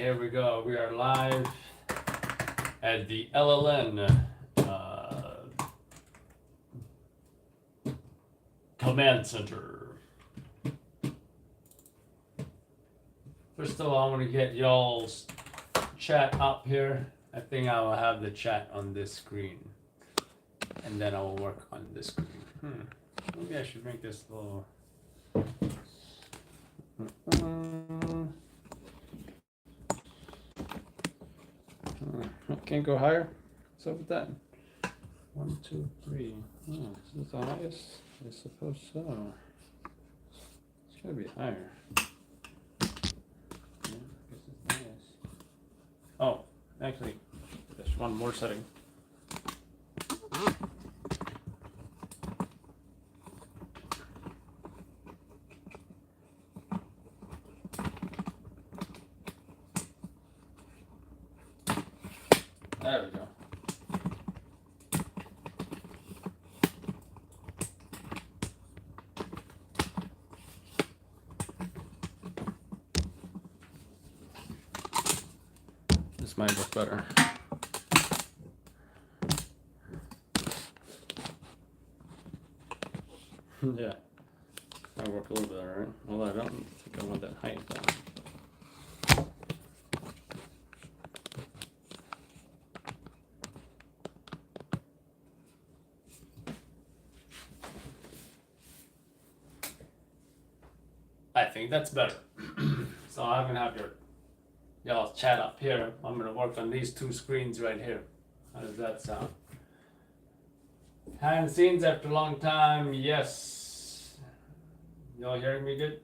here we go. We are live at the LLN Command Center. First of all, I'm going to get y'all's chat up here. I think I will have the chat on this screen. And then I will work on this screen. Maybe I should make this a little... Can't go higher? What's up with that? 1, 2, 3. Oh, is this the highest? I suppose so. It's gotta be higher. Yeah, I guess it's the highest. Oh, actually, there's one more setting. There we go. This might look better. Yeah, that'll work a little better, right? Although I don't think I want that height though. I think that's better. So I'm gonna have y'all chat up here. I'm gonna work on these two screens right here. How does that sound? Behind the scenes after a long time, yes. Y'all hearing me good?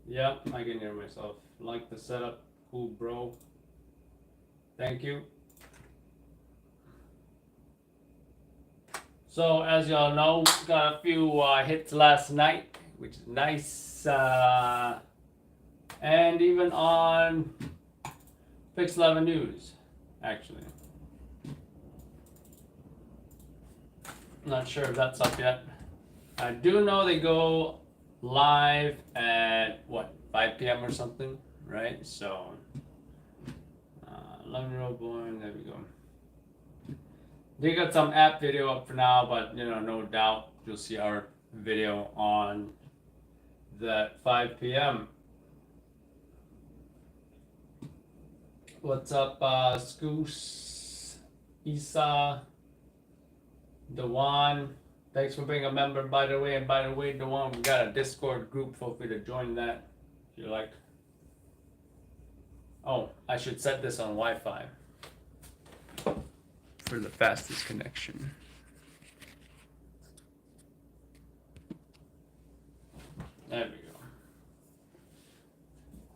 Yeah, I can hear myself. Like the setup, cool bro. Thank you. So as y'all know, got a few hits last night, which is nice, and even on Pix 11 News, actually. Not sure if that's up yet. I do know they go live at what, 5 p.m. or something, right? So 11-year-old born, there we go. They got some app video up for now, but no doubt you'll see our video on that 5 p.m. What's up, Scoos, Isa, Dewan? Thanks for being a member, by the way. And by the way, Dewan, we got a Discord group. Feel free to join that if you like. Oh, I should set this on Wi-Fi for the fastest connection. There we go.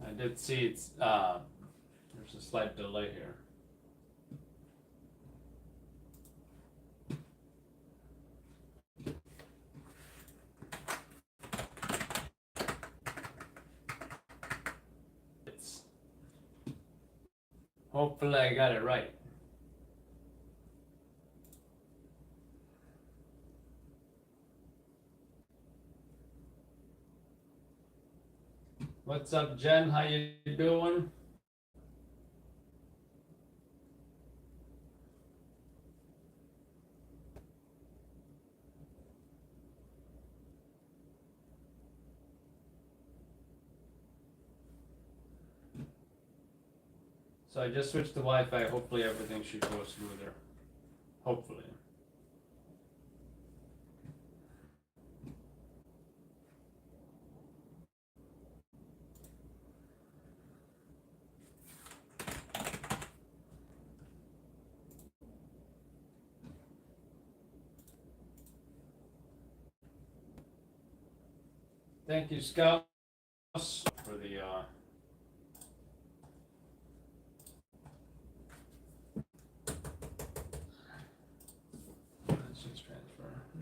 I did see it's there's a slight delay here. Hopefully I got it right. What's up, Jen? How you doing? So I just switched to Wi-Fi. Hopefully everything should go smoother. Hopefully. Thank you, Scouts, for the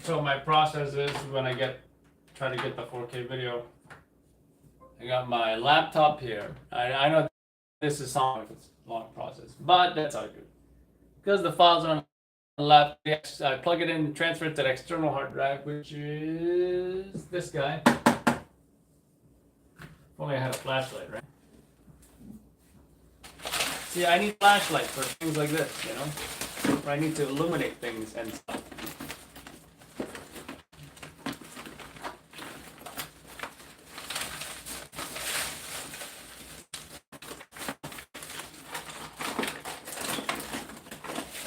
So my process is when I try to get the 4K video, I got my laptop here. I know this is long, it's a long process, but that's all good. Because the files are on the laptop, I plug it in, transfer it to the external hard drive, which is this guy. If only I had a flashlight, right? See, I need flashlight for things like this, you know? Where I need to illuminate things and stuff.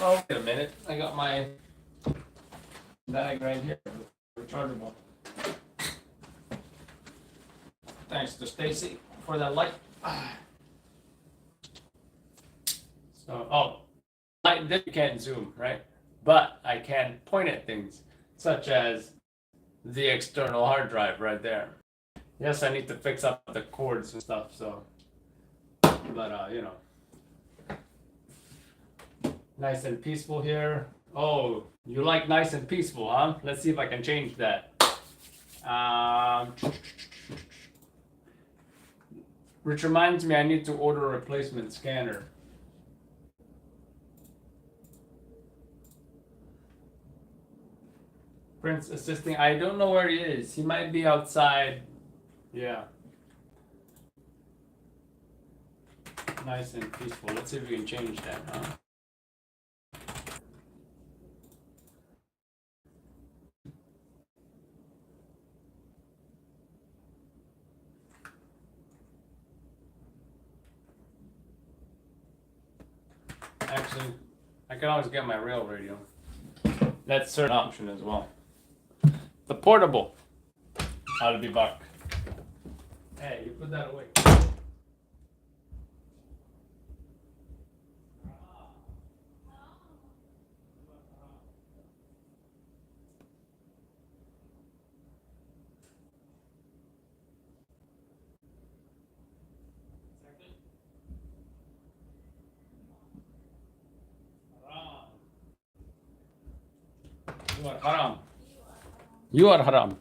Oh, wait a minute. I got my bag right here. Rechargeable. Thanks to Stacy for that light. So, this you can't zoom, right? But I can point at things, such as the external hard drive right there. Yes, I need to fix up the cords and stuff, so. But, you know. Nice and peaceful here. Oh, you like nice and peaceful, huh? Let's see if I can change that. Which reminds me, I need to order a replacement scanner. Prince assisting. I don't know where he is. He might be outside. Yeah. Nice and peaceful. Let's see if we can change that, huh? Actually, I can always get my real radio. That's certain option as well. The portable. I'll be back. Hey, you put that away. You are haram. You are haram.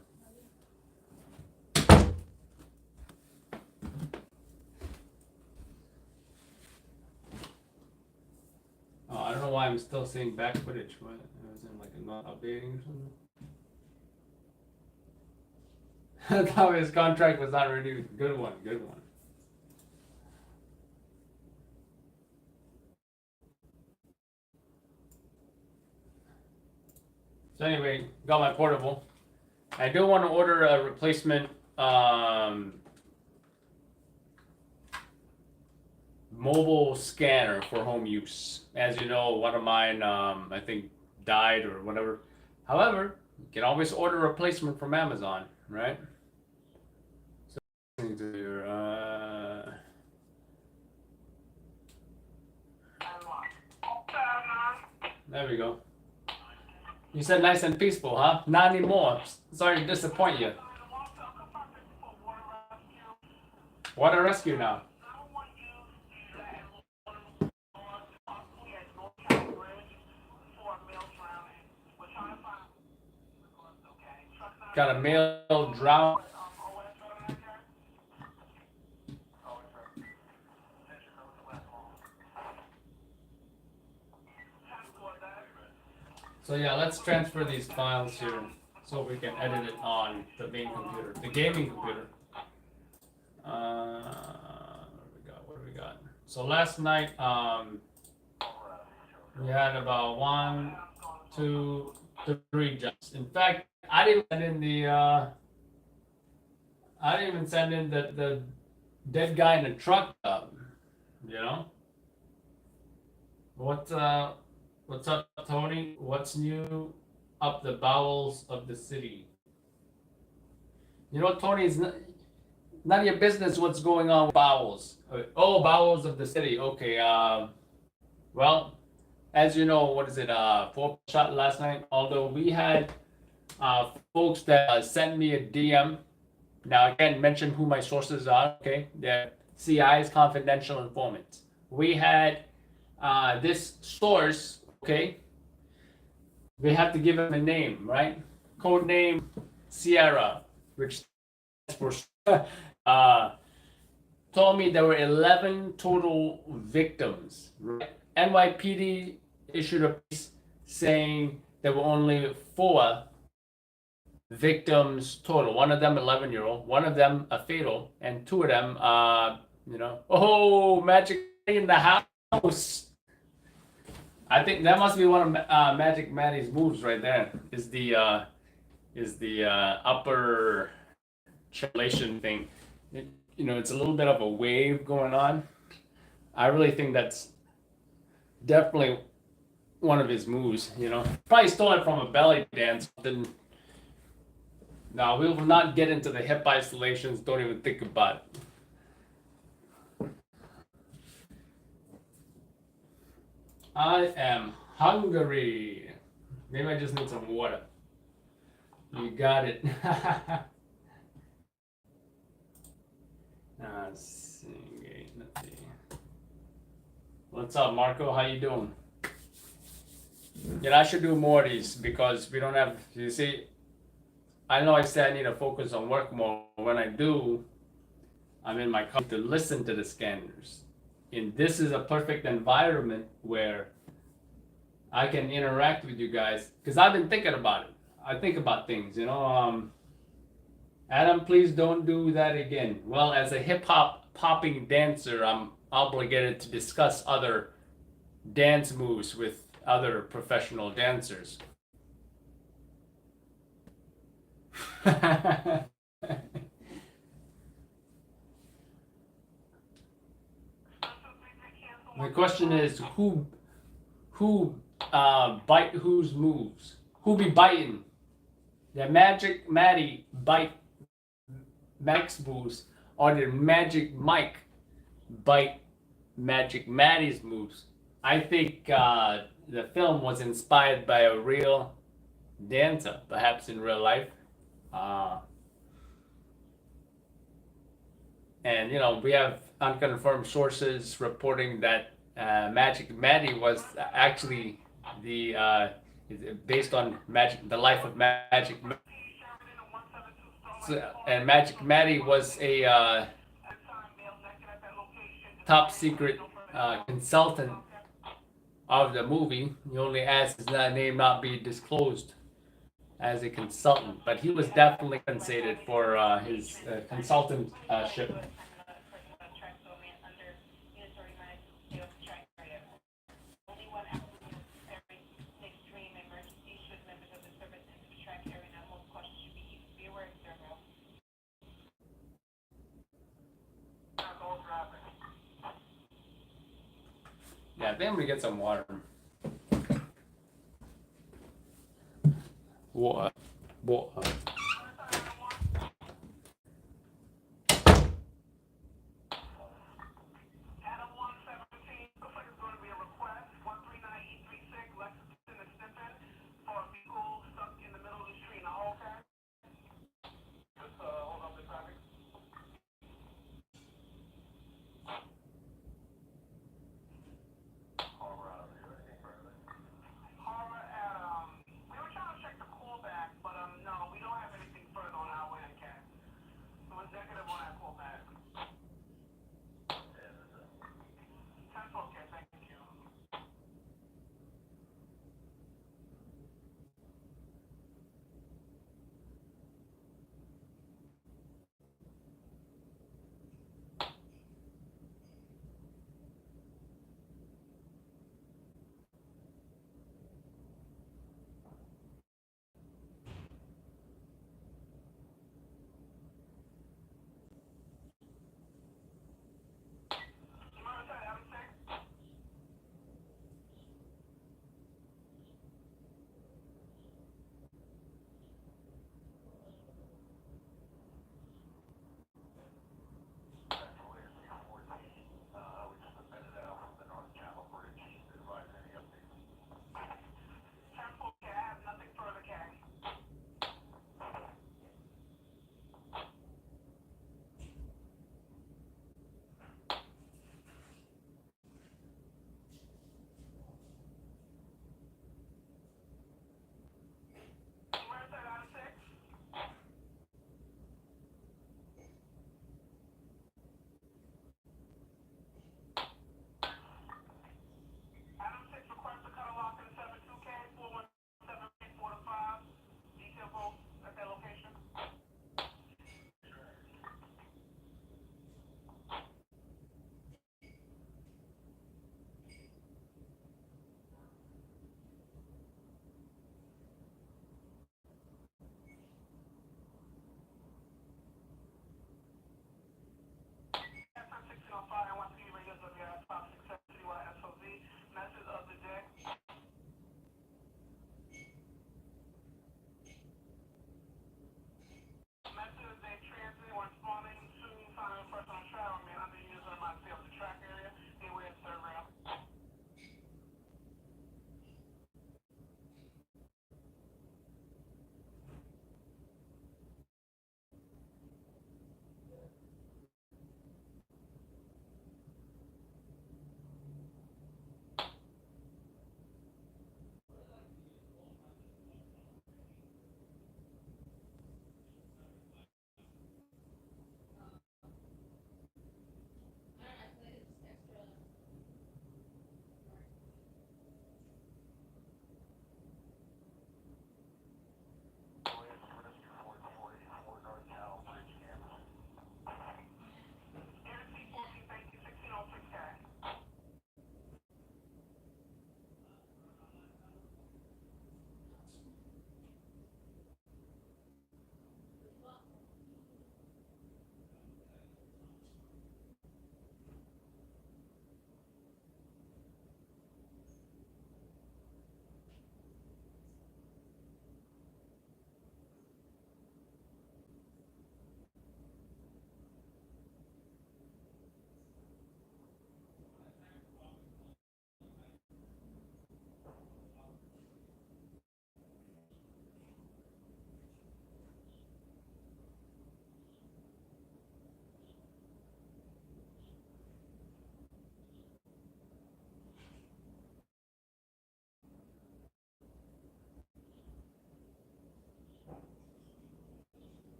Oh, I don't know why I'm still seeing back footage. What? Was it like not updating or something? I thought his contract was not renewed. Good one, good one. So anyway, got my portable. I do want to order a replacement mobile scanner for home use. As you know, one of mine I think died or whatever. However, you can always order a replacement from Amazon, right? So there we go. You said nice and peaceful, huh? Not anymore. Sorry to disappoint you. Water rescue now. Got a male drown. So yeah, let's transfer these files here so we can edit it on the main computer, the gaming computer. What do we got? So last night, we had about 1, 2, 3 jumps. In fact, I didn't send in the dead guy in the truck. You know. What's up, Tony? What's new up the bowels of the city? You know, Tony, it's none of your business what's going on with bowels. Oh, bowels of the city. Okay. Well, as you know, what is it? 4 shot last night. Although we had folks that sent me a DM. Now I can't mention who my sources are. Okay, they're CI's confidential informants. We had this source. Okay, we have to give him a name, right? Code name Sierra, which stands for told me there were 11 total victims. Right? NYPD issued a piece saying there were only 4 victims total. One of them 11-year-old, one of them a fatal, and 2 of them, oh, magic in the house. I think that must be one of Magic Maddie's moves right there. Is the upper chelation thing. It's a little bit of a wave going on. I really think that's definitely one of his moves. Probably stole it from a belly dance. No, we will not get into the hip isolations. Don't even think about it. I am hungry. Maybe I just need some water. You got it. Let's see. What's up, Marco? How you doing? Yeah, I should do more of these because we don't have. You see, I know I said I need to focus on work more. When I do, I'm in my car to listen to the scanners. And this is a perfect environment where I can interact with you guys because I've been thinking about it. I think about things, Adam, please don't do that again. Well, as a hip hop popping dancer, I'm obligated to discuss other dance moves with other professional dancers. The question is who bite whose moves? Who be biting? The Magic Maddie bite Max moves, or did Magic Mike bite Magic Maddie's moves? I think the film was inspired by a real dancer, perhaps in real life. And we have unconfirmed sources reporting that Magic Maddie was actually based on the life of Magic. And Magic Maddie was a top secret consultant of the movie. He only asked his name not be disclosed as a consultant, but he was definitely compensated for his consultantship. Yeah, I think I'm gonna get some water. Water.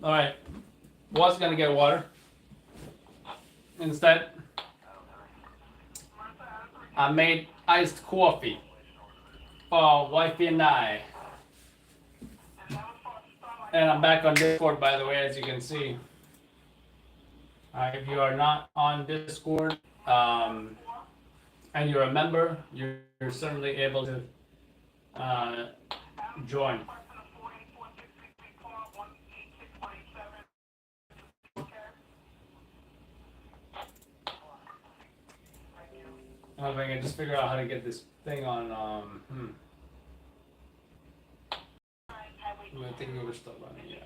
All right, was gonna get water. Instead, I made iced coffee for wifey and I. And I'm back on Discord, by the way, as you can see. If you are not on Discord, and you're a member, you're certainly able to join. Oh, if I can just figure out how to get this thing on. I think we were still running. Yeah.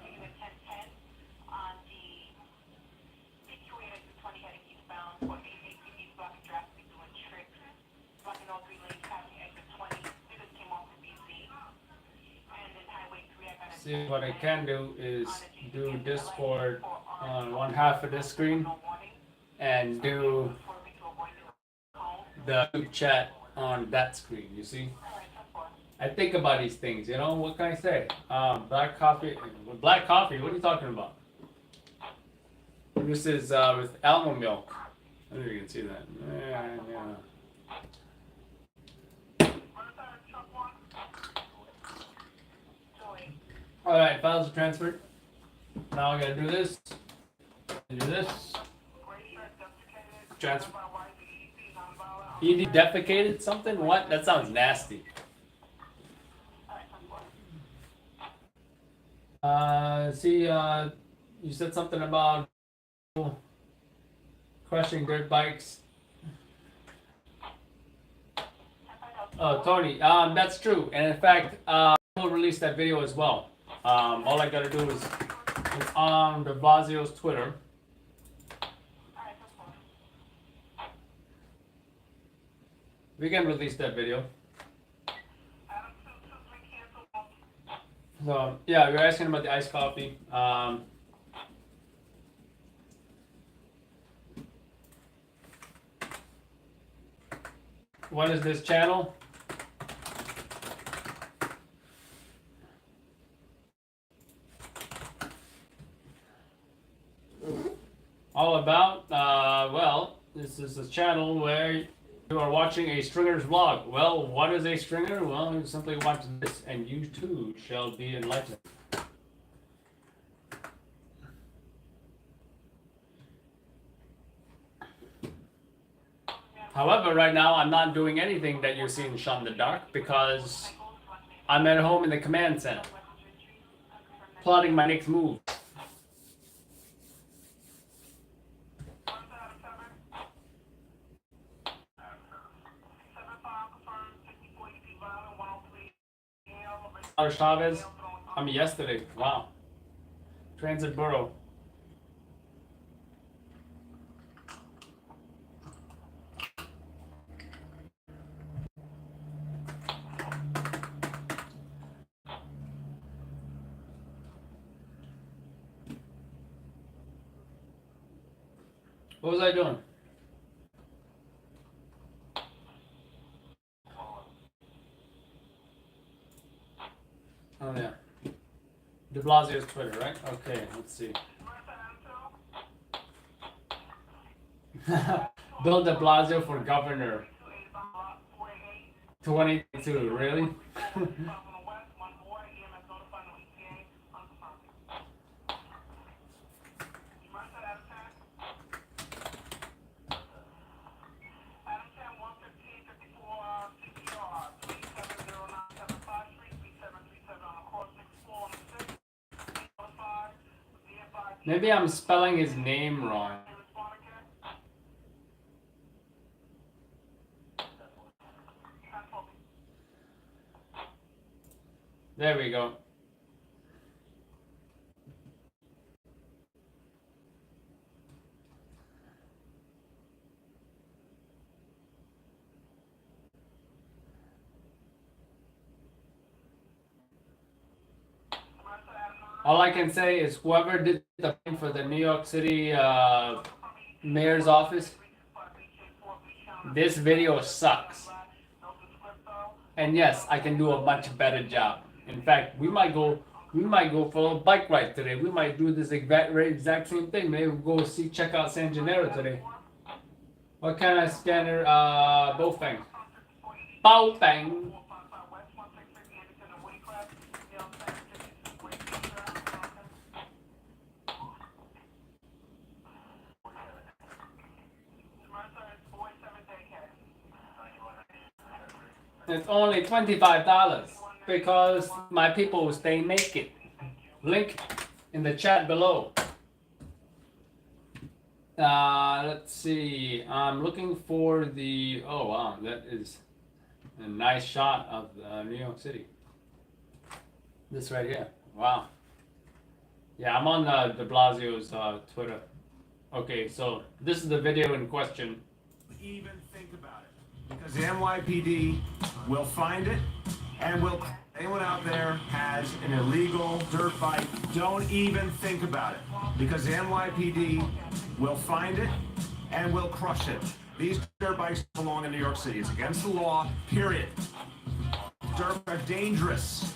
See, what I can do is do Discord on one half of this screen and do the chat on that screen, you see? I think about these things, you know, what can I say? Black coffee, what are you talking about? This is with almond milk. I don't know if you can see that. Yeah. Alright, files are transferred. Now I gotta do this. Do this. Transfer. You defecated something? What? That sounds nasty. You said something about crushing dirt bikes. Oh, Tony, that's true. And in fact, we'll release that video as well. All I gotta do is it's on de Blasio's Twitter. We can release that video. So yeah, you're asking about the iced coffee. What is this channel? All about, well, this is a channel where you are watching a stringer's vlog. Well, what is a stringer? Well, you simply watch this and you too shall be enlightened. However, right now I'm not doing anything that you see in Shot in the Dark because I'm at home in the command center, plotting my next move. Chavez, yesterday. Wow. Transit Borough. What was I doing? Oh yeah. De Blasio's Twitter, right? Okay, let's see. Bill de Blasio for governor. 22, really? Maybe I'm spelling his name wrong. There we go. All I can say is whoever did the thing for the New York City mayor's office, this video sucks. And yes, I can do a much better job. In fact, we might go We might go for a bike ride today. We might do this exact same thing. Maybe we'll go check out San Gennaro today. What kind of scanner? Baofeng. Baofeng. It's only $25 because my people stay naked. Link in the chat below. Let's see. I'm looking for the. Oh wow, that is a nice shot of New York City. This right here. Wow. Yeah, I'm on De Blasio's Twitter. Okay, so this is the video in question. Even think about it, because the NYPD will find it and will. Anyone out there has an illegal dirt bike, don't even think about it, because the NYPD will find it and will crush it. These dirt bikes belong in New York City. It's against the law, period. Dirt are dangerous.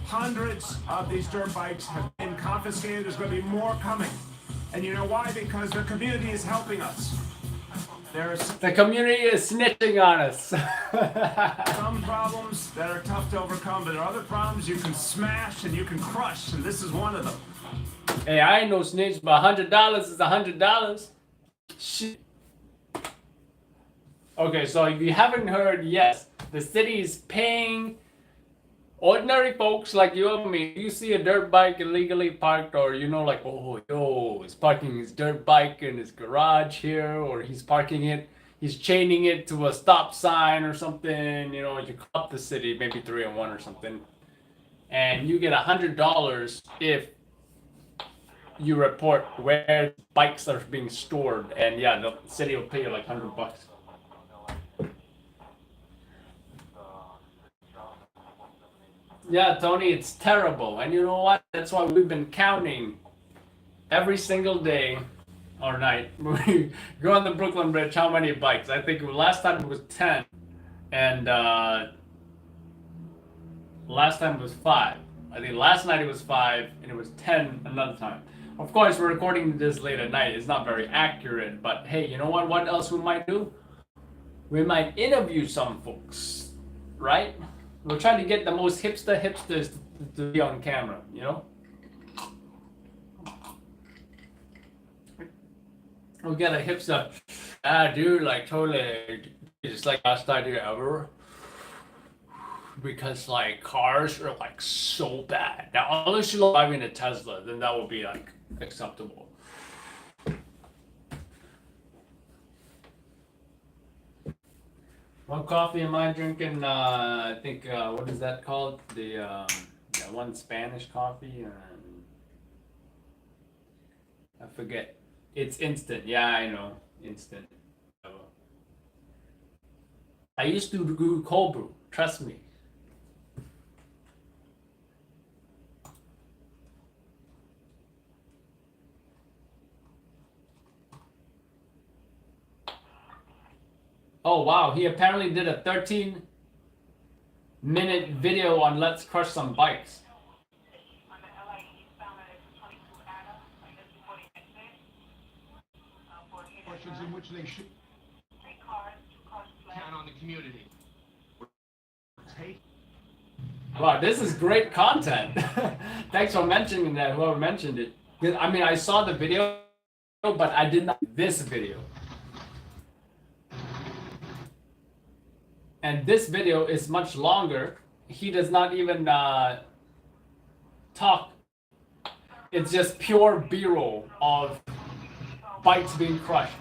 Hundreds of these dirt bikes have been confiscated. There's going to be more coming. And you know why? Because the community is helping us. The community is snitching on us. Some problems that are tough to overcome, but there are other problems you can smash and you can crush, and this is one of them. Hey, I ain't no snitch, but $100 is $100. Shit. Okay, so if you haven't heard, yes, the city is paying ordinary folks like you and me. You see a dirt bike illegally parked, or you know, like, oh, yo, he's parking his dirt bike in his garage here, or he's parking it, he's chaining it to a stop sign or something. You know, you call up the city, maybe 301 or something, and you get $100 if you report where bikes are being stored, and yeah, the city will pay you like $100. Yeah, Tony, it's terrible. And you know what? That's why we've been counting every single day or night. We go on the Brooklyn Bridge, how many bikes? I think last time it was 10. And last time it was 5. I think last night it was 5 and it was 10 another time. Of course, we're recording this late at night. It's not very accurate. But hey, you know what? What else we might do? We might interview some folks, right? We're trying to get the most hipsters to be on camera, you know? We'll get a hipster, dude, like totally, it's like best idea ever. Because like cars are like so bad. Now, unless you're driving a Tesla, then that will be like acceptable. What coffee am I drinking? I think, what is that called? The one Spanish coffee. I forget. It's instant. Yeah, I know. Instant. I used to do cold brew. Trust me. Oh wow, he apparently did a 13-minute video on Let's Crush Some Bikes. Questions in which they should count on the community. Wow, this is great content. Thanks for mentioning that, whoever mentioned it. I mean, I saw the video, but I did not this video. And this video is much longer. He does not even talk. It's just pure B-roll of bikes being crushed.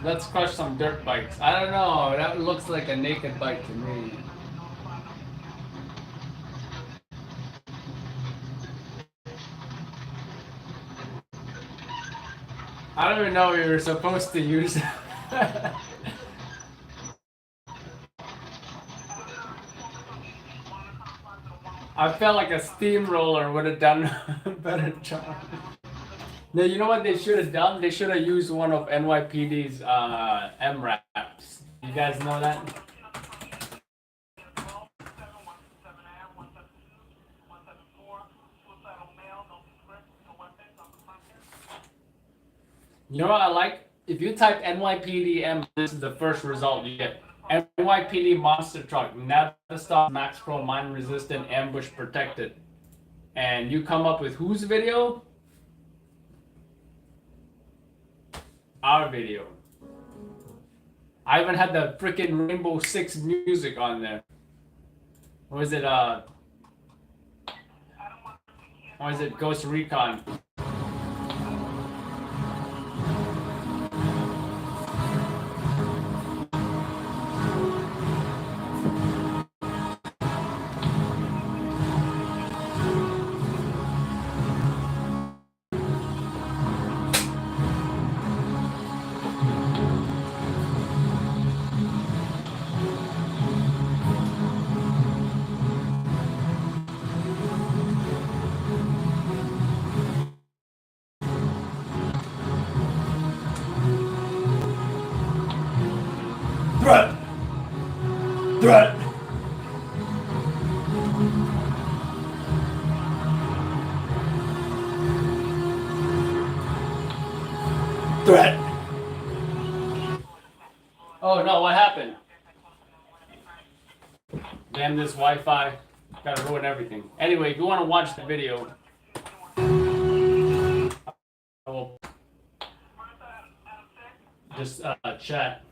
Let's crush some dirt bikes. I don't know, that looks like a naked bike to me. I don't even know if you're supposed to use it. I felt like a steamroller would have done a better job. Now, you know what they should have done? They should have used one of NYPD's MRAPs. You guys know that? You know what I like? If you type NYPD this is the first result you get. NYPD monster truck, never stop, max pro, mine resistant, ambush protected. And you come up with whose video? Our video. I even had the freaking Rainbow Six music on there. Or is it Ghost Recon? Threat! Threat! Threat! Oh no, what happened? Damn this Wi-Fi. Gotta ruin everything. Anyway, if you want to watch the video, I will just chat.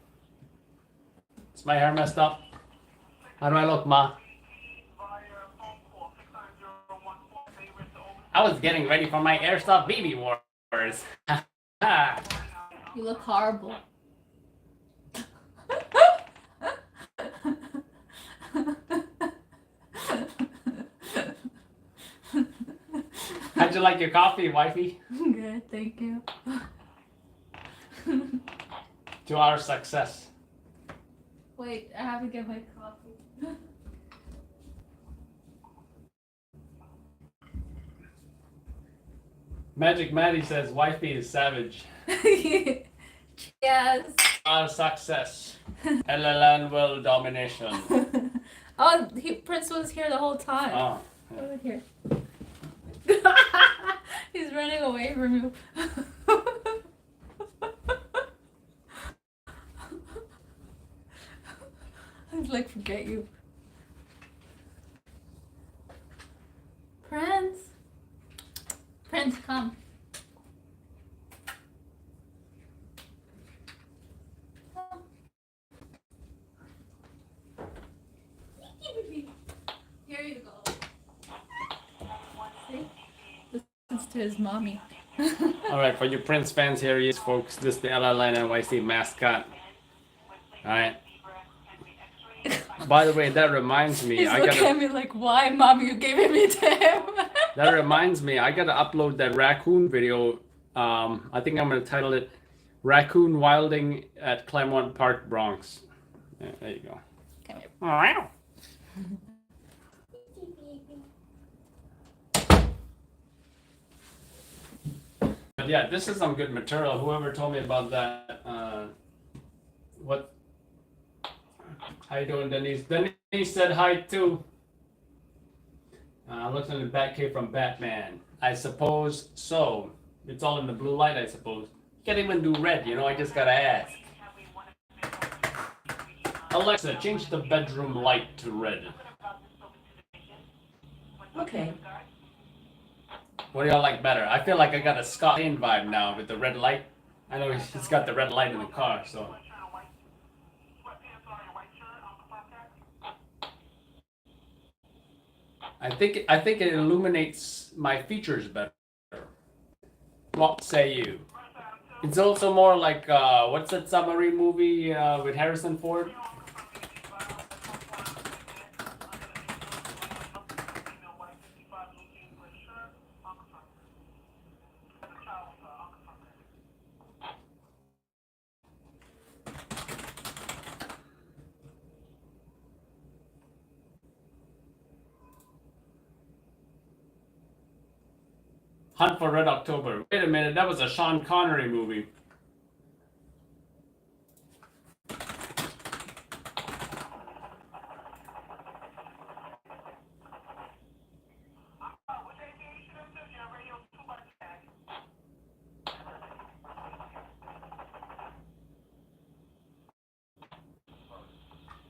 Is my hair messed up? How do I look, Ma? I was getting ready for my airsoft baby wars. You look horrible. How'd you like your coffee, wifey? Good, thank you. To our success. Wait, I have to get my coffee. Magic Maddie says wifey is savage. Yes. Our success. LLN will domination. Oh, Prince was here the whole time. Oh. Over here. He's running away from you. He's like, forget you. Prince. Prince, come. Come. Here you go. See? Listens to his mommy. Alright, for you Prince fans, here he is, folks. This is the LLN NYC mascot. Alright. By the way, that reminds me. He's looking at me like, why, Mom, you giving me to him? That reminds me, I gotta upload that raccoon video. I think I'm gonna title it Raccoon Wilding at Claremont Park, Bronx. Yeah, there you go. Come here. Wow. But yeah, this is some good material. Whoever told me about that, what? How you doing, Denise? Denise said hi too. Looks like the Batcave from Batman. I suppose so. It's all in the blue light, I suppose. Can't even do red, you know, I just gotta ask. Alexa, change the bedroom light to red. Okay. What do y'all like better? I feel like I got a Scott Lane vibe now with the red light. I know he's got the red light in the car, so. I think it illuminates my features better. What say you? It's also more like what's that submarine movie with Harrison Ford? Hunt for Red October. Wait a minute, that was a Sean Connery movie.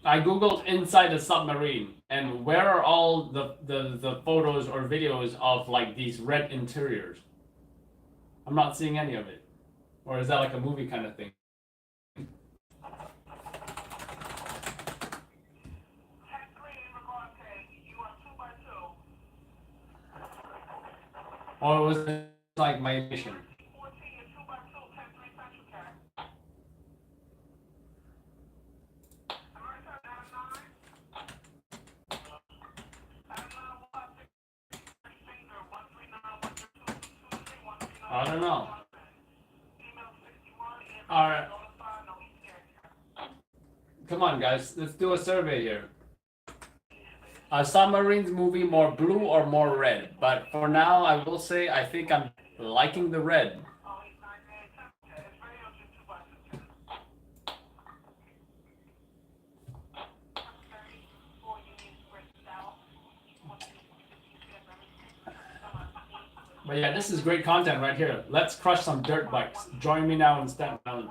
I googled inside the submarine, and where are all the photos or videos of like these red interiors? I'm not seeing any of it. Or is that like a movie kind of thing? Or was it like my mission? I don't know. Alright. Come on, guys. Let's do a survey here. Are submarines movie more blue or more red? But for now, I will say I think I'm liking the red. But yeah, this is great content right here. Let's crush some dirt bikes. Join me now in Staten Island.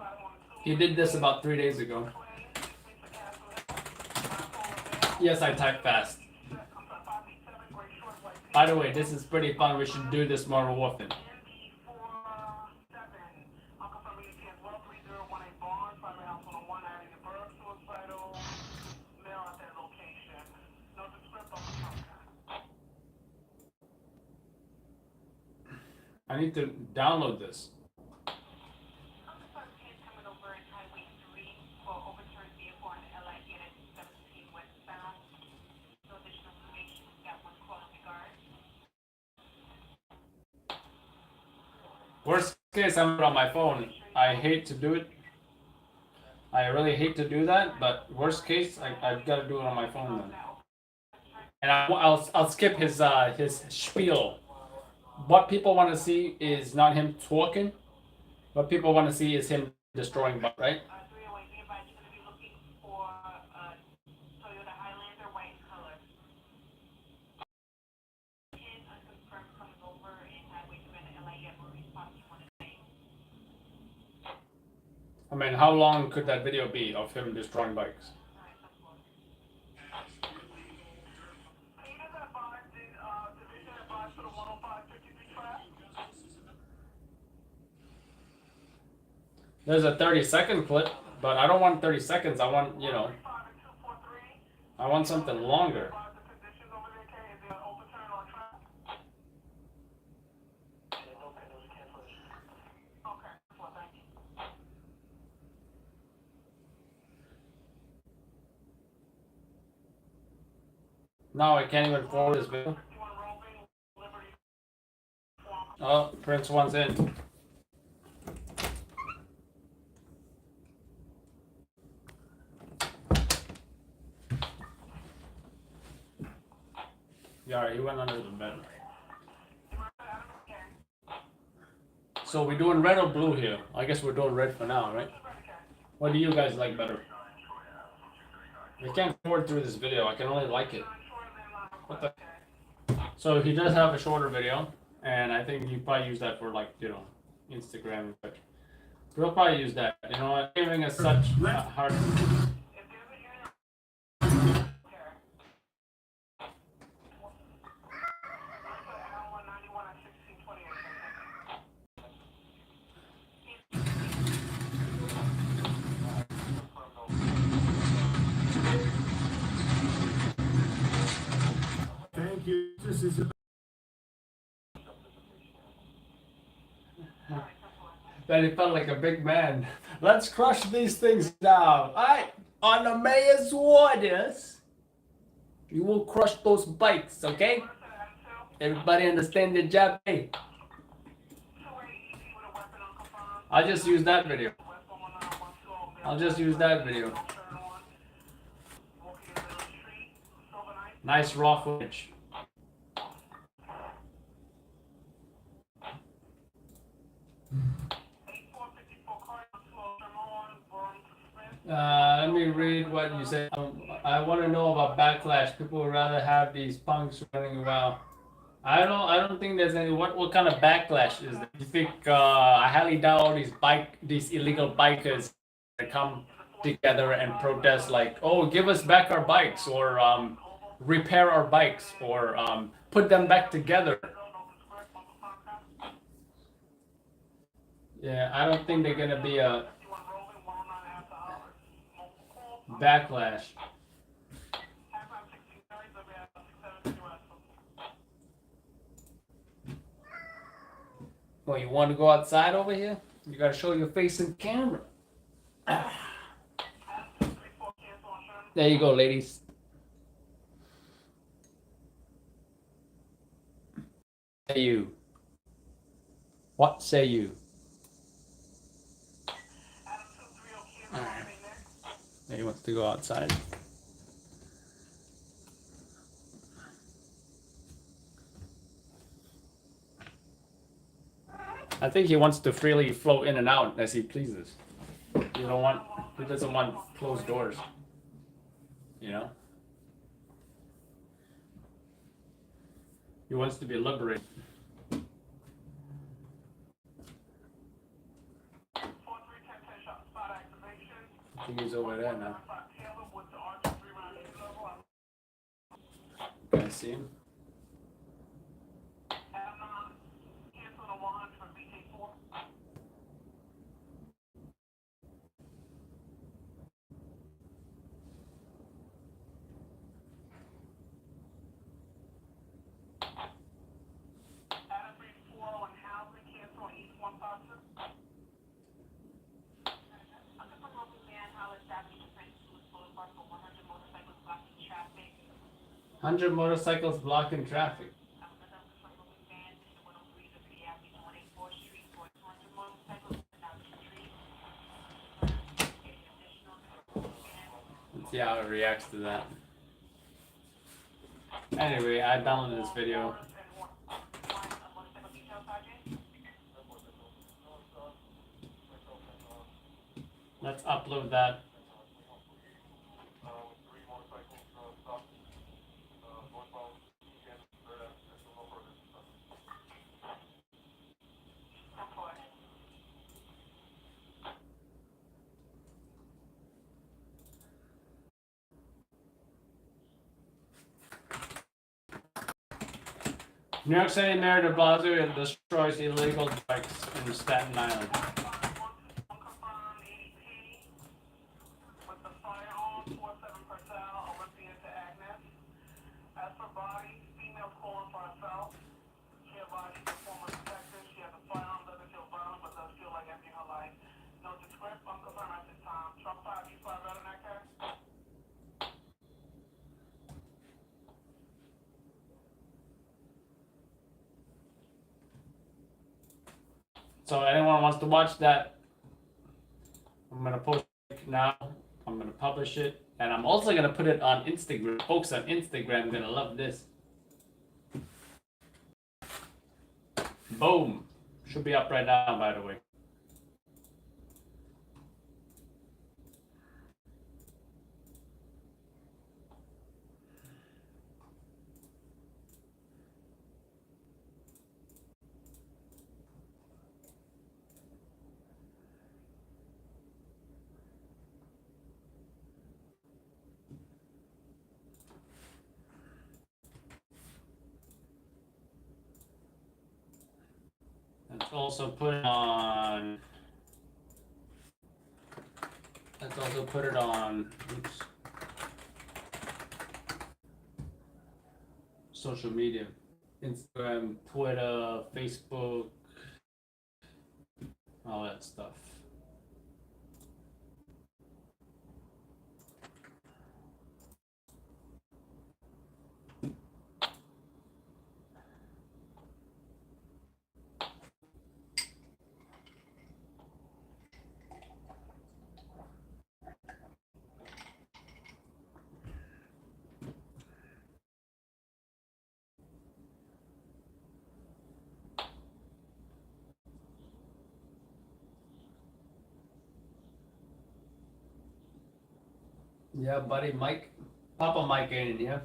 He did this about 3 days ago. Yes, I type fast. By the way, this is pretty fun. We should do this more often. I need to download this. Worst case, I'm on my phone. I hate to do it. I really hate to do that, but worst case, I've got to do it on my phone then. And I'll skip his spiel. What people want to see is not him talking. What people want to see is him destroying, right? I mean, how long could that video be of him destroying bikes? There's a 30-second clip, but I don't want 30 seconds. I want, you know, I want something longer. No, I can't even forward this video. Oh, Prince wants in. Yeah, he went under the bed. So we're doing red or blue here? I guess we're doing red for now, right? What do you guys like better? I can't forward through this video. I can only like it. What the? So he does have a shorter video, and I think you probably use that for like, you know, Instagram. But we'll probably use that. You know what? Giving us such hard. Thank you. This is That he felt like a big man. Let's crush these things down. Alright, on the mayor's orders, you will crush those bikes, okay? Everybody understand your job? Hey. I'll just use that video. I'll just use that video. Nice raw footage. Let me read what you said. I want to know about backlash. People would rather have these punks running around. I don't think there's any. What kind of backlash is that? You think I highly doubt all these illegal bikers that come together and protest like, oh, give us back our bikes, or repair our bikes, or put them back together. Yeah, I don't think they're gonna be a backlash. Well, you want to go outside over here? You gotta show your face in camera. There you go, ladies. Say you. What say you? Alright. He wants to go outside. I think he wants to freely flow in and out as he pleases. He doesn't want closed doors. You know? He wants to be liberated. I think he's over there now. Can I see him? Hundred motorcycles blocking traffic. Let's see how it reacts to that. Anyway, I downloaded this video. Let's upload that. New York City Mayor de Blasio destroys illegal bikes in Staten Island. So anyone wants to watch that, I'm gonna post it now. I'm gonna publish it, and I'm also gonna put it on Instagram. Folks on Instagram are gonna love this. Boom! Should be up right now, by the way. Let's also put it on. Let's also put it on. Oops. Social media, Instagram, Twitter, Facebook, all that stuff. Yeah, buddy, Mike. Papa Mike ain't in here.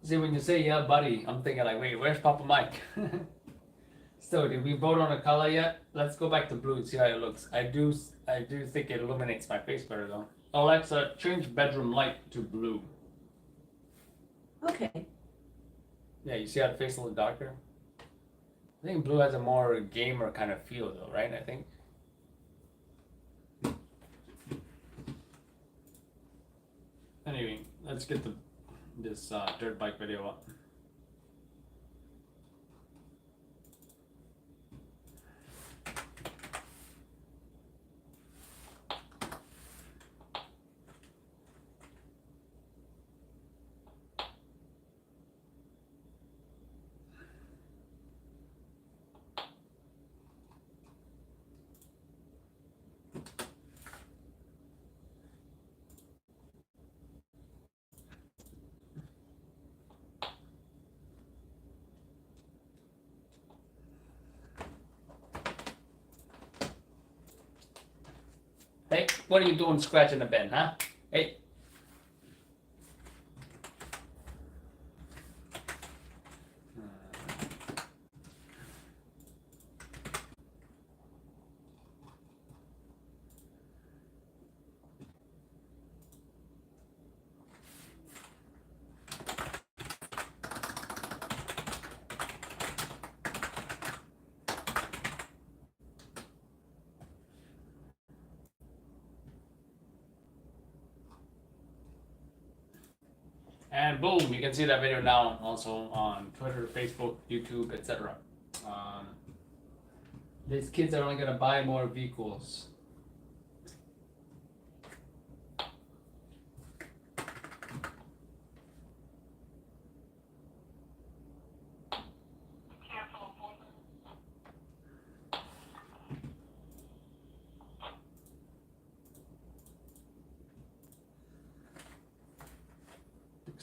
See, when you say yeah, buddy, I'm thinking like, wait, where's Papa Mike? So did we vote on a color yet? Let's go back to blue and see how it looks. I do think it illuminates my face better though. Alexa, change bedroom light to blue. Okay. Yeah, you see how the face is a little darker? I think blue has a more gamer kind of feel though, right? I think. Anyway, let's get this dirt bike video up. Hey, what are you doing scratching the bed, huh? Hey. And boom, you can see that video now also on Twitter, Facebook, YouTube, etc. These kids are only gonna buy more vehicles.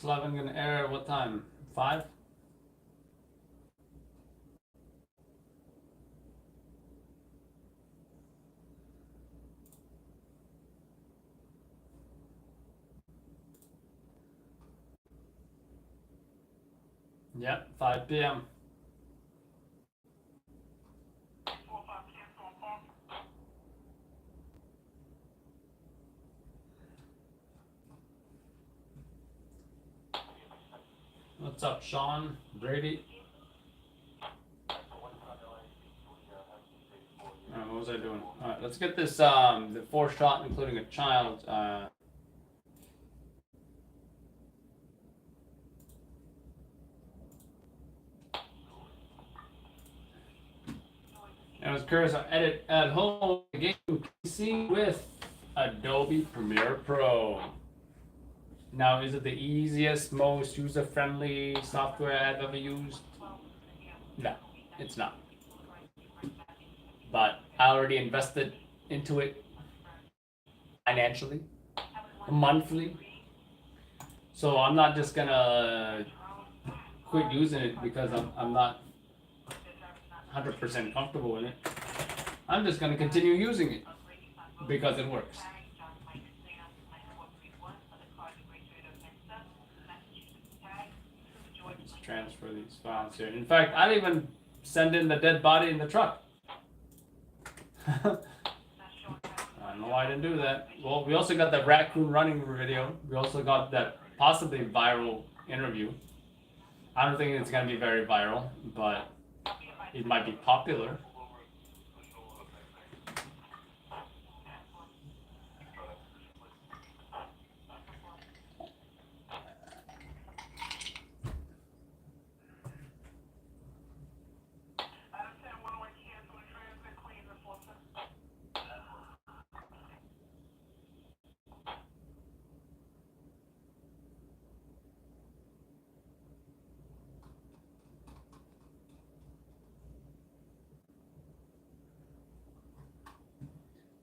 Slaven gonna air at what time? 5? Yep, 5 p.m. What's up, Sean? Brady? What was I doing? Alright, let's get this, the 4 shot, including a child, I was curious, I edit at home game PC with Adobe Premiere Pro. Now, is it the easiest, most user-friendly software I've ever used? No, it's not. But I already invested into it financially, monthly. So I'm not just gonna quit using it because I'm not 100% comfortable with it. I'm just gonna continue using it because it works. Let's transfer these files here. In fact, I'd even send in the dead body in the truck. I don't know why I didn't do that. Well, we also got that raccoon running video. We also got that possibly viral interview. I don't think it's gonna be very viral, but it might be popular.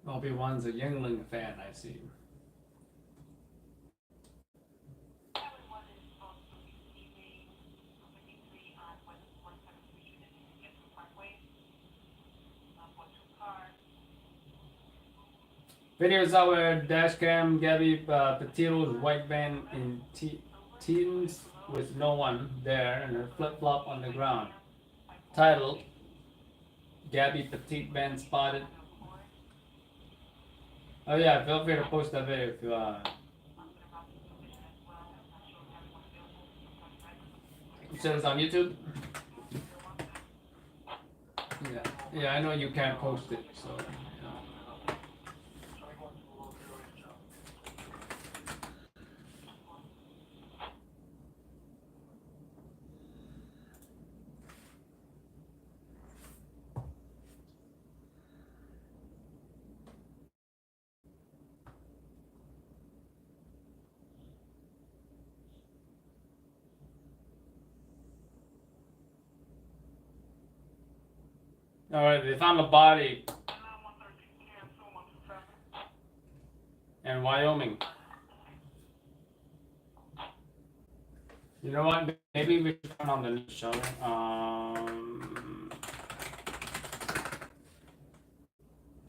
Obi-Wan's a Youngling fan, I see. Videos out where dashcam Gabby Petito's white van in teens with no one there and her flip-flop on the ground. Titled Gabby Petite band spotted. Oh yeah, feel free to post that video if you said it's on YouTube. Yeah, yeah, I know you can't post it, so. All right, they found a body in Wyoming. You know what? Maybe we should turn on the news, shall we?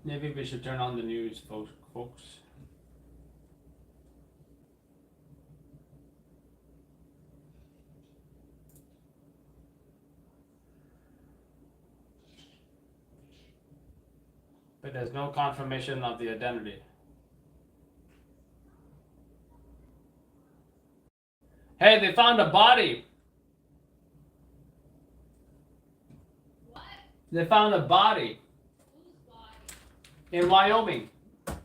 Maybe we should turn on the news, folks. But there's no confirmation of the identity. Hey, they found a body. What? They found a body Whose body? in Wyoming. Man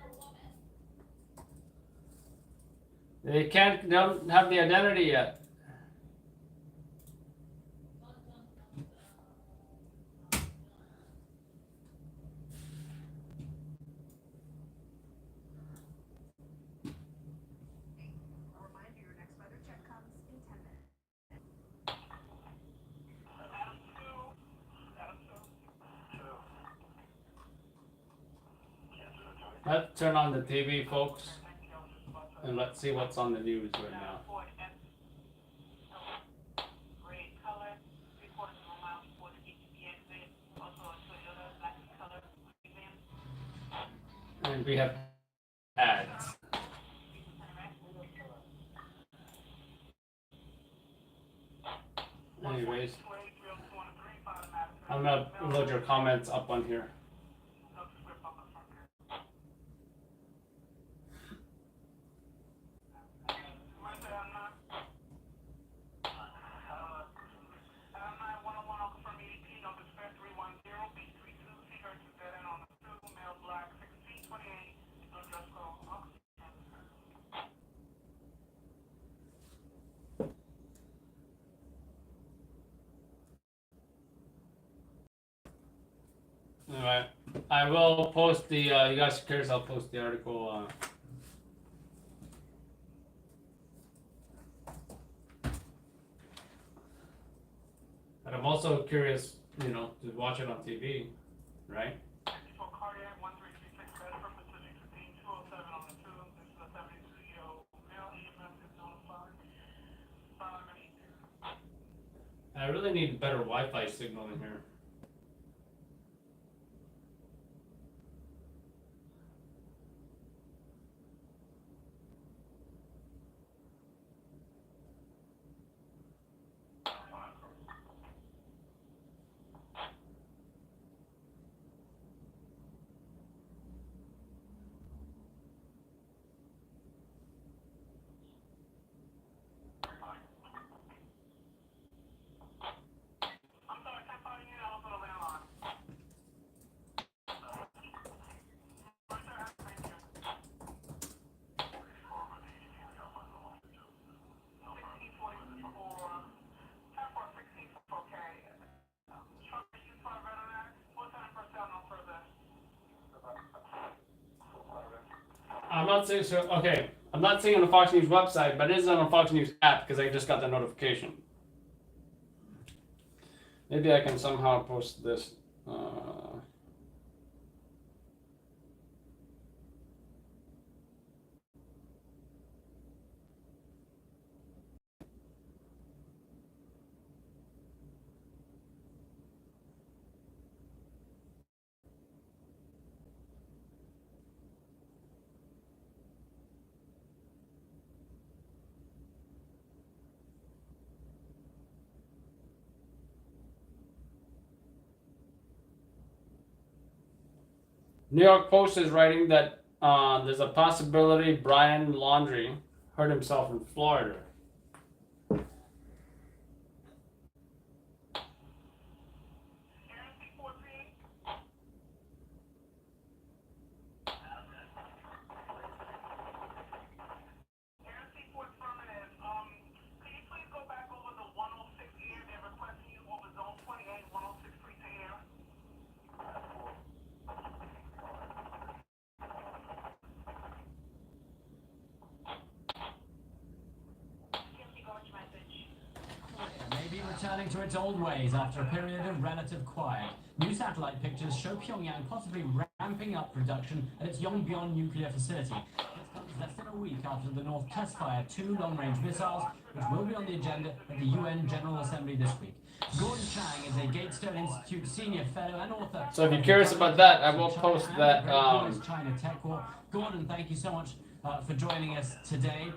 or woman? They don't have the identity yet. Dun, dun, dun, dun. A reminder, your next weather check comes in 10 minutes. Let's turn on the TV, folks, and let's see what's on the news right now. And we have ads. Anyways, I'm gonna load your comments up on here. Alright, I will post the, you guys are curious, I'll post the article, but I'm also curious, you know, to watch it on TV, right? I really need better Wi-Fi signal in here. I'm not saying so. Okay, I'm not saying on the Fox News website, but it is on the Fox News app because I just got the notification. Maybe I can somehow post this. New York Post is writing that there's a possibility Brian Laundrie hurt himself in Florida. Maybe returning to its old ways after a period of relative quiet. New satellite pictures show Pyongyang possibly ramping up production at its Yongbyon nuclear facility. This comes less than a week after the North test-fired 2 long-range missiles, which will be on the agenda at the UN General Assembly this week. Gordon Chang is a Gatestone Institute senior fellow and author. So if you're curious about that, I will post that. China Tech War. Gordon, thank you so much for joining us today.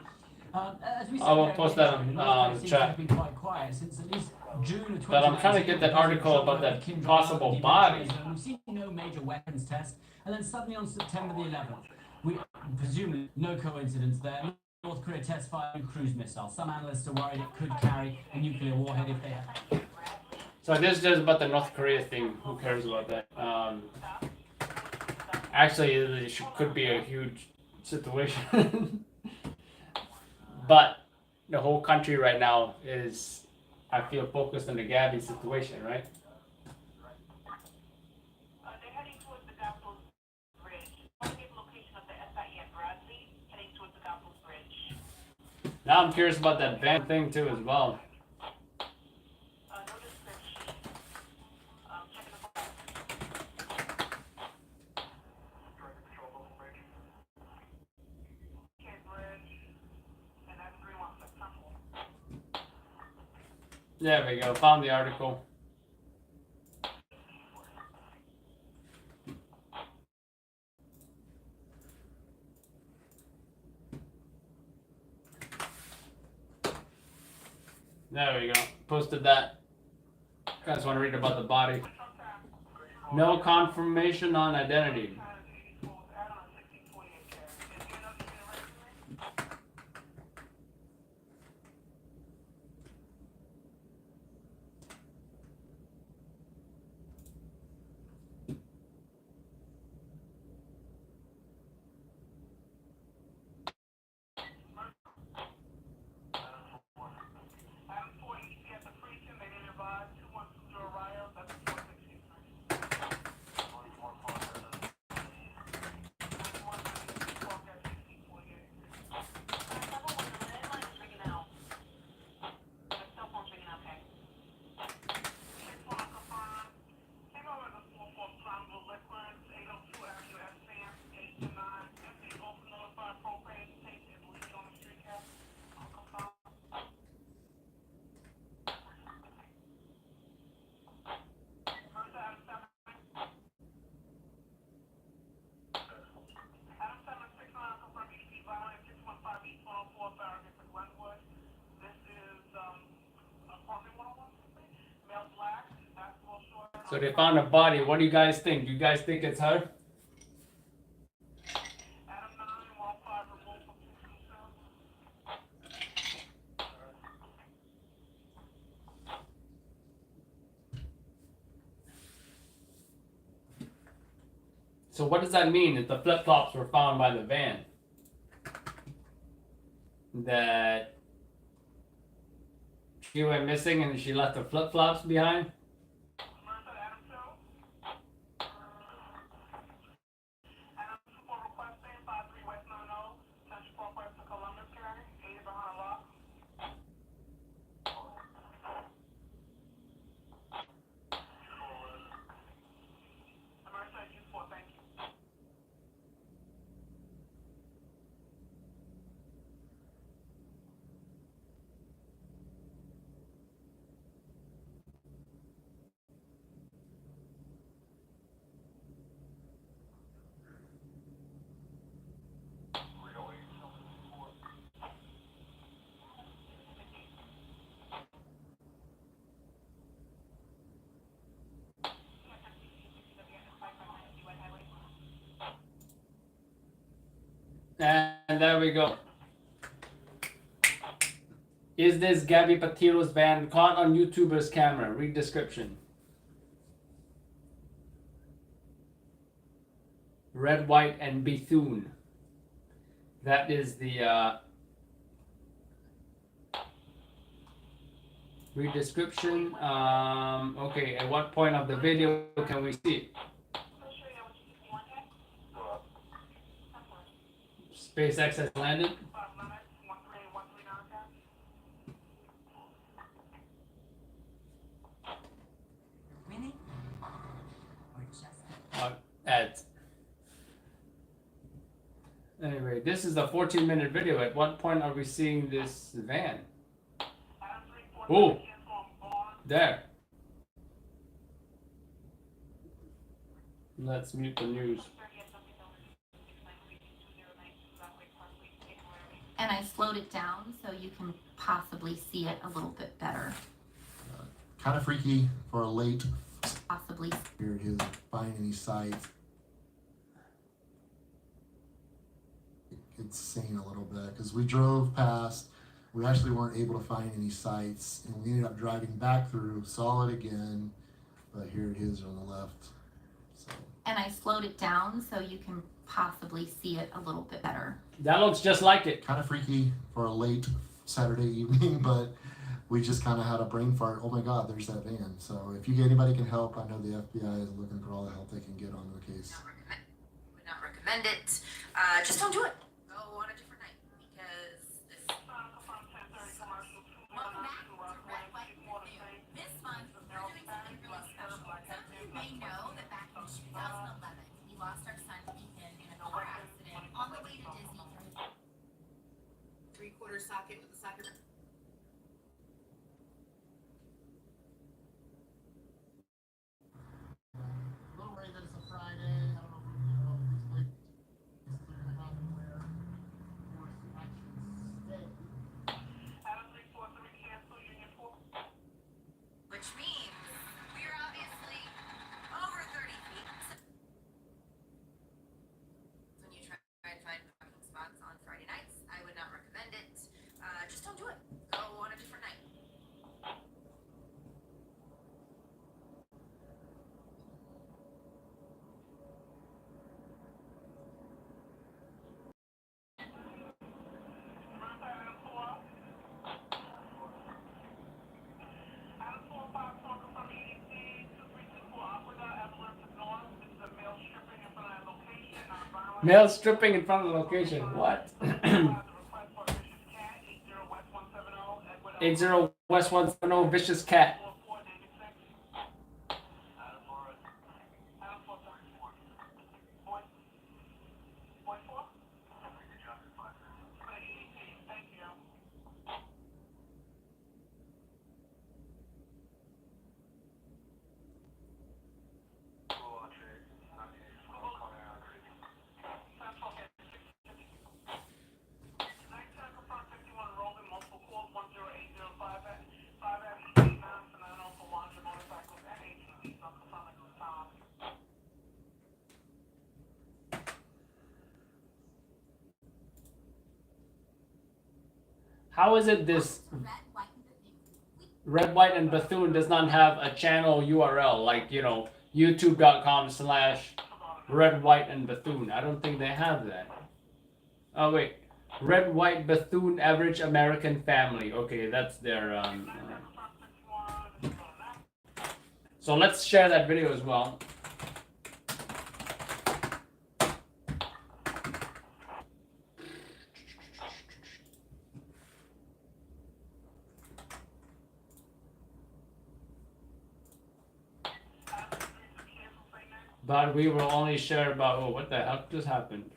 As we I will said, post that on the chat. been quite quiet since at least June of But I'm trying to get that article about that possible body. We've seen no major weapons test, and then suddenly on September the 11th, we presumably no coincidence there. North Korea test fired a cruise missile. Some analysts are worried it could carry a nuclear warhead if they had. So this is just about the North Korea thing. Who cares about that? Actually, it could be a huge situation. But the whole country right now is, I feel, focused on the Gabby situation, right? They're heading towards the Gospels Bridge. Location of the SIE at Bradley, heading towards the Gospels Bridge. Now I'm curious about that van thing too as well. No description. Checking the box. Okay, bridge. And that's 316. There we go. Found the article. There we go. Posted that. Guys want to read about the body. No confirmation on identity. So they found a body. What do you guys think? You guys think it's her? So what does that mean if the flip-flops were found by the van? That she went missing and she left the flip-flops behind? And there we go. Is this Gabby Petito's van caught on YouTuber's camera? Read description. Red, white, and Bethune. That is the read description. Okay, at what point of the video can we see it? SpaceX has landed. Winning? Or just Ads. Anyway, this is a 14-minute video. At what point are we seeing this van? Oh, there. Let's mute the news. and I slowed it down so you can possibly see it a little bit better. Kind of freaky for a late. Possibly. Here it is, finding these sites. It's saying a little bit because we drove past. We actually weren't able to find any sites, and we ended up driving back through, saw it again, but here it is on the left. So. And I slowed it down so you can possibly see it a little bit better. That looks just like it. Kind of freaky for a late Saturday evening, but we just kind of had a brain fart. Oh my God, there's that van. So if anybody can help, I know the FBI is looking for all the help they can get on the case. Would not recommend it. Just don't do it. Go on a different night because this. Welcome back to Red, White, and Blue. This month, we're doing something really special. Some of you may know that back in 2011, we lost our son Ethan in a car accident on the way to Disney for his 3/4 socket with a socket. A little worried that it's a Friday. I don't know if we know if it's like it's clear about where force actions stay. Which means we're obviously over 30 feet. When you try and find parking spots on Friday nights, I would not recommend it. Just don't do it. Go on a different night. Male stripping in front of the location. What? 80 West 170 Vicious Cat. How is it this Red, White, and Bethune does not have a channel URL like, you know, youtube.com/Red, White, and Bethune? I don't think they have that. Oh, wait. Red, White, Bethune, Average American Family. Okay, that's their... So let's share that video as well. But we will only share about, oh, what the heck just happened?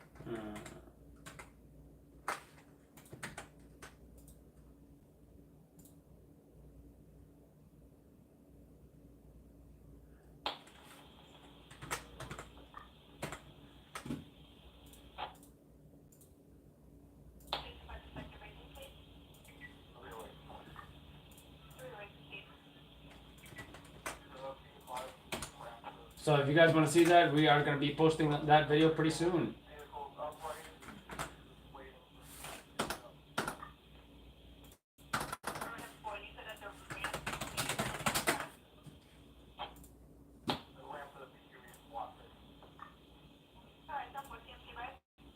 So if you guys want to see that, we are going to be posting that video pretty soon.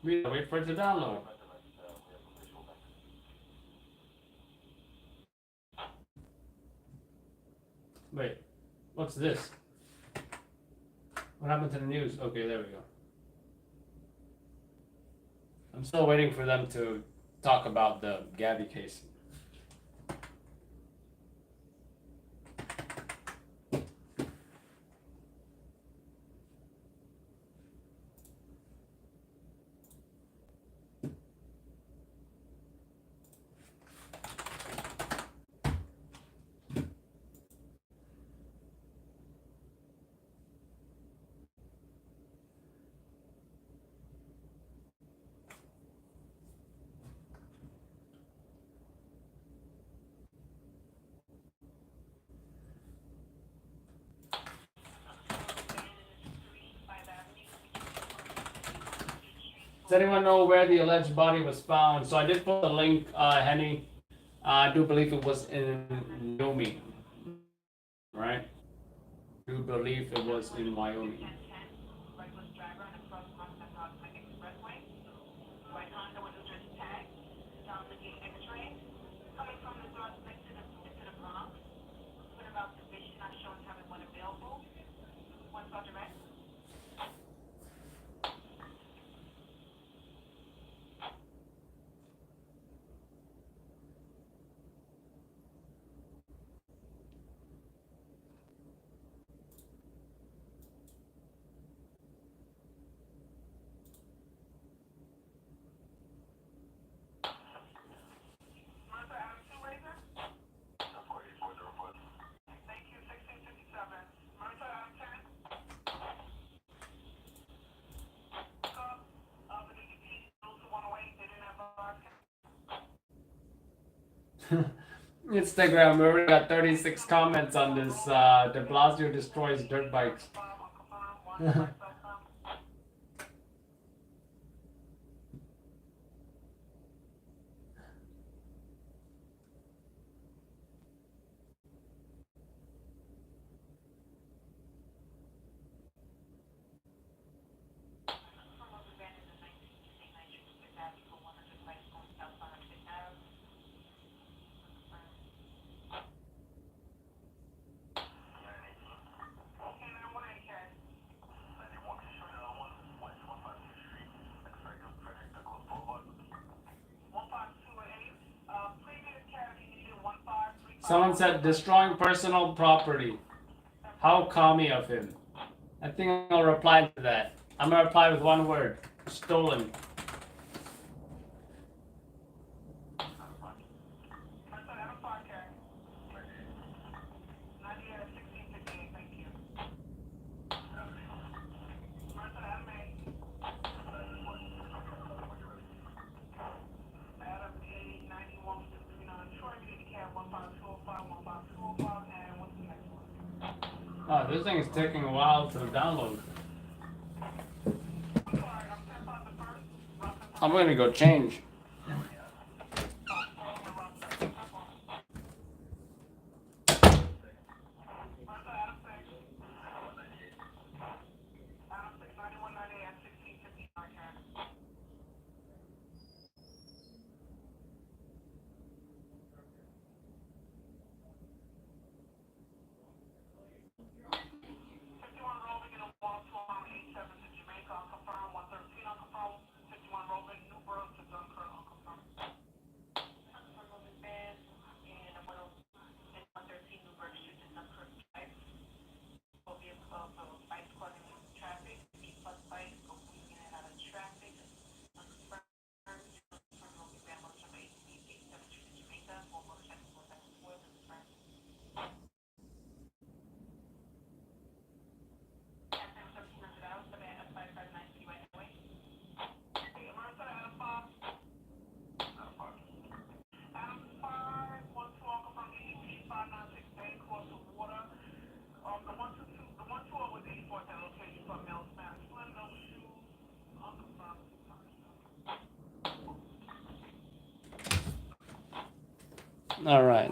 Wait for it to download. Wait, what's this? What happened to the news? Okay, there we go. I'm still waiting for them to talk about the Gabby case. Does anyone know where the alleged body was found? So I did put the link, Henny. I do believe it was in Wyoming, right? I do believe it was in Wyoming. Reckless driver on a cross expressway. Right Honda was just tagged. Down the gate X-ray. Coming from the north next to the Bronx. What about the vision not showing having one available? One saw direct. Martha Adams, two laser. Thank you, 1657. Martha Adams, 10. The DDP, those who want to wait, they didn't have a Instagram, we already got 36 comments on this. De Blasio destroys dirt bikes. Someone said destroying personal property. How commie of him. I think I'll reply to that. I'm gonna reply with one word. Stolen. Oh, this thing is taking a while to download. I'm gonna go change. All right.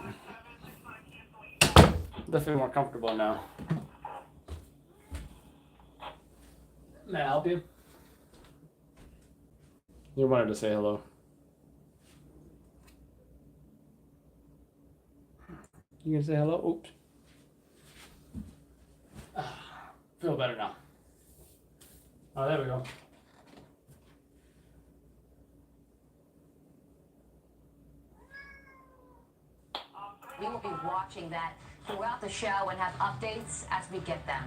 Definitely more comfortable now. May I help you? You wanted to say hello. You can say hello. Oops. Feel better now. Oh, there we go. We will be watching that throughout the show and have updates as we get them.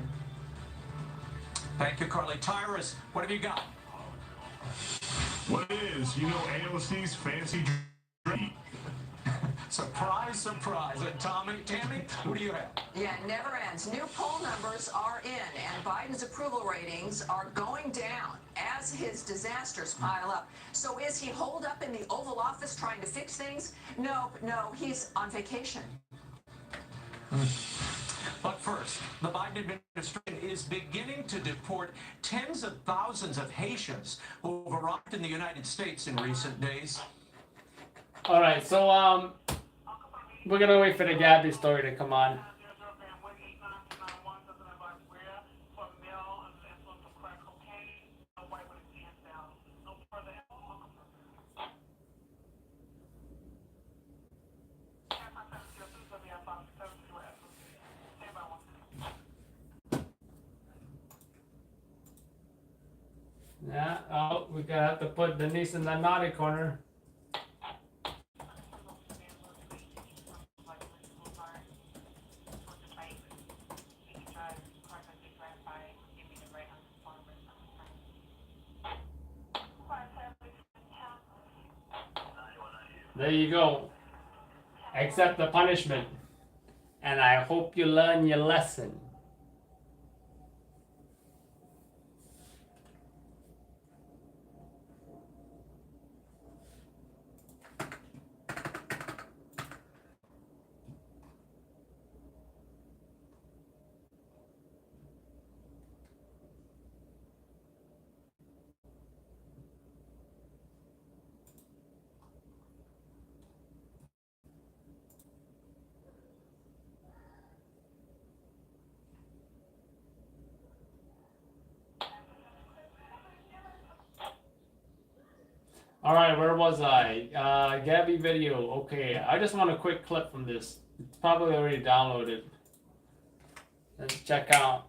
Thank you, Carly. Tyrus, what have you got? What is, AOC's fancy drink. Surprise, surprise. Tammy, what do you have? Yeah, it never ends. New poll numbers are in, and Biden's approval ratings are going down as his disasters pile up. So is he holed up in the Oval Office trying to fix things? No, he's on vacation. But first, the Biden administration is beginning to deport tens of thousands of Haitians who have arrived in the United States in recent days. All right, so we're gonna wait for the Gabby story to come on. Yeah, oh, we gotta have to put Denise in the naughty corner. There you go. Accept the punishment. And I hope you learn your lesson. All right, where was I? Gabby video. Okay, I just want a quick clip from this. It's probably already downloaded. Let's check out.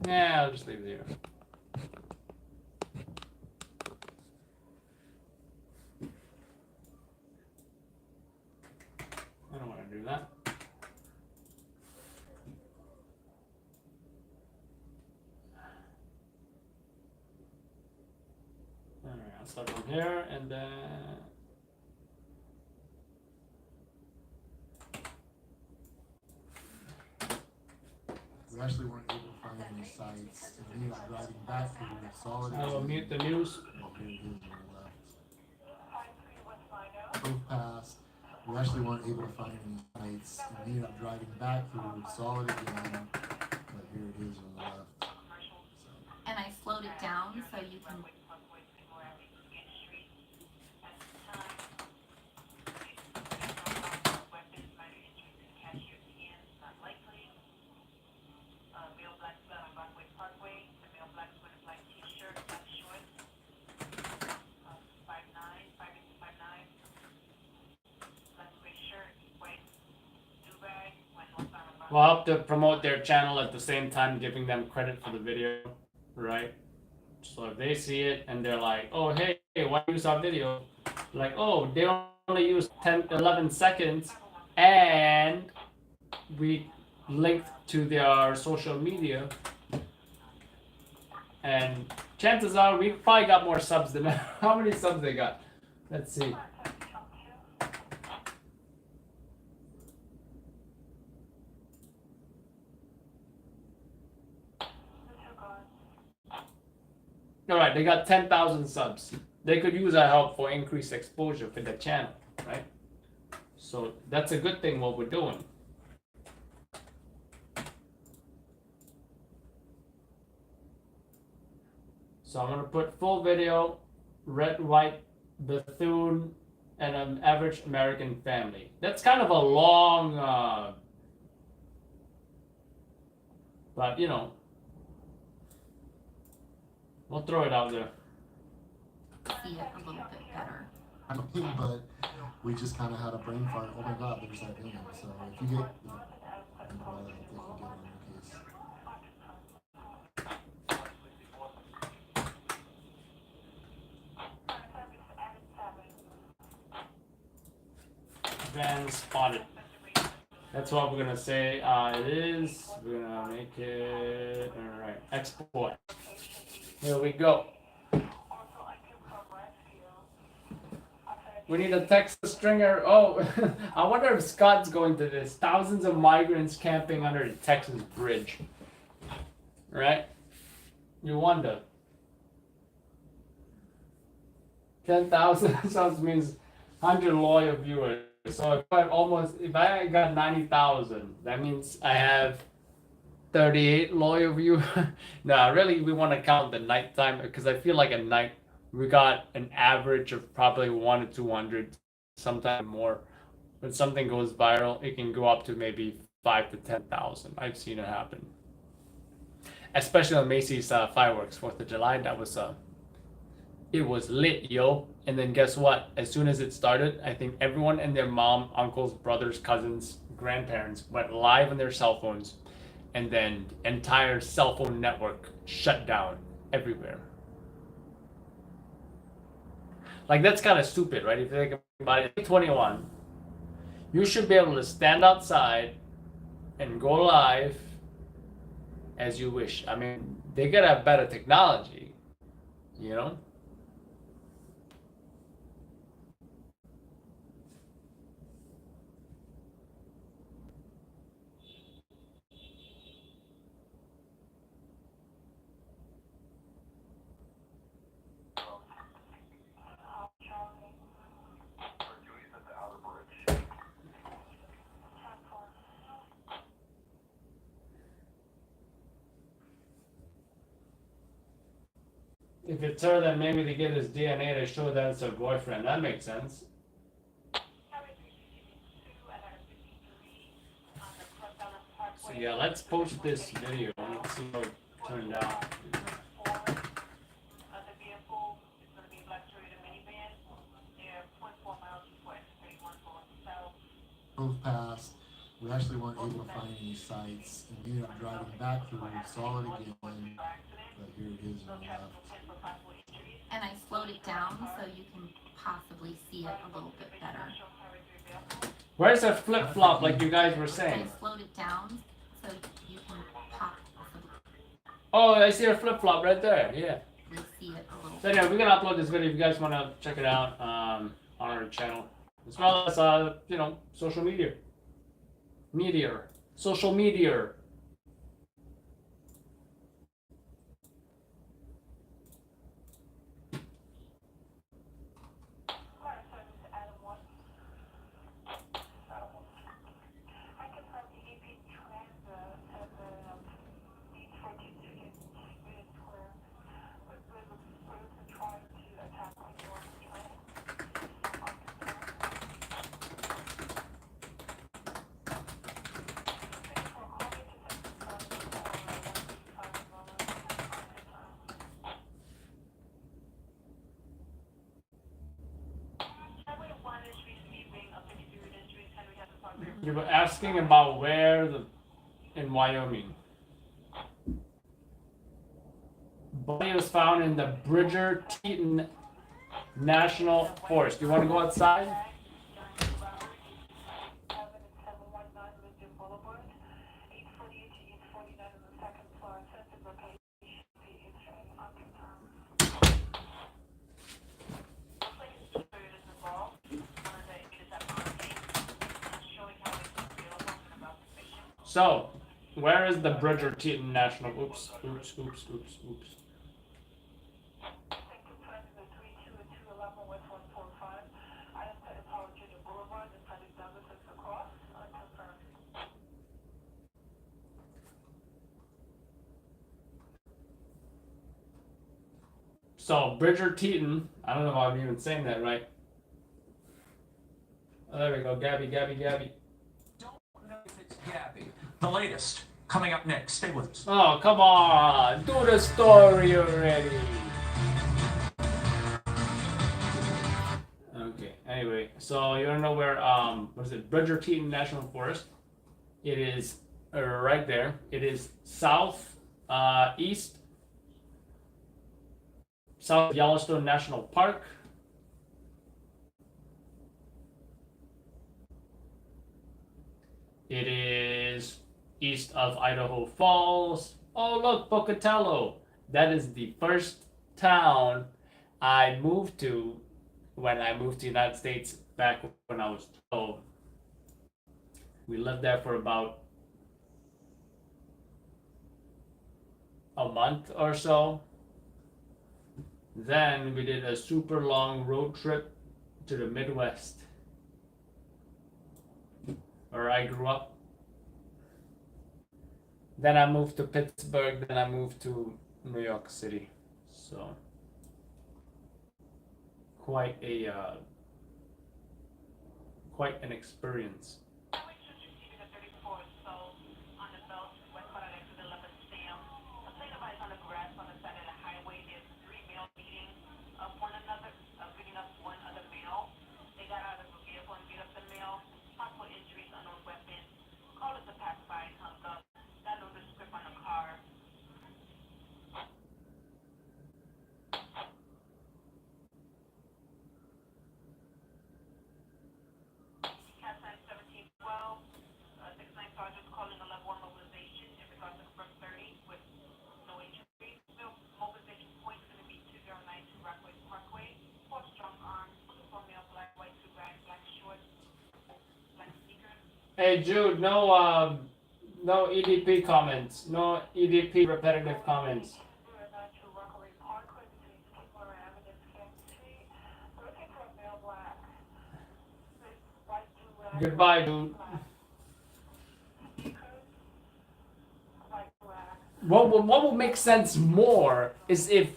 Yeah, I'll just leave it here. I don't want to do that. Alright, I'll start from here and then We actually weren't able to find any sites, and we ended up driving back through solid. I will mute the news. Oh, here it is on the left. Both passed. We actually weren't able to find any sites, and we ended up driving back through solid again, but here it is on the left. And I slowed it down so you can. We'll have to promote their channel at the same time, giving them credit for the video, right? So if they see it and they're like, oh, hey, why use our video? Like, oh, they only use 11 seconds and we linked to their social media. And chances are we probably got more subs than how many subs they got. Let's see. All right, they got 10,000 subs. They could use our help for increased exposure for the channel, right? So that's a good thing what we're doing. So I'm gonna put full video, red, white, Bethune, and an average American family. That's kind of a long, but you know, We'll throw it out there. See it a little bit better. I mean, but we just kind of had a brain fart. Oh my God, there's that game. So if you get, I don't know if they can get on your case. Van spotted. That's what we're gonna say. It is. We're gonna make it. All right. Export. Here we go. We need a text stringer. Oh, I wonder if Scott's going to this. Thousands of migrants camping under the Texas bridge. Right? You wonder. 10,000 subs means 100 loyal viewers. So if I got 90,000, that means I have 38 loyal viewers. No, really, we want to count the nighttime because I feel like at night we got an average of probably 1 to 200, sometimes more. When something goes viral, it can go up to maybe 5 to 10,000. I've seen it happen. Especially on Macy's fireworks, 4th of July. That was it was lit, yo. And then guess what? As soon as it started, I think everyone and their mom, uncles, brothers, cousins, grandparents went live on their cell phones, and then entire cell phone network shut down everywhere. Like, that's kind of stupid, right? If you think about it, 21, you should be able to stand outside and go live as you wish. I mean, they gotta have better technology, you know? If it's her, then maybe to get his DNA to show that it's her boyfriend. That makes sense. So yeah, let's post this video. Let's see how it turned out. Both passed. We actually weren't able to find any sites, and we ended up driving back through, saw it again, but here it is on the left. And I slowed it down so you can possibly see it a little bit better. Where's the flip-flop like you guys were saying? I slowed it down so you can possibly Oh, I see a flip-flop right there. Yeah. see it a little So anyway, we're gonna upload this video if you guys want to check it out on our channel, as well as you know, social media. Social media. You were asking about where in Wyoming. Body was found in the Bridger-Teton National Forest. You want to go outside? So, where is the Bridger-Teton National? Oops. So, Bridger-Teton, I don't know if I'm even saying that right. Oh, there we go, Gabby. Don't know if it's Gabby. The latest coming up next. Stay with us. Oh, come on. Do the story already. So you don't know where what is it, Bridgerton National Forest? It is right there. It is south east south of Yellowstone National Park. It is east of Idaho Falls. Oh look, Pocatello. That is the first town I moved to when I moved to the United States back when I was 12. We lived there for about a month or so. Then we did a super long road trip to the Midwest, where I grew up. Then I moved to Pittsburgh, then I moved to New York City. So quite an experience. Hey Jude, no EDP comments, no EDP repetitive comments. Goodbye, dude. What will make sense more is if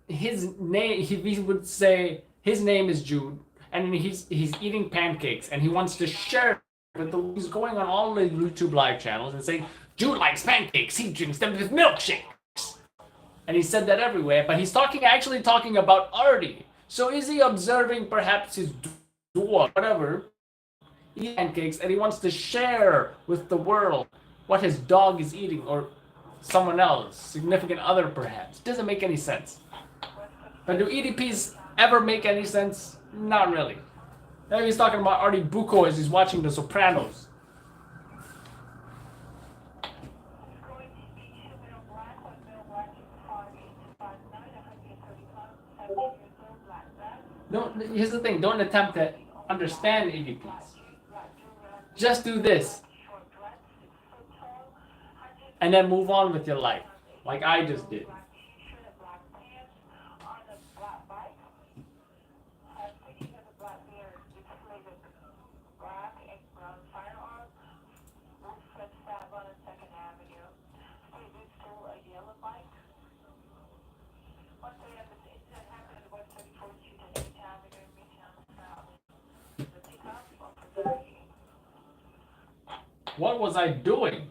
his name, he would say his name is Jude, and he's eating pancakes, and he wants to share with he's going on all the YouTube live channels and saying Jude likes pancakes, he drinks them with milkshakes, and he said that everywhere. But he's actually talking about Artie. So is he observing perhaps his dog, whatever, eat pancakes, and he wants to share with the world what his dog is eating, or someone else, significant other perhaps? Doesn't make any sense. But do EDPs ever make any sense? Not really. Now he's talking about Artie Bucco as he's watching The Sopranos. No, here's the thing. Don't attempt to understand EDPs. Just do this. And then move on with your life, like I just did. What was I doing?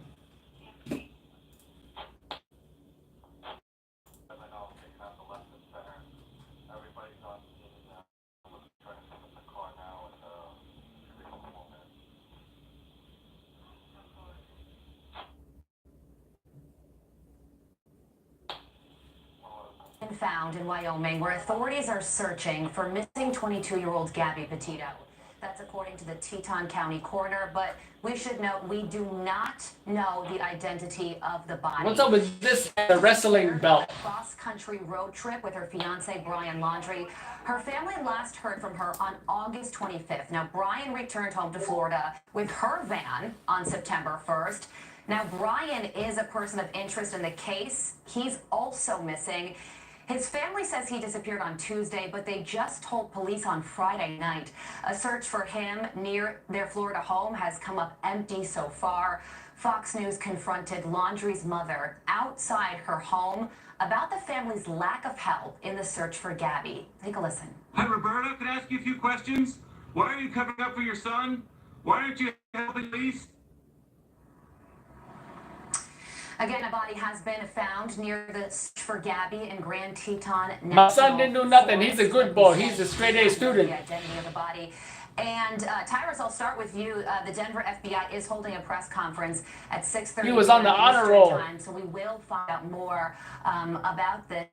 Found in Wyoming, where authorities are searching for missing 22-year-old Gabby Petito. That's according to the Teton County coroner, but we should note we do not know the identity of the body. What's up with this wrestling belt? A cross-country road trip with her fiancé Brian Laundrie. Her family last heard from her on August 25th. Now, Brian returned home to Florida with her van on September 1st. Now, Brian is a person of interest in the case. He's also missing. His family says he disappeared on Tuesday, but they just told police on Friday night. A search for him near their Florida home has come up empty so far. Fox News confronted Laundrie's mother outside her home about the family's lack of help in the search for Gabby. Take a listen. Hi, Roberta. Can I ask you a few questions? Why are you covering up for your son? Why aren't you helping police? Again, a body has been found near the search for Gabby in Grand Teton. My son didn't do nothing. He's a good boy. He's a straight A student. The identity of the body. And Tyrus, I'll start with you. The Denver FBI is holding a press conference at 6:30. He was on the honor roll. Time, so we will find out more about this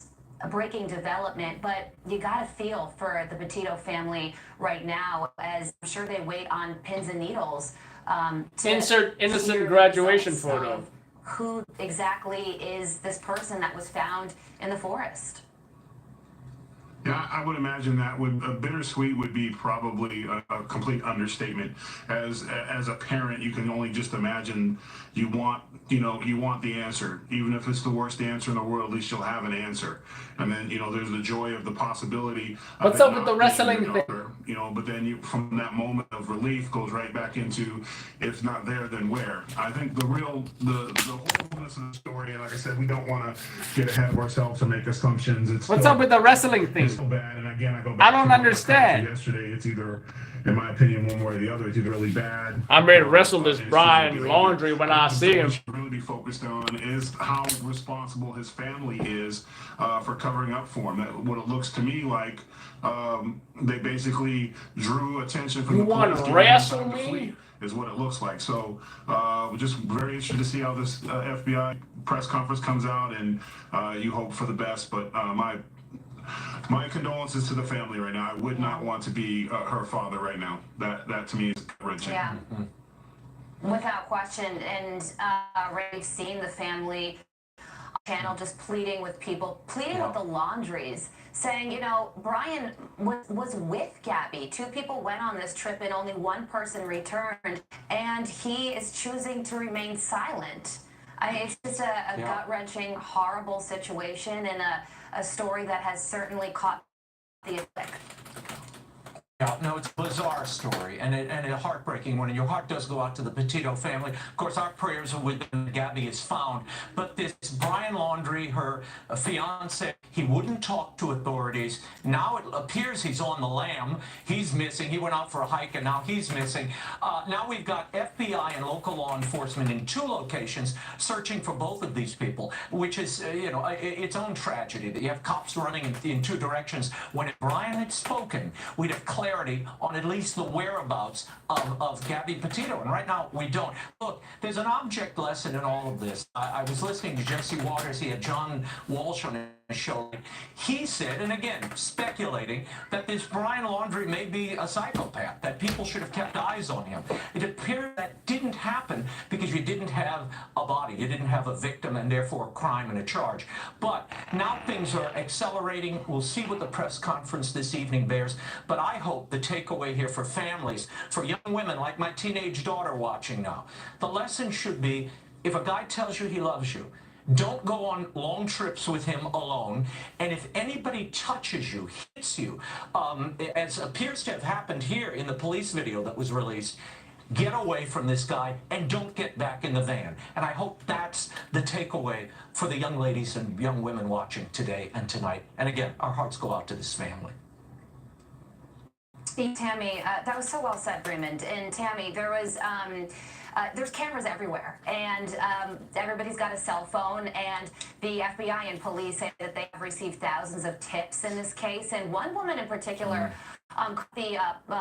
breaking development. But you got to feel for the Petito family right now, as I'm sure they wait on pins and needles. Insert innocent graduation photo. Who exactly is this person that was found in the forest? Yeah, I would imagine that bittersweet would be probably a complete understatement. As a parent, you can only just imagine you want the answer, even if it's the worst answer in the world. At least you'll have an answer, and then there's the joy of the possibility. What's up with the wrestling thing? But then from that moment of relief goes right back into, if not there, then where? I think the wholeness of the story, and like I said, we don't want to get ahead of ourselves and make assumptions. What's up with the wrestling thing? So bad, and again, I go back. I don't understand. Yesterday, it's either, in my opinion, one way or the other. It's either really bad. I'm ready to wrestle this Brian Laundrie when I see him. What we should really be focused on is how responsible his family is for covering up for him. What it looks to me like, they basically drew attention from the police. You want to wrestle me? Is what it looks like. So we're just very interested to see how this FBI press conference comes out, and you hope for the best. But my condolences to the family right now. I would not want to be her father right now. That to me is wrenching. Yeah, without question. And we've seen the family channel just pleading with people, pleading with the Laundries, saying, Brian was with Gabby. 2 people went on this trip and only 1 person returned, and he is choosing to remain silent. I mean, it's just a gut-wrenching, horrible situation, and a story that has certainly caught the effect. Yeah, no, it's a bizarre story, and a heartbreaking one, and your heart does go out to the Petito family. Of course, our prayers are with them. Gabby is found, but this Brian Laundrie, her fiance, he wouldn't talk to authorities. Now it appears he's on the lam. He's missing. He went out for a hike, and now he's missing. Now we've got FBI and local law enforcement in 2 locations searching for both of these people, which is, its own tragedy that you have cops running in 2 directions. When Brian had spoken, we'd have clarity on at least the whereabouts of Gabby Petito, and right now we don't. Look, there's an object lesson in all of this. I was listening to Jesse Waters. He had John Walsh on his show. He said, and again, speculating, that this Brian Laundrie may be a psychopath, that people should have kept eyes on him. It appeared that didn't happen because you didn't have a body, you didn't have a victim, and therefore a crime and a charge. But now things are accelerating. We'll see what the press conference this evening bears, but I hope the takeaway here for families, for young women like my teenage daughter watching now, the lesson should be, if a guy tells you he loves you, don't go on long trips with him alone. And if anybody touches you, hits you, as appears to have happened here in the police video that was released, get away from this guy and don't get back in the van. And I hope that's the takeaway for the young ladies and young women watching today and tonight. And again, our hearts go out to this family. Tammy, that was so well said, Raymond. And Tammy, there's cameras everywhere, and everybody's got a cell phone, and the FBI and police say that they have received thousands of tips in this case. And one woman in particular, the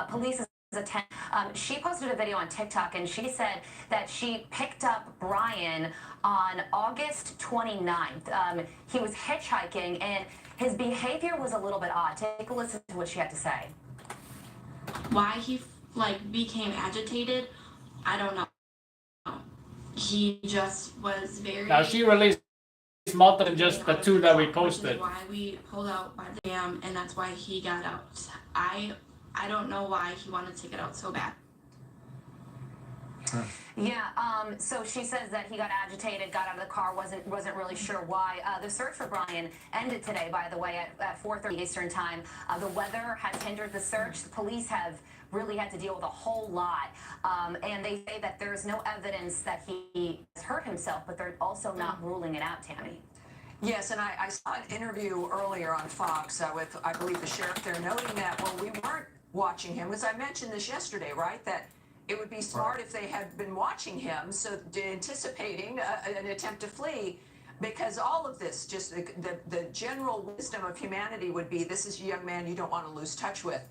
police's attention, she posted a video on TikTok, and she said that she picked up Brian on August 29th. He was hitchhiking, and his behavior was a little bit odd. Take a listen to what she had to say. Why he became agitated, I don't know. He just was very. Now she released more than just the 2 that we posted. Why we pulled out by the dam, and that's why he got out. I don't know why he wanted to get out so bad. Yeah, so she says that he got agitated, got out of the car, wasn't really sure why. The search for Brian ended today, by the way, at 4:30 Eastern time. The weather has hindered the search. The police have really had to deal with a whole lot, and they say that there's no evidence that he has hurt himself, but they're also not ruling it out, Tammy. Yes, and I saw an interview earlier on Fox with, I believe, the sheriff there, noting that when we weren't watching him, as I mentioned this yesterday, right, that It would be smart if they had been watching him, so anticipating an attempt to flee, because all of this, just the general wisdom of humanity would be, this is a young man you don't want to lose touch with.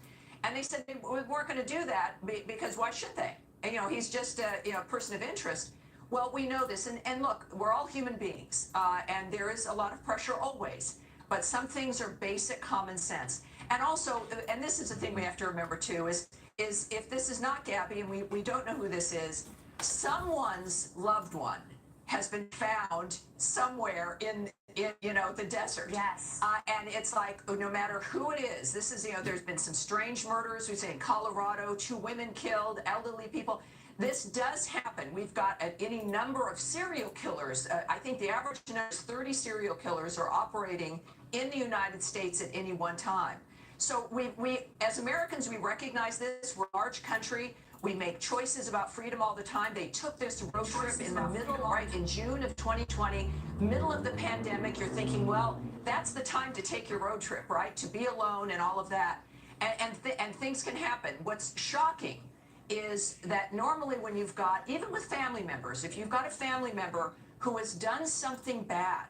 And they said we weren't going to do that because why should they? And, he's just a person of interest. Well, we know this, and look, we're all human beings, and there is a lot of pressure always, but some things are basic common sense. And also, and this is the thing we have to remember too, is if this is not Gabby, and we don't know who this is, someone's loved one has been found somewhere in the desert. Yes. And it's like, no matter who it is, this is, there's been some strange murders. We say in Colorado, 2 women killed, elderly people. This does happen. We've got any number of serial killers. I think the average number is 30 serial killers are operating in the United States at any one time. So we as Americans, we recognize this. We're a large country. We make choices about freedom all the time. They took this road trip in the middle, right in June of 2020, middle of the pandemic. You're thinking, well, that's the time to take your road trip, right? To be alone and all of that. And things can happen. What's shocking is that normally when you've got, even with family members, if you've got a family member who has done something bad,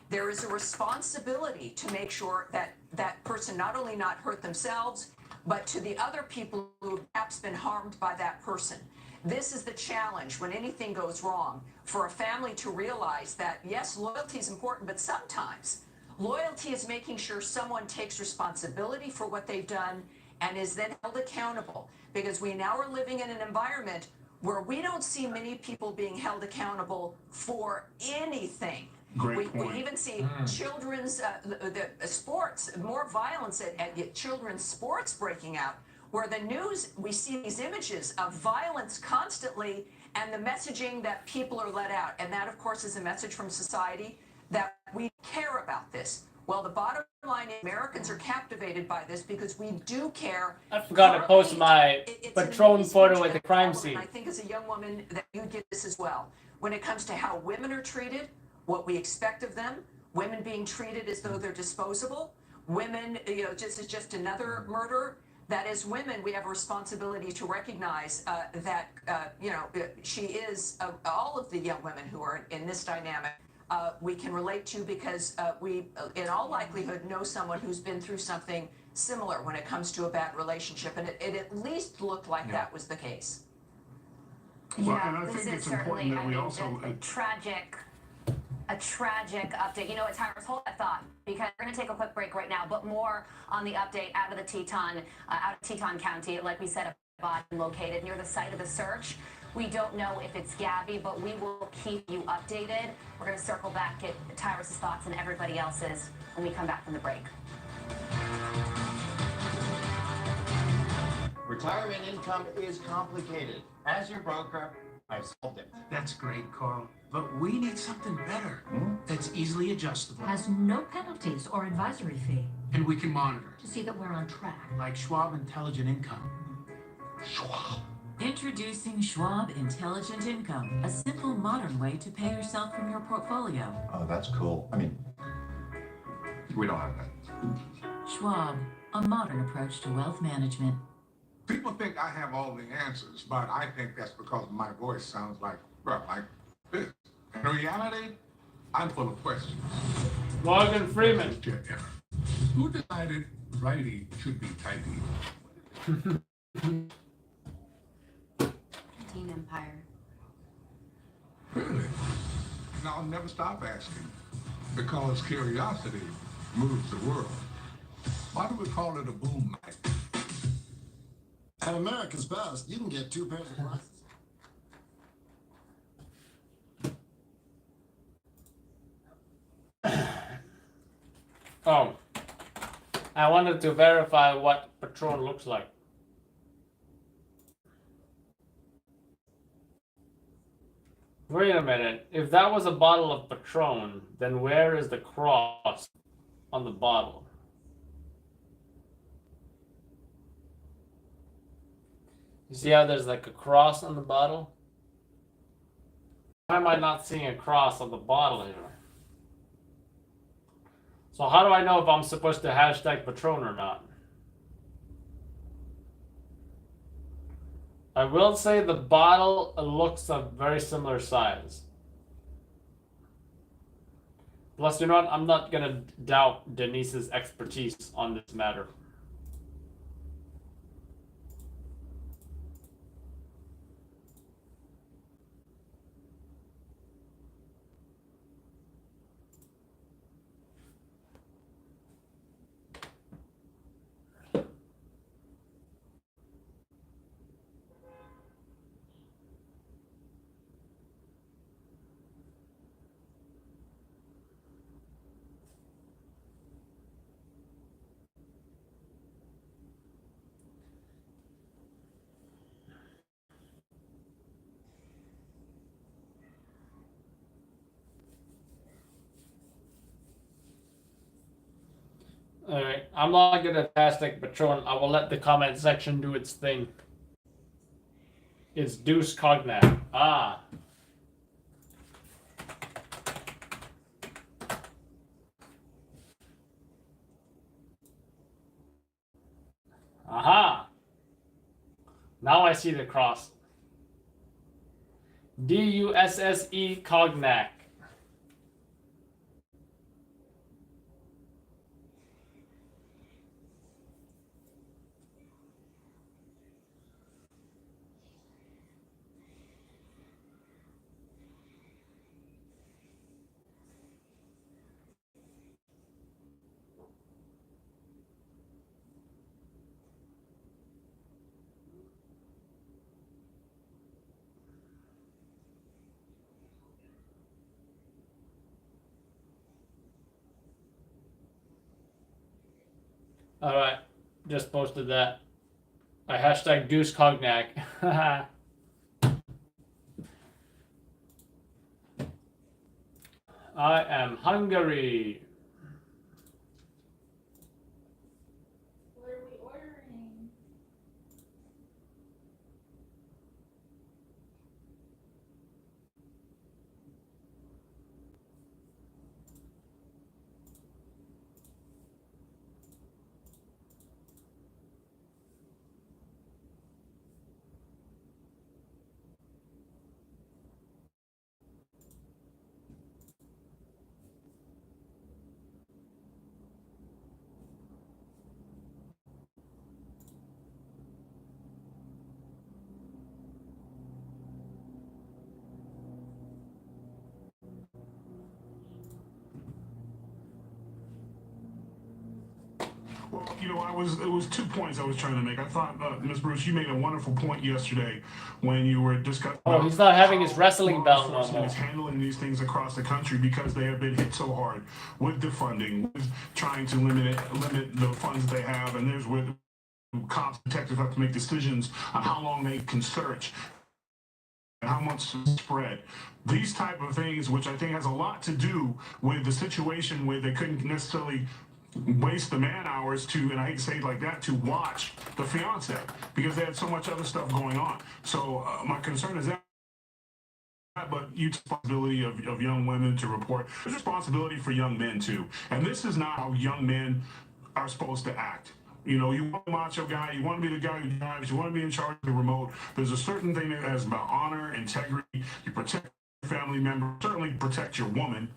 there is a responsibility to make sure that that person not only not hurt themselves, but to the other people who have perhaps been harmed by that person. This is the challenge when anything goes wrong, for a family to realize that, yes, loyalty is important, but sometimes loyalty is making sure someone takes responsibility for what they've done and is then held accountable. Because we now are living in an environment where we don't see many people being held accountable for anything. Great We point. even see children's the sports, more violence at children's sports breaking out, where the news, we see these images of violence constantly and the messaging that people are let out. And that, of course, is a message from society that we care about this. Well, the bottom line is Americans are captivated by this because we do care. I forgot to post my Patron photo at the crime scene. I think as a young woman that you get this as well. When it comes to how women are treated, what we expect of them, women being treated as though they're disposable, women, this is just another murder. That as women, we have a responsibility to recognize that, she is, all of the young women who are in this dynamic, we can relate to because we, in all likelihood, know someone who's been through something similar when it comes to a bad relationship. And it at least looked like that was the case. Well, and I think it's important that we also a tragic update. Tyrus, hold that thought, because we're going to take a quick break right now, but more on the update out of the Teton County. Like we said, a body located near the site of the search. We don't know if it's Gabby, but we will keep you updated. We're going to circle back, get Tyrus's thoughts and everybody else's when we come back from the break. Retirement income is complicated. As your broker, I've solved it. That's great, Carl. But we need something better that's easily adjustable. Has no penalties or advisory fee. And we can monitor. To see that we're on track. Like Schwab Intelligent Income. Schwab. Introducing Schwab Intelligent Income, a simple, modern way to pay yourself from your portfolio. Oh, that's cool. We don't have that. Schwab, a modern approach to wealth management. People think I have all the answers, but I think that's because my voice sounds like this. In reality, I'm full of questions. Morgan Freeman. Who decided righty should be tighty? Teen Empire. Really? And I'll never stop asking, because curiosity moves the world. Why do we call it a boom mic? At America's Best, you can get 2 pairs of glasses. Oh, I wanted to verify what Patron looks like. Wait a minute. If that was a bottle of Patron, then where is the cross on the bottle? You see how there's like a cross on the bottle? Why am I not seeing a cross on the bottle here? So how do I know if I'm supposed to hashtag Patron or not? I will say the bottle looks a very similar size. Plus, you know what? I'm not gonna doubt Denise's expertise on this matter. Alright, I'm not gonna hashtag Patron. I will let the comment section do its thing. It's Deuce Cognac. Ah. Aha. Now I see the cross. D-U-S-S-E Cognac. Alright, just posted that. I hashtag Deuce Cognac. I am hungry. What are we ordering? Well, you know, it was 2 points I was trying to make. I thought, Ms. Bruce, you made a wonderful point yesterday when you were discussing. Oh, he's not having his wrestling belt no more. Is handling these things across the country because they have been hit so hard with defunding, with trying to limit the funds that they have, and there's where cops, detectives have to make decisions on how long they can search and how much to spread. These type of things, which I think has a lot to do with the situation where they couldn't necessarily waste the man hours to, and I hate to say it like that, to watch the fiance because they had so much other stuff going on. So my concern is that, but responsibility of young women to report. There's responsibility for young men too. And this is not how young men are supposed to act. You know, you want a macho guy, you want to be the guy who drives, you want to be in charge of the remote. There's a certain thing that is about honor, integrity. You protect your family member, certainly protect your woman.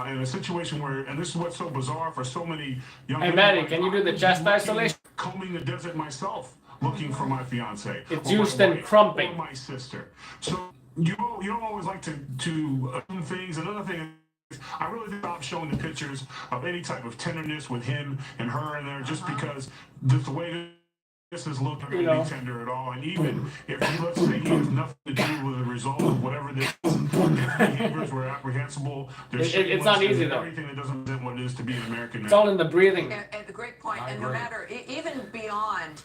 In a situation where, and this is what's so bizarre for so many young Hey, Maddie, can you do the chest isolation? Combing the desert myself, looking for my fiance. It's Houston crumping. Or my sister. So you don't always like to assume things. Another thing is, I really stopped showing the pictures of any type of tenderness with him and her in there just because just the way this is looking to be tender at all. And even if let's say he has nothing to do with the result of whatever this is, if behaviors were apprehensible, it's not easy though. Everything that doesn't represent what it is to be an American man. It's all in the breathing. And the great point, and no matter, even beyond,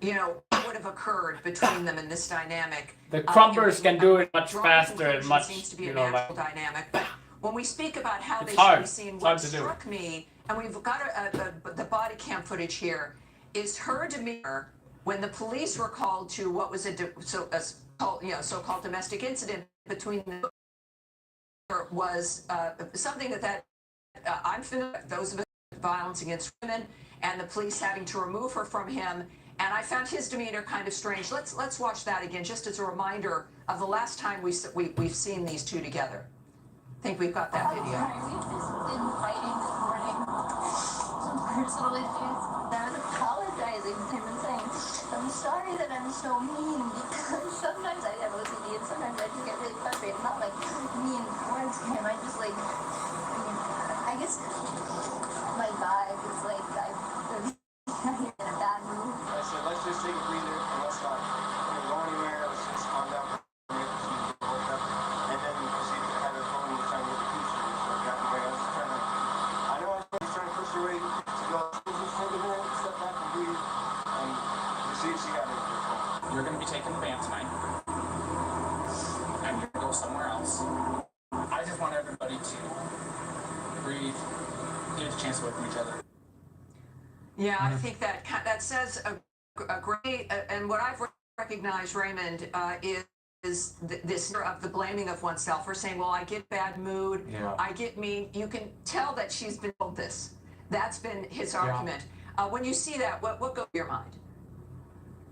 you know, what would have occurred between them in this dynamic. The crumpers can do it much faster and much, seems to be a natural dynamic. But when we speak about how they hard. should be seen, what struck me, and we've got the body cam footage here, is her demeanor when the police were called to what was so-called domestic incident between them, was something that I'm familiar with. Those of us with violence against women and the police having to remove her from him And I found his demeanor kind of strange. Let's watch that again, just as a reminder of the last time we've seen these two together. I think we've got that video. We've just been fighting this morning. Some personal issues. I was apologizing to him and saying, I'm sorry that I'm so mean, because sometimes I have OCD and sometimes I just get really frustrated. Not like mean towards him. I just like, I guess my vibe is like I'm in a bad mood. I said, let's just take a breather and let's not go anywhere. Let's just calm down for a minute. She's woke up, and then she had her phone and was trying to get the picture. So I got away. I was trying to. I know I was trying to push her away to go just take a minute, step back and breathe, and see if she got her phone. You're going to be taking the van tonight. I'm going to go somewhere else. I just want everybody to breathe, get a chance to work from each other. Yeah, I think that says a great, and what I've recognized, Raymond, is this of the blaming of oneself, or saying, well, I get bad mood, I get mean. You can tell that she's been told this. That's been his argument. When you see that, what goes through your mind?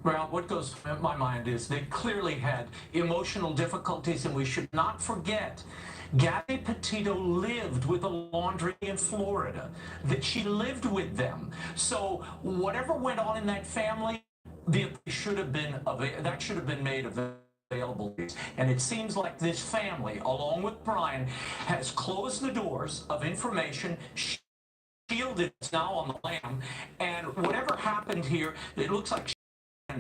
Well, what goes through my mind is they clearly had emotional difficulties, and we should not forget Gabby Petito lived with a laundry in Florida, that she lived with them. So whatever went on in that family, that should have been made available. And it seems like this family, along with Brian, has closed the doors of information, shielded us now on the lam, and whatever happened here, it looks like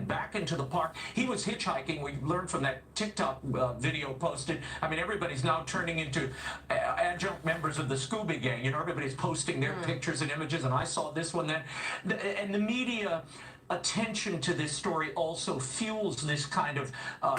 back into the park. He was hitchhiking. We learned from that TikTok video posted. I mean, everybody's now turning into adjunct members of the Scooby Gang. You know, everybody's posting their pictures and images, and I saw this one then. And the media attention to this story also fuels this kind of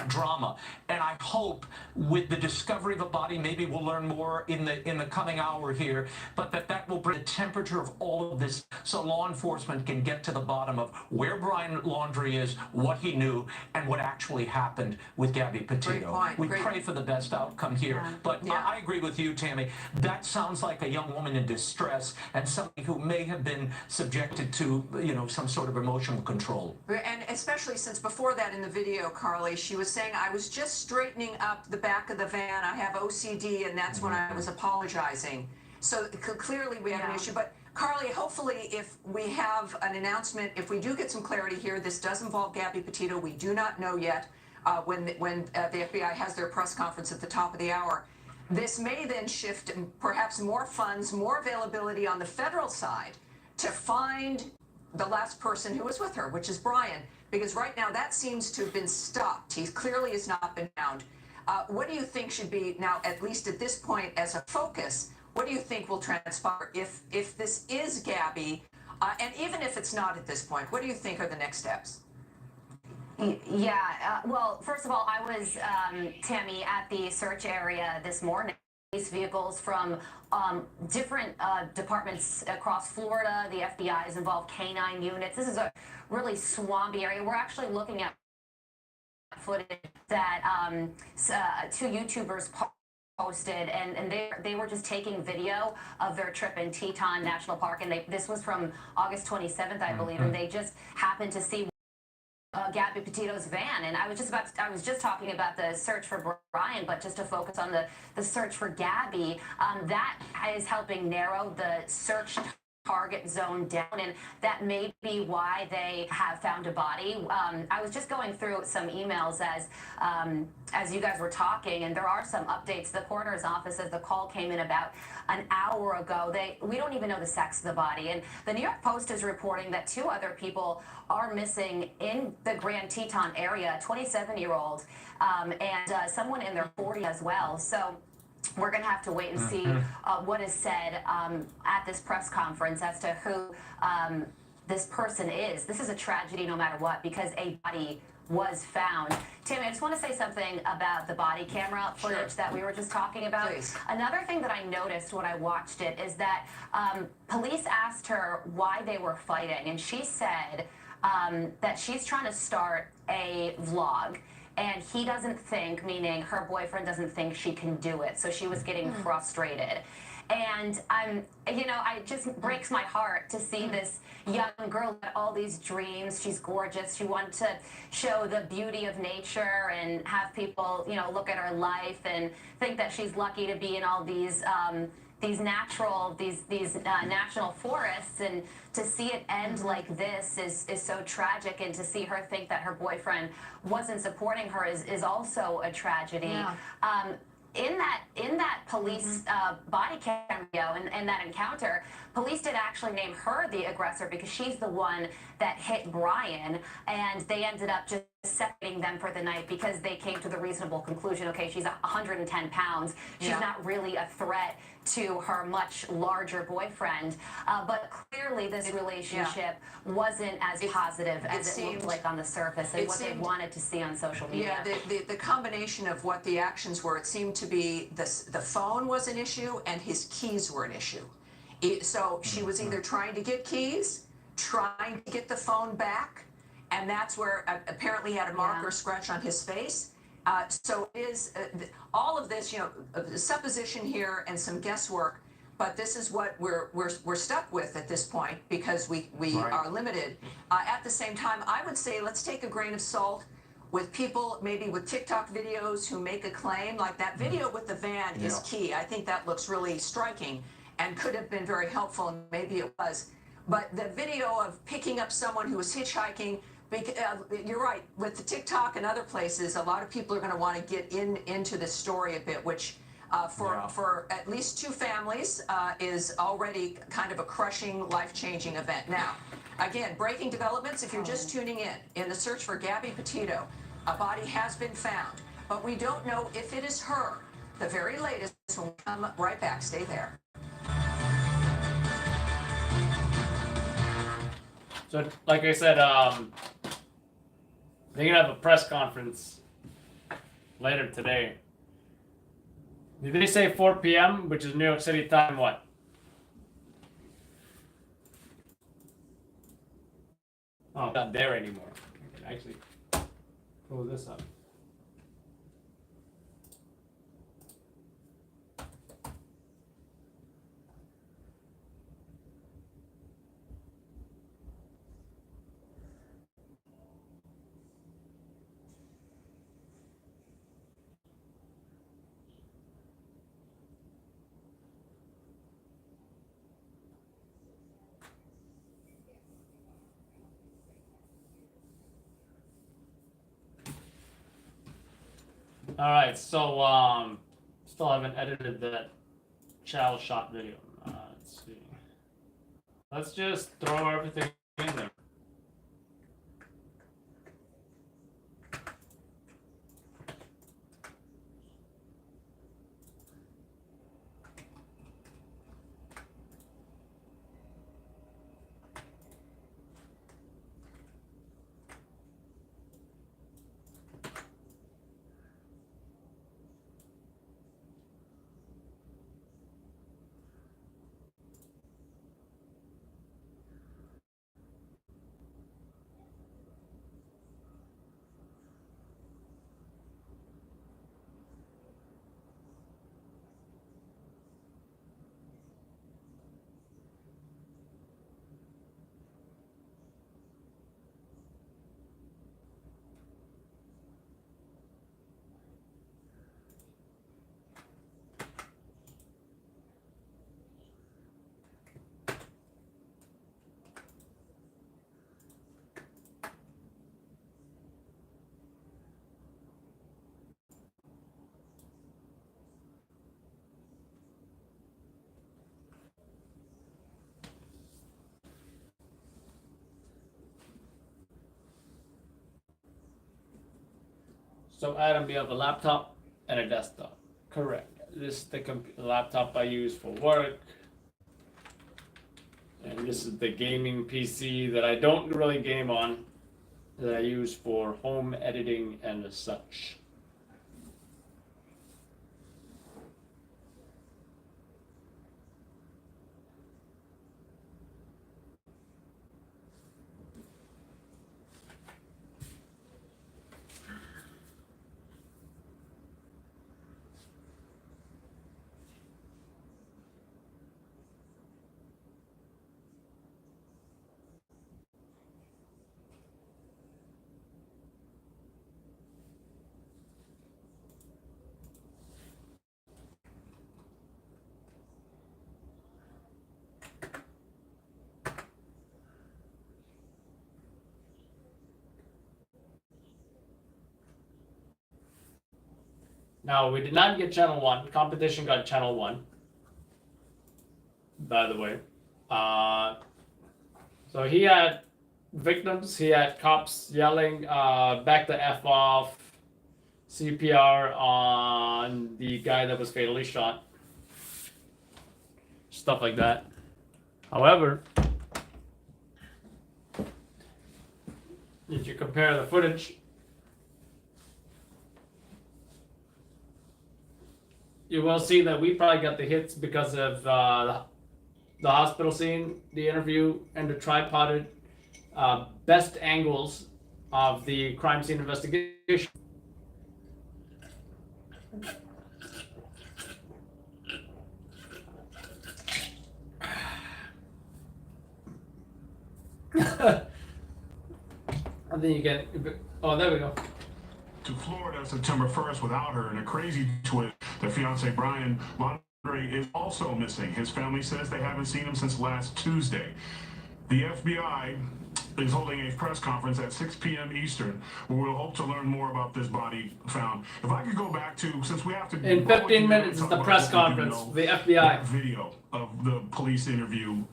drama. And I hope with the discovery of a body, maybe we'll learn more in the coming hour here, but that will bring the temperature of all of this so law enforcement can get to the bottom of where Brian Laundrie is, what he knew, and what actually happened with Gabby Petito. We pray for the best outcome here. But I agree with you, Tammy. That sounds like a young woman in distress and somebody who may have been subjected to, you know, some sort of emotional control. And especially since before that in the video, Carly, she was saying, I was just straightening up the back of the van. I have OCD, and that's when I was apologizing. So clearly we have an issue. But Carly, hopefully if we have an announcement, if we do get some clarity here, this does involve Gabby Petito. We do not know yet when the FBI has their press conference at the top of the hour. This may then shift perhaps more funds, more availability on the federal side to find the last person who was with her, which is Brian, because right now that seems to have been stopped. He clearly has not been found. What do you think should be now, at least at this point, as a focus? What do you think will transpire if this is Gabby, and even if it's not at this point? What do you think are the next steps? Yeah, well, first of all, I was, Tammy, at the search area this morning. These vehicles from different departments across Florida. The FBI is involved, canine units. This is a really swampy area. We're actually looking at footage that two YouTubers posted, and they were just taking video of their trip in Teton National Park, and this was from August 27th, I believe, and they just happened to see Gabby Petito's van, and I was just talking about the search for Brian, but just to focus on the search for Gabby, that is helping narrow the search target zone down, and that may be why they have found a body. I was just going through some emails as you guys were talking, and there are some updates. The coroner's office says the call came in about an hour ago. We don't even know the sex of the body, and the New York Post is reporting that two other people are missing in the Grand Teton area, a 27-year-old and someone in their 40s as well. So we're going to have to wait and see what is said at this press conference as to who this person is. This is a tragedy no matter what, because a body was found. Tammy, I just want to say something about the body camera footage that we were just talking about. Please. Another thing that I noticed when I watched it is that police asked her why they were fighting, and she said that she's trying to start a vlog. and he doesn't think, meaning her boyfriend doesn't think she can do it. So she was getting frustrated. And it just breaks my heart to see this young girl with all these dreams. She's gorgeous. She wanted to show the beauty of nature and have people, look at her life and think that she's lucky to be in all these national forests, and to see it end like this is so tragic, and to see her think that her boyfriend wasn't supporting her is also a tragedy. Yeah. In that police body cam video and that encounter, police did actually name her the aggressor because she's the one that hit Brian, and they ended up just separating them for the night because they came to the reasonable conclusion, okay, she's 110 pounds. She's not really a threat to her much larger boyfriend. But clearly this relationship wasn't as positive as it looked like on the surface and what they wanted to see on social media. Yeah, the combination of what the actions were, it seemed to be the phone was an issue and his keys were an issue. So she was either trying to get keys, trying to get the phone back, and that's where apparently he had a mark or scratch on his face. So it is all of this, supposition here and some guesswork, but this is what we're stuck with at this point because we are limited. At the same time, I would say let's take a grain of salt with people maybe with TikTok videos who make a claim. Like that video with the van is key. I think that looks really striking and could have been very helpful, and maybe it was. But the video of picking up someone who was hitchhiking, you're right, with the TikTok and other places, a lot of people are going to want to get into this story a bit, which for at least two families is already kind of a crushing, life-changing event. Now, again, breaking developments, if you're just tuning in the search for Gabby Petito, a body has been found, but we don't know if it is her. The very latest when we come right back. Stay there. So, like I said, they're gonna have a press conference later today. Did they say 4 p.m., which is New York City time? What? Oh, not there anymore. I can actually pull this up. All right, so still haven't edited that chow shot video. Let's see. Let's just throw everything in there. So Adam, you have a laptop and a desktop. Correct. This is the laptop I use for work. And this is the gaming PC that I don't really game on, that I use for home editing and such. Now, we did not get channel 1. Competition got channel 1. By the way. So he had victims, he had cops yelling, back the F off, CPR on the guy that was fatally shot. Stuff like that. However, if you compare the footage, you will see that we probably got the hits because of the hospital scene, the interview, and the tripoded best angles of the crime scene investigation. And then you get, oh, there we go. To Florida September 1st without her, in a crazy twist, their fiance Brian Laundrie is also missing. His family says they haven't seen him since last Tuesday. The FBI is holding a press conference at 6 p.m. Eastern, where we'll hope to learn more about this body found. If I could go back to, since we have to... In 15 minutes is the press conference, the FBI. Video of the police interview.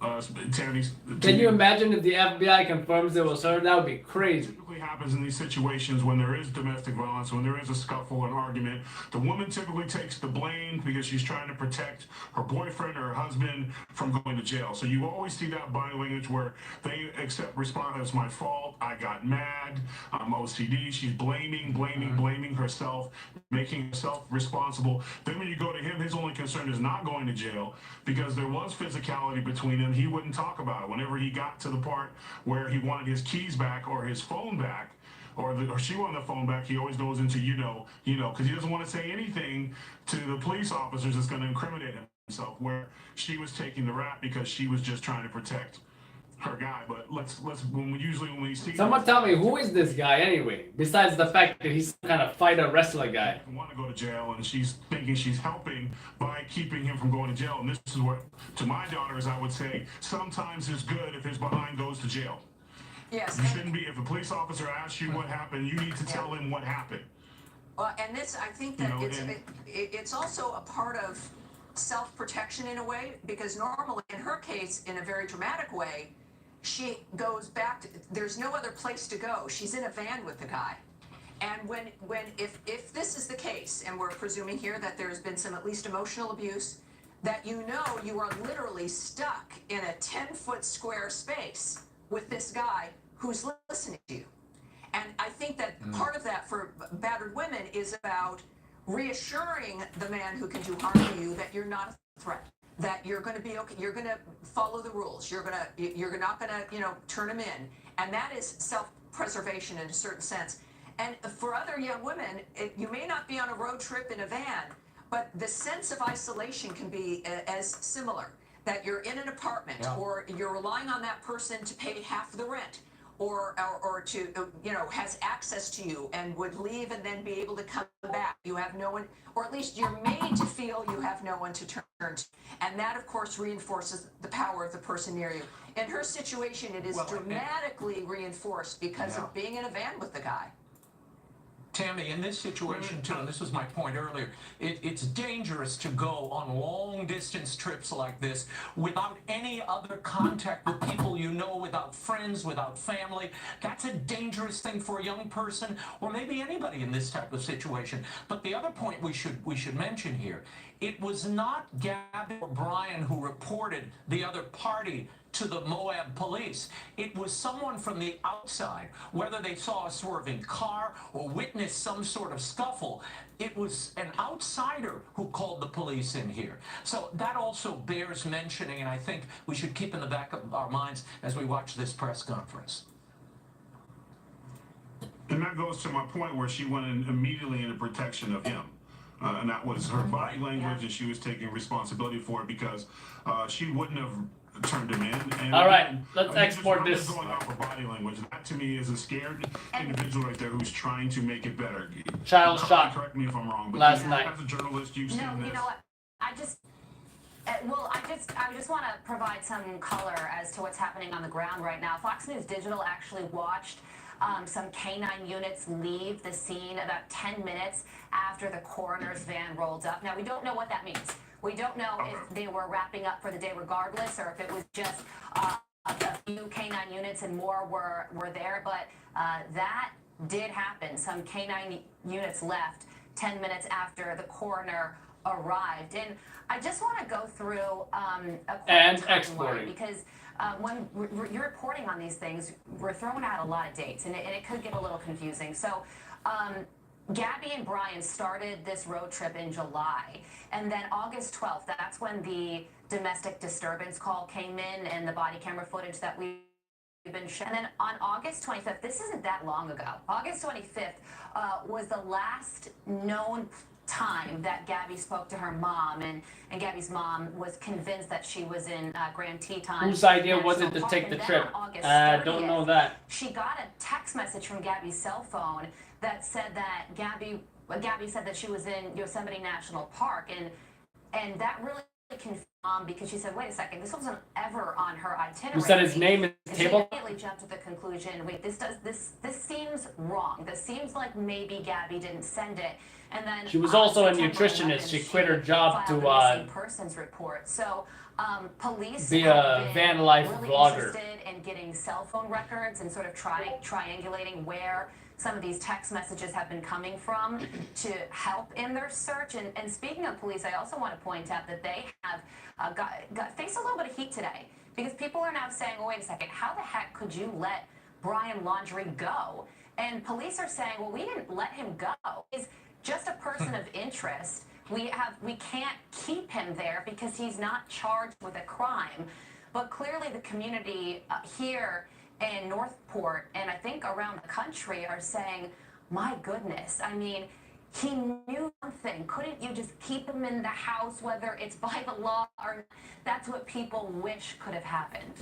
Tammy, can you imagine if the FBI confirms it was her? That would be crazy. Typically happens in these situations when there is domestic violence, when there is a scuffle, an argument. The woman typically takes the blame because she's trying to protect her boyfriend or her husband from going to jail. So you always see that body language where they accept response. It's my fault. I got mad. I'm OCD. She's blaming herself, making herself responsible. Then when you go to him, his only concern is not going to jail because there was physicality between them. He wouldn't talk about it. Whenever he got to the part where he wanted his keys back or his phone back, or she wanted the phone back, he always goes into because he doesn't want to say anything to the police officers that's going to incriminate himself, where she was taking the rap because she was just trying to protect her guy. But let's when we see someone tell me, who is this guy anyway, besides the fact that he's some kind of fighter wrestler guy? Want to go to jail, and she's thinking she's helping by keeping him from going to jail. And this is what, to my daughters, I would say sometimes it's good if his behind goes to jail. Yes. You shouldn't be, if a police officer asks you what happened, you need to tell him what happened. Well, and this, I think that it's also a part of self-protection in a way, because normally in her case, in a very dramatic way, she goes back to, there's no other place to go. She's in a van with the guy. And if this is the case, and we're presuming here that there's been some at least emotional abuse, that you are literally stuck in a 10-foot square space with this guy who's listening to you. And I think that part of that for battered women is about reassuring the man who can do harm to you that you're not a threat, that you're going to be okay, you're going to follow the rules, you're not going to, turn him in. And that is self-preservation in a certain sense. And for other young women, you may not be on a road trip in a van, but the sense of isolation can be as similar, that you're in an apartment, or you're relying on that person to pay half the rent, or to, has access to you and would leave and then be able to come back. You have no one, or at least you're made to feel you have no one to turn to. And that, of course, reinforces the power of the person near you. In her situation, it is dramatically reinforced because of being in a van with the guy. Tammy, in this situation too, and this was my point earlier, it's dangerous to go on long-distance trips like this without any other contact with people you know, without friends, without family. That's a dangerous thing for a young person, or maybe anybody in this type of situation. But the other point we should mention here, it was not Gabby or Brian who reported the other party to the Moab police. It was someone from the outside, whether they saw a swerving car or witnessed some sort of scuffle. It was an outsider who called the police in here. So that also bears mentioning, and I think we should keep in the back of our minds as we watch this press conference. And that goes to my point where she went in immediately into protection of him. And that was her body language, and she was taking responsibility for it because she wouldn't have turned him in. And all right, let's export this. Going off of body language. That to me is a scared individual right there who's trying to make it better. Child shot. Correct me if I'm wrong, but last night. As a journalist, you've seen this. You know what? I just want to provide some color as to what's happening on the ground right now. Fox News Digital actually watched Some canine units leave the scene about 10 minutes after the coroner's van rolled up. Now, we don't know what that means. We don't know if they were wrapping up for the day regardless, or if it was just a few canine units and more were there, but that did happen. Some canine units left 10 minutes after the coroner arrived. And I just want to go through a quick timeline, because when you're reporting on these things, we're throwing out a lot of dates, and it could get a little confusing. So Gabby and Brian started this road trip in July, and then August 12th, that's when the domestic disturbance call came in and the body camera footage that we've been shown. And then on August 25th, this isn't that long ago, August 25th was the last known time that Gabby spoke to her mom, and Gabby's mom was convinced that she was in Grand Teton. Whose idea was it to take the trip? Don't know that. She got a text message from Gabby's cell phone that said that Gabby said that she was in Yosemite National Park, and that really confused Mom, because she said, wait a second, this wasn't ever on her itinerary. You said his name is She table? immediately jumped to the conclusion, wait, this seems wrong. This seems like maybe Gabby didn't send it. And then She was also a September nutritionist. 11th, She quit her job filed to a missing persons report. So police be have a been van life really vlogger. interested in getting cell phone records and sort of triangulating where some of these text messages have been coming from to help in their search. And speaking of police, I also want to point out that they have faced a little bit of heat today, because people are now saying, well, wait a second, how the heck could you let Brian Laundrie go? And police are saying, well, we didn't let him go. He's just a person of interest. We can't keep him there because he's not charged with a crime. But clearly the community here in Northport, and I think around the country, are saying, my goodness, I mean, he knew something. Couldn't you just keep him in the house, whether it's by the law or not? That's what people wish could have happened.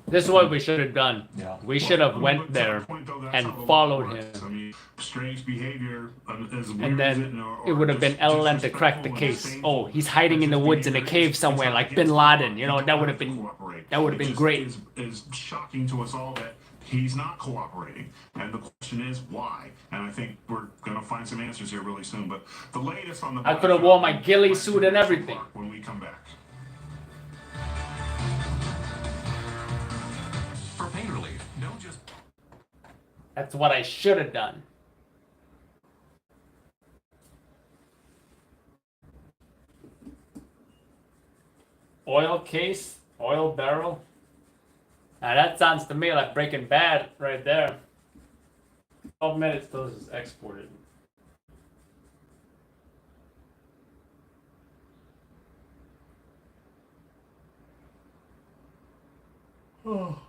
This is what we should have done. Yeah. We should have went there and followed him. I mean, strange behavior, as weird And as then or it would have been LLM to crack the case. Oh, he's hiding in the woods in a cave somewhere like Bin Laden. You know, that would have been great. Is shocking to us all that he's not cooperating, and the question is why. And I think we're gonna find some answers here really soon. But the latest on the I could have worn my ghillie suit and everything. when we come back. For pain relief, don't just. That's what I should have done. Oil case, oil barrel. Now that sounds to me like Breaking Bad right there. 12 minutes till this is exported. Oh.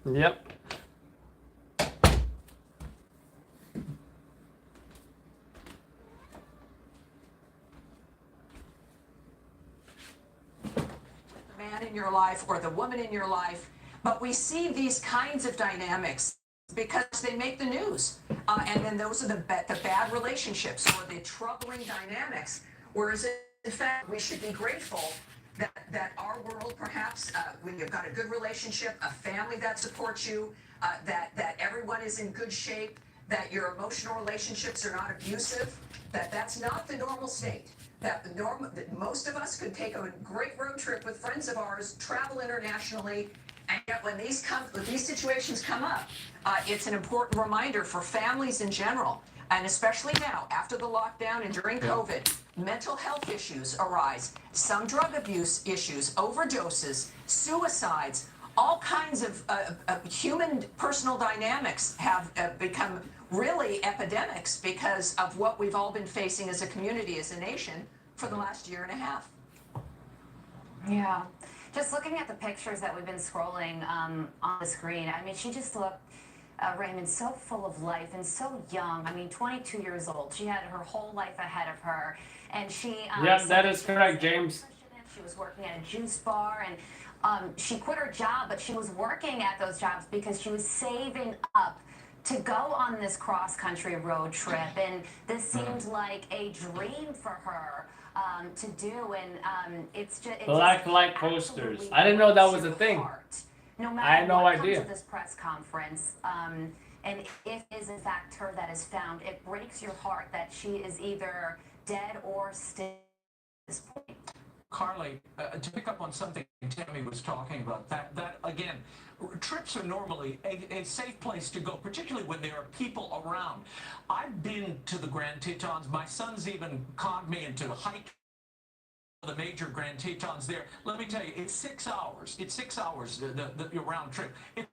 Yep. Man in your life or the woman in your life, but we see these kinds of dynamics because they make the news. And then those are the bad relationships or the troubling dynamics. Whereas in fact, we should be grateful that our world, perhaps, when you've got a good relationship, a family that supports you, that everyone is in good shape, that your emotional relationships are not abusive, that's not the normal state. That most of us could take a great road trip with friends of ours, travel internationally, and yet when these situations come up, it's an important reminder for families in general, and especially now, after the lockdown and during COVID, mental health issues arise, some drug abuse issues, overdoses, suicides, all kinds of human personal dynamics have become really epidemics because of what we've all been facing as a community, as a nation, for the last year and a half. Yeah. Just looking at the pictures that we've been scrolling on the screen, I mean, she just looked, Raymond, so full of life and so young. I mean, 22 years old. She had her whole life ahead of her. And she... yeah, that is correct, James. She was working at a juice bar, and she quit her job, but she was working at those jobs because she was saving up to go on this cross-country road trip. And this seemed like a dream for her to do, and it's just... Black light posters. I didn't know that was a thing. No matter I had no what idea. comes to this press conference, and if it is in fact her that is found, it breaks your heart that she is either dead or still at this point. Carly, to pick up on something Tammy was talking about, that again, trips are normally a safe place to go, particularly when there are people around. I've been to the Grand Tetons. My son's even conned me into hiking the major Grand Tetons there. Let me tell you, it's 6 hours. It's 6 hours, the round trip. It's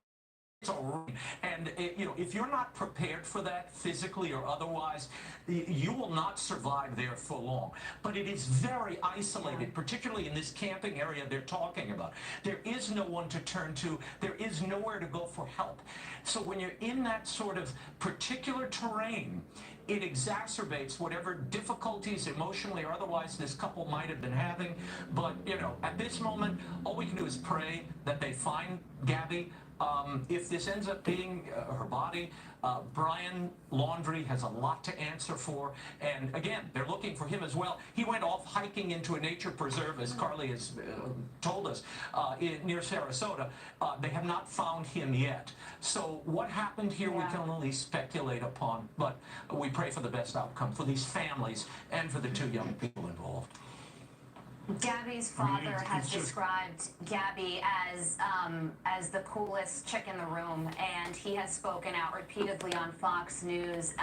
a ring. And you know, if you're not prepared for that physically or otherwise, you will not survive there for long. But it is very isolated, particularly in this camping area they're talking about. There is no one to turn to. There is nowhere to go for help. So when you're in that sort of particular terrain, it exacerbates whatever difficulties emotionally or otherwise this couple might have been having. But, you know, at this moment, all we can do is pray that they find Gabby. If this ends up being her body, Brian Laundrie has a lot to answer for. And again, they're looking for him as well. He went off hiking into a nature preserve, as Carly has told us, near Sarasota. They have not found him yet. So what happened here, we can only speculate upon. But we pray for the best outcome for these families and for the two young people involved. Gabby's father has described Gabby as the coolest chick in the room, and he has spoken out repeatedly on Fox News.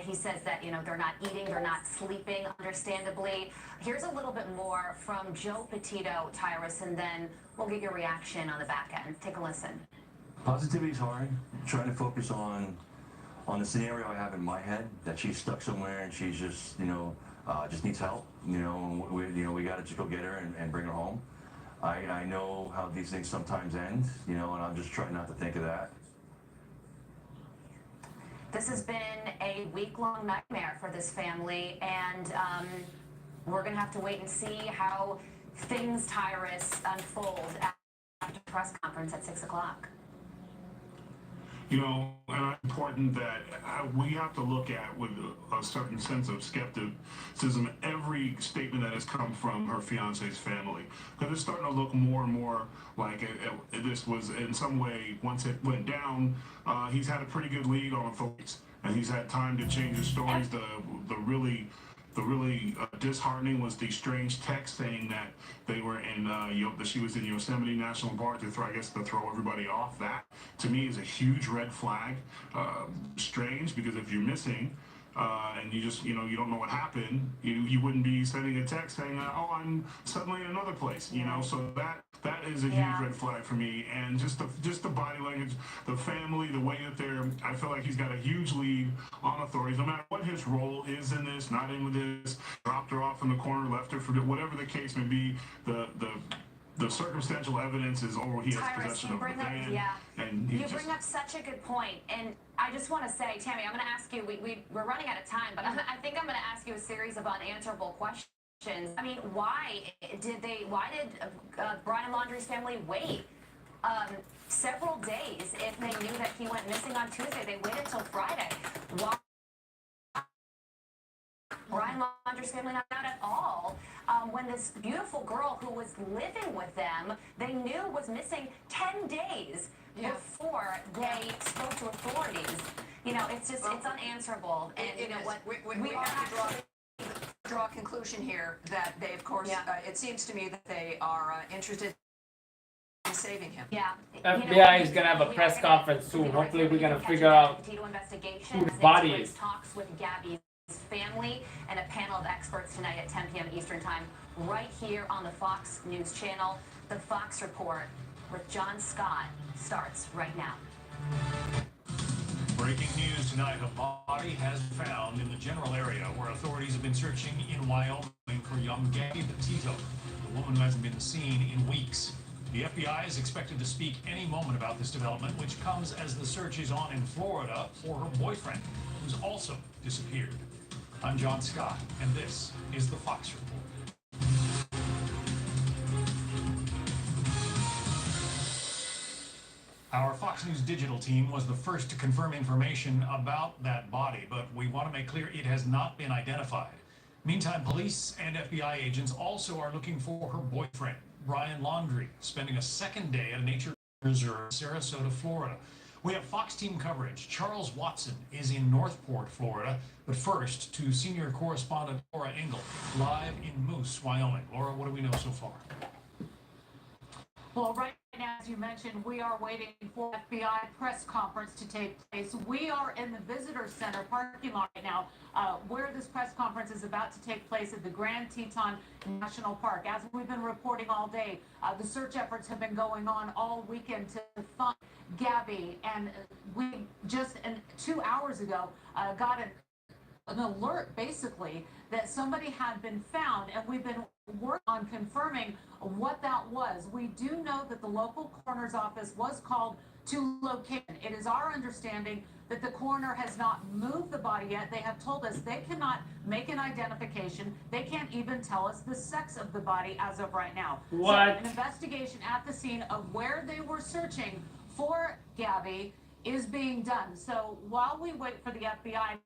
He says that, you know, they're not eating, they're not sleeping, understandably. Here's a little bit more from Joe Petito, Tyrus, and then we'll get your reaction on the back end. Take a listen. Positivity is hard. Trying to focus on the scenario I have in my head, that she's stuck somewhere and she's just, you know, just needs help, you know, we got to just go get her and bring her home. I know how these things sometimes end, you know, and I'm just trying not to think of that. This has been a week-long nightmare for this family, and we're going to have to wait and see how things, Tyrus, unfold after the press conference at 6 o'clock. You know, and it's important that we have to look at with a certain sense of skepticism every statement that has come from her fiance's family, because it's starting to look more and more like this was in some way, once it went down, he's had a pretty good lead on authorities, and he's had time to change his stories. The really disheartening was the strange text saying that they were in that she was in Yosemite National Park to throw everybody off. That to me is a huge red flag. Strange, because if you're missing and you just you don't know what happened, you wouldn't be sending a text saying oh, I'm suddenly in another place, you know. So that is a huge red flag for me. And just the body language, the family, the way that I feel like he's got a huge lead on authorities, no matter what his role is in this, not in with this, dropped her off in the corner, left her for whatever the case may be. The circumstantial evidence is, oh, he has Tyrus, possession you of the bring up, van, yeah. and he You just, bring up such a good point, and I just want to say, Tammy, I'm going to ask you. We're running out of time, but I think I'm going to ask you a series of unanswerable questions. I mean, why did Brian Laundrie's family wait several days if they knew that he went missing on Tuesday? They waited till Friday. Why? Brian Laundrie's family not out at all when this beautiful girl who was living with them, they knew was missing 10 days before they spoke to authorities. You know, it's just, it's unanswerable. And you know what? We have to draw a conclusion here that they, of course, it seems to me that they are interested in saving him. Yeah. FBI is gonna have a press conference soon. Hopefully we're gonna figure out whose body is. Talks with Gabby's family and a panel of experts tonight at 10 p.m. Eastern Time, right here on the Fox News Channel. The Fox Report with John Scott starts right now. Breaking news tonight, a body has been found in the general area where authorities have been searching in Wyoming for young Gabby Petito, the woman who hasn't been seen in weeks. The FBI is expected to speak any moment about this development, which comes as the search is on in Florida for her boyfriend, who's also disappeared. I'm John Scott, and this is the Fox Report. Our Fox News digital team was the first to confirm information about that body, but we want to make clear it has not been identified. Meantime, police and FBI agents also are looking for her boyfriend, Brian Laundrie, spending a second day at a nature reserve in Sarasota, Florida. We have Fox team coverage. Charles Watson is in Northport, Florida. But first, to senior correspondent Laura Engel, live in Moose, Wyoming. Laura, what do we know so far? Well, right now, as you mentioned, we are waiting for FBI press conference to take place. We are in the visitor center parking lot right now, where this press conference is about to take place at the Grand Teton National Park. As we've been reporting all day, the search efforts have been going on all weekend to find Gabby, and we just 2 hours ago got an alert, basically, that somebody had been found, and we've been working on confirming what that was. We do know that the local coroner's office was called to locate. It is our understanding that the coroner has not moved the body yet. They have told us they cannot make an identification. They can't even tell us the sex of the body as of right now. What? So an investigation at the scene of where they were searching for Gabby is being done. So while we wait for the FBI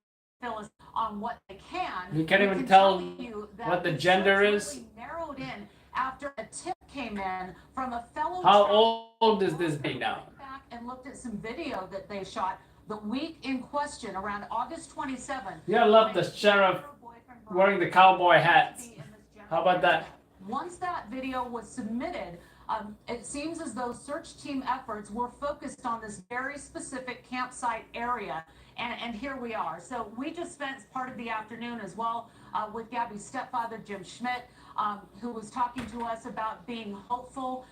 fill us on what they can. You can't even tell you that what the gender search is. really narrowed in after a tip came in from a fellow. How old is this baby now? Back and looked at some video that they shot the week in question, around August 27th. Yeah, I love the sheriff wearing the cowboy hats. How about that? Once that video was submitted, it seems as though search team efforts were focused on this very specific campsite area. And here we are. So we just spent part of the afternoon as well with Gabby's stepfather, Jim Schmidt, who was talking to us about being hopeful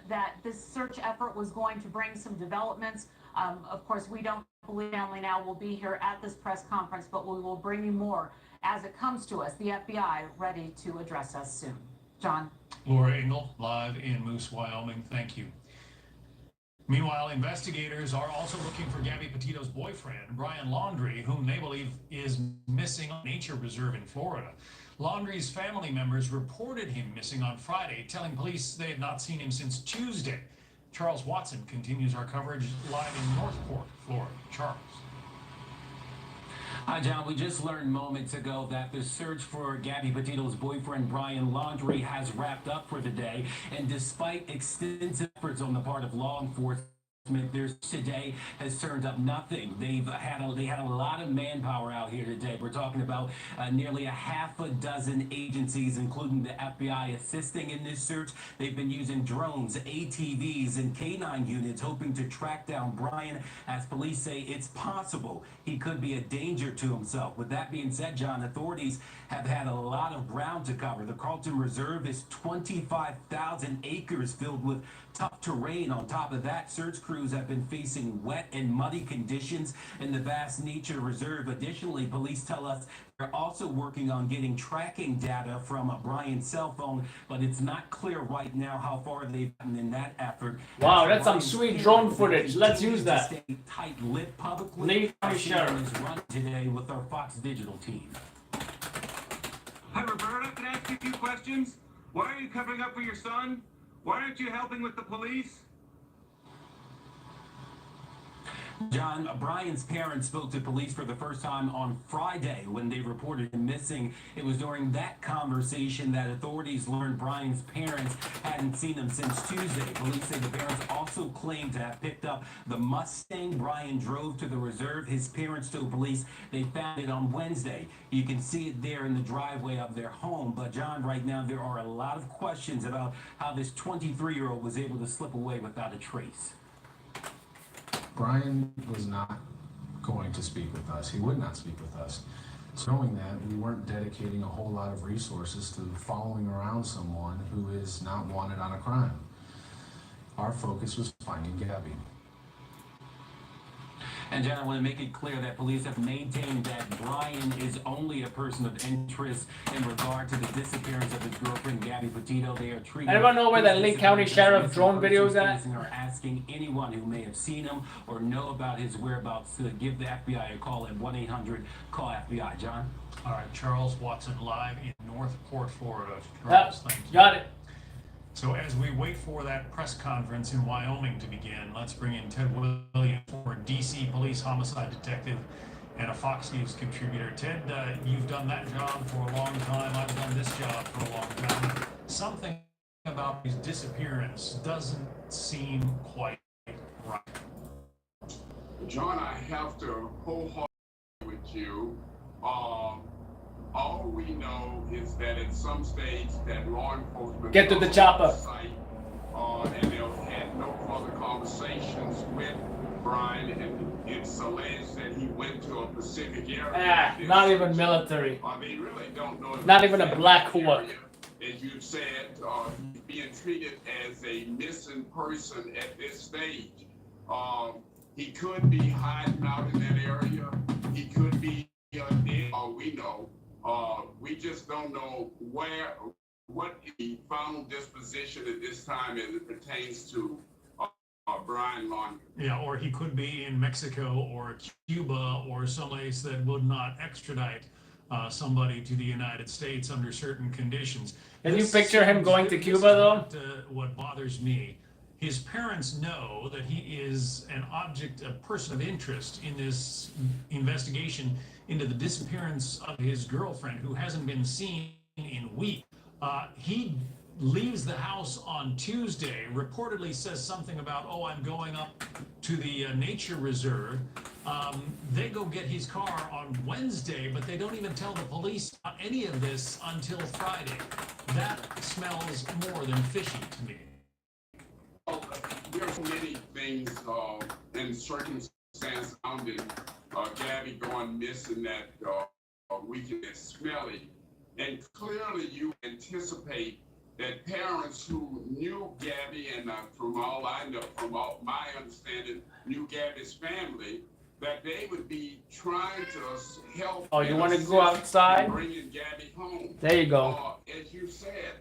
that this search effort was going to bring some developments. Of course, we don't believe family now will be here at this press conference, but we will bring you more as it comes to us. The FBI ready to address us soon. John. Laura Engel, live in Moose, Wyoming. Thank you. Meanwhile, investigators are also looking for Gabby Petito's boyfriend, Brian Laundrie, whom they believe is missing on a nature reserve in Florida. Laundrie's family members reported him missing on Friday, telling police they had not seen him since Tuesday. Charles Watson continues our coverage live in Northport, Florida. Charles. Hi, John. We just learned moments ago that the search for Gabby Petito's boyfriend, Brian Laundrie, has wrapped up for the day. And despite extensive efforts on the part of law enforcement, their today has turned up nothing. They had a lot of manpower out here today. We're talking about nearly a half a dozen agencies, including the FBI, assisting in this search. They've been using drones, ATVs, and K9 units, hoping to track down Brian. As police say, it's possible he could be a danger to himself. With that being said, John, authorities have had a lot of ground to cover. The Carlton Reserve is 25,000 acres filled with tough terrain. On top of that, search crews have been facing wet and muddy conditions in the vast nature reserve. Additionally, police tell us they're also working on getting tracking data from Brian's cell phone, but it's not clear right now how far they've gotten in that effort. Wow, that's some sweet drone footage. Let's use that. Stay tight-lipped publicly. Lee County Sheriff is run today with our Fox Digital team. Hi, Roberta. Can I ask you a few questions? Why are you covering up for your son? Why aren't you helping with the police? John, Brian's parents spoke to police for the first time on Friday when they reported him missing. It was during that conversation that authorities learned Brian's parents hadn't seen him since Tuesday. Police say the parents also claimed to have picked up the Mustang Brian drove to the reserve. His parents told police they found it on Wednesday. You can see it there in the driveway of their home. But John, right now there are a lot of questions about how this 23-year-old was able to slip away without a trace. Brian was not going to speak with us. He would not speak with us. So knowing that, we weren't dedicating a whole lot of resources to following around someone who is not wanted on a crime. Our focus was finding Gabby. And John, I want to make it clear that police have maintained that Brian is only a person of interest in regard to the disappearance of his girlfriend, Gabby Petito. They are treating... Anyone know where that Lee County Sheriff drone video is at? ...are asking anyone who may have seen him or know about his whereabouts to give the FBI a call at 1-800-CALL-FBI. John? All right, Charles Watson live in Northport, Florida. Yep, Charles, thank you. got it. So as we wait for that press conference in Wyoming to begin, let's bring in Ted Williams, former DC police homicide detective and a Fox News contributor. Ted, you've done that job for a long time. I've done this job for a long time. Something about his disappearance doesn't seem quite right. John, I have to wholeheartedly with you. All we know is that at some stage that law enforcement get to the chopper. Site, and they've had no further conversations with Brian, and it's alleged that he went to a Pacific area. Not even military. They really don't know. Not even a Black Hawk. As you said, he's being treated as a missing person at this stage. He could be hiding out in that area. He could be dead. We know. We just don't know what the final disposition at this time as it pertains to Brian Laundrie. Yeah, or he could be in Mexico or Cuba or someplace that would not extradite somebody to the United States under certain conditions. Can you picture him going to Cuba, though? What bothers me. His parents know that he is an object, a person of interest in this investigation into the disappearance of his girlfriend, who hasn't been seen in weeks. He leaves the house on Tuesday, reportedly says something about, oh, I'm going up to the nature reserve. They go get his car on Wednesday, but they don't even tell the police about any of this until Friday. That smells more than fishy to me. There are many things and circumstances surrounding Gabby going missing that we can smelly. And clearly you anticipate that parents who knew Gabby and from all I know, from all my understanding, knew Gabby's family, that they would be trying to help. Oh, you want to go outside? Bringing Gabby home. There you go. As you said,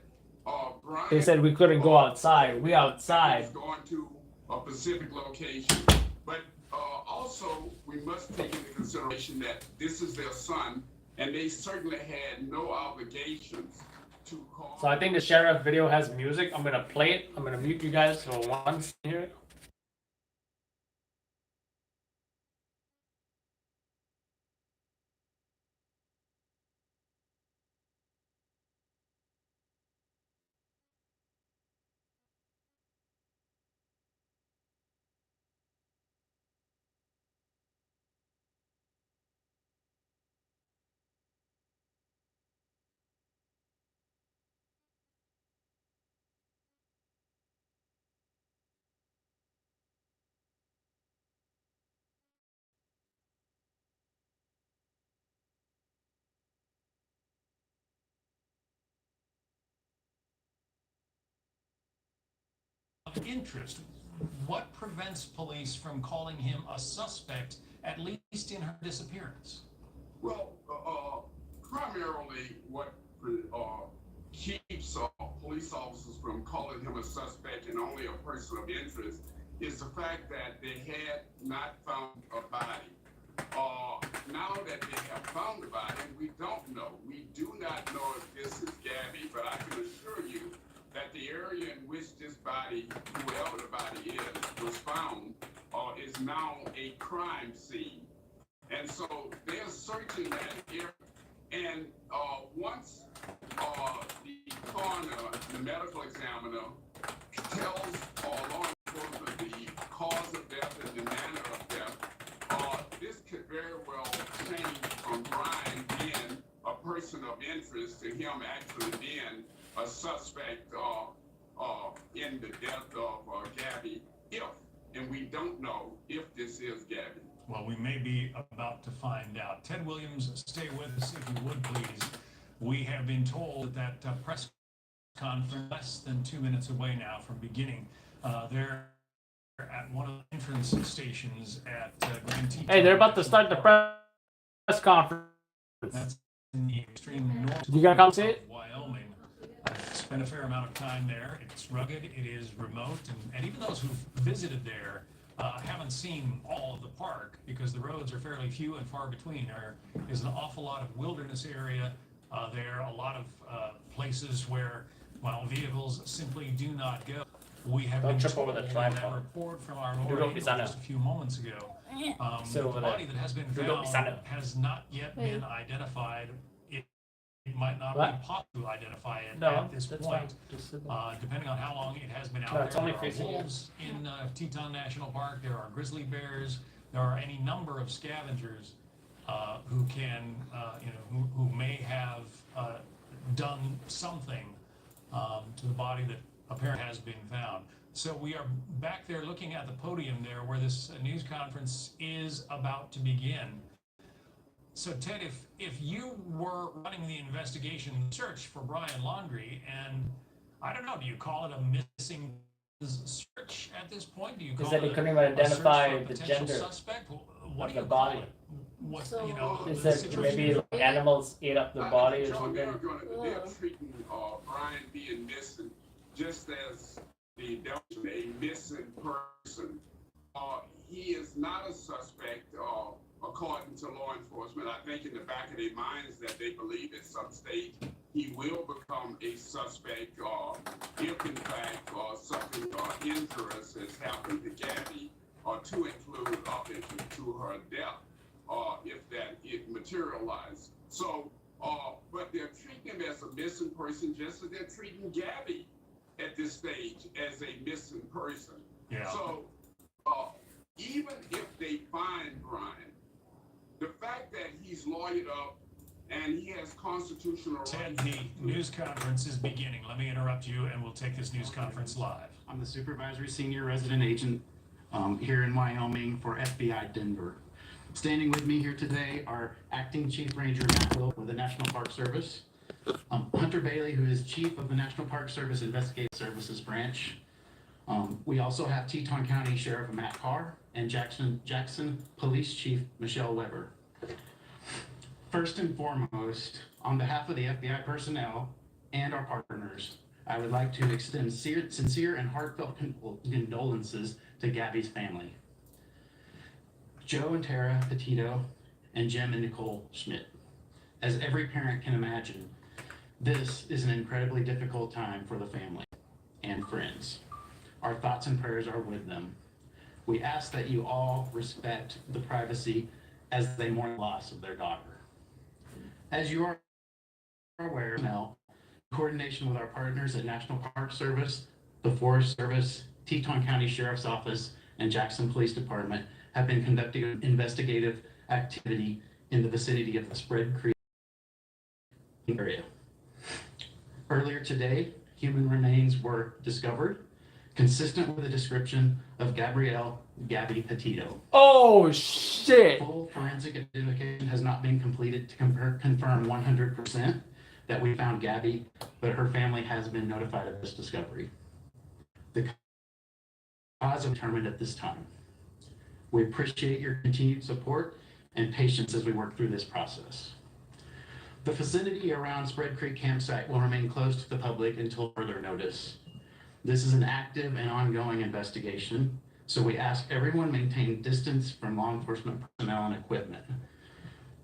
Brian, They said we couldn't go outside. We outside. Going to a specific location, but also we must take into consideration that this is their son, and they certainly had no obligations to call. So I think the sheriff video has music. I'm gonna play it. I'm gonna mute you guys for once here. interest. What prevents police from calling him a suspect, at least in her disappearance? Well, primarily what keeps police officers from calling him a suspect and only a person of interest is the fact that they had not found a body. Now that they have found the body, we don't know. We do not know if this is Gabby, but I can assure you that the area in which this body, whoever the body is, was found, is now a crime scene. And so they're searching that area. And once the coroner, the medical examiner, tells law enforcement the cause of death and the manner of death, this could very well change from Brian being a person of interest to him actually being a suspect in the death of Gabby, and we don't know if this is Gabby. Well, we may be about to find out. Ted Williams, stay with us if you would, please. We have been told that press conference less than 2 minutes away now from beginning. They're at one of the entrance stations at Grand Teton. Hey, they're about to start the press conference. That's in the extreme north. You gonna come see it? Wyoming. I've spent a fair amount of time there. It's rugged, it is remote, and even those who've visited there haven't seen all of the park because the roads are fairly few and far between. There is an awful lot of wilderness area there, a lot of places where, well, vehicles simply do not go. We have been told in that report from our lawyer just a few moments ago. The body that has been found has not yet been identified. It might not be possible to identify it at this point, depending on how long it has been out there. There are wolves in Teton National Park. There are grizzly bears. There are any number of scavengers who can, who may have done something to the body that apparently has been found. So we are back there looking at the podium there where this news conference is about to begin. So Ted, if you were running the investigation search for Brian Laundrie, and I don't know, do you call it a missing search at this point? Do you call it he couldn't even identify the gender suspect? What do of you the body? What, So, Is that maybe like animals ate up the body or something? They're treating Brian being missing just as the definition, a missing person. He is not a suspect, according to law enforcement. I think in the back of their minds that they believe at some stage he will become a suspect, if in fact something injurious has happened to Gabby, or to include obviously to her death, if that it materialized. So, but they're treating him as a missing person just as they're treating Gabby at this stage as a missing person. Yeah. So, even if they find Brian, the fact that he's lawyered up and he has constitutional rights. Ted, the news conference is beginning. Let me interrupt you and we'll take this news conference live. I'm the supervisory senior resident agent here in Wyoming for FBI Denver. Standing with me here today are Acting Chief Ranger Matt Wilk with the National Park Service, Hunter Bailey, who is Chief of the National Park Service Investigative Services Branch. We also have Teton County Sheriff Matt Carr and Jackson Police Chief Michelle Weber. First and foremost, on behalf of the FBI personnel and our partners, I would like to extend sincere and heartfelt condolences to Gabby's family. Joe and Tara Petito, and Jim and Nicole Schmidt. As every parent can imagine, this is an incredibly difficult time for the family and friends. Our thoughts and prayers are with them. We ask that you all respect the privacy as they mourn the loss of their daughter. As you are aware now, in coordination with our partners at National Park Service, the Forest Service, Teton County Sheriff's Office, and Jackson Police Department have been conducting investigative activity in the vicinity of the Spread Creek area. Earlier today, human remains were discovered, consistent with the description of Gabby Petito. Oh shit! Full forensic identification has not been completed to confirm 100% that we found Gabby, but her family has been notified of this discovery. The cause determined at this time. We appreciate your continued support and patience as we work through this process. The vicinity around Spread Creek campsite will remain closed to the public until further notice. This is an active and ongoing investigation, so we ask everyone maintain distance from law enforcement personnel and equipment,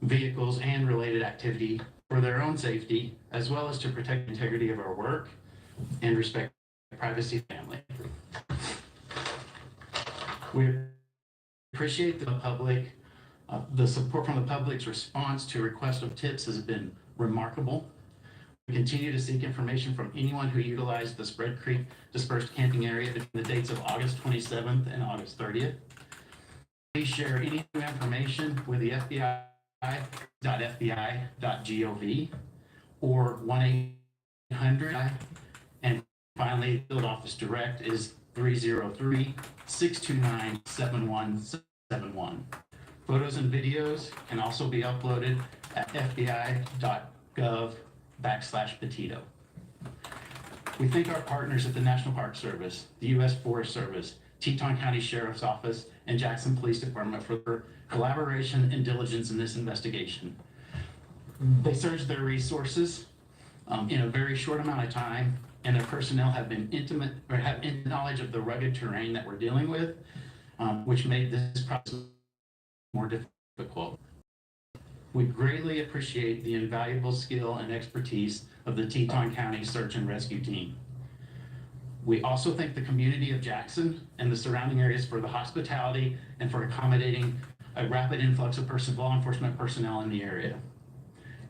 vehicles, and related activity for their own safety, as well as to protect the integrity of our work and respect privacy of family. We appreciate the public. The support from the public's response to requests of tips has been remarkable. We continue to seek information from anyone who utilized the Spread Creek dispersed camping area between the dates of August 27th and August 30th. Please share any new information with the FBI.fbi.gov or 1-800. And finally, field office direct is 303-629-7171. Photos and videos can also be uploaded at fbi.gov/Petito. We thank our partners at the National Park Service, the U.S. Forest Service, Teton County Sheriff's Office, and Jackson Police Department for their collaboration and diligence in this investigation. They surged their resources in a very short amount of time, and their personnel have intimate knowledge of the rugged terrain that we're dealing with, which made this process more difficult. We greatly appreciate the invaluable skill and expertise of the Teton County Search and Rescue Team. We also thank the community of Jackson and the surrounding areas for the hospitality and for accommodating a rapid influx of law enforcement personnel in the area.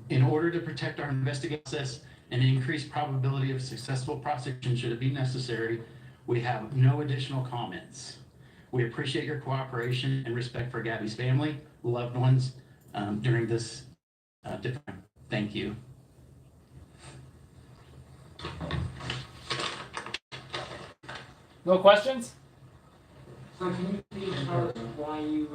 In order to protect our investigation process and increase probability of successful prosecution should it be necessary, we have no additional comments. We appreciate your cooperation and respect for Gabby's family, loved ones during this difficult time. Thank you. No questions? So can you please tell us why you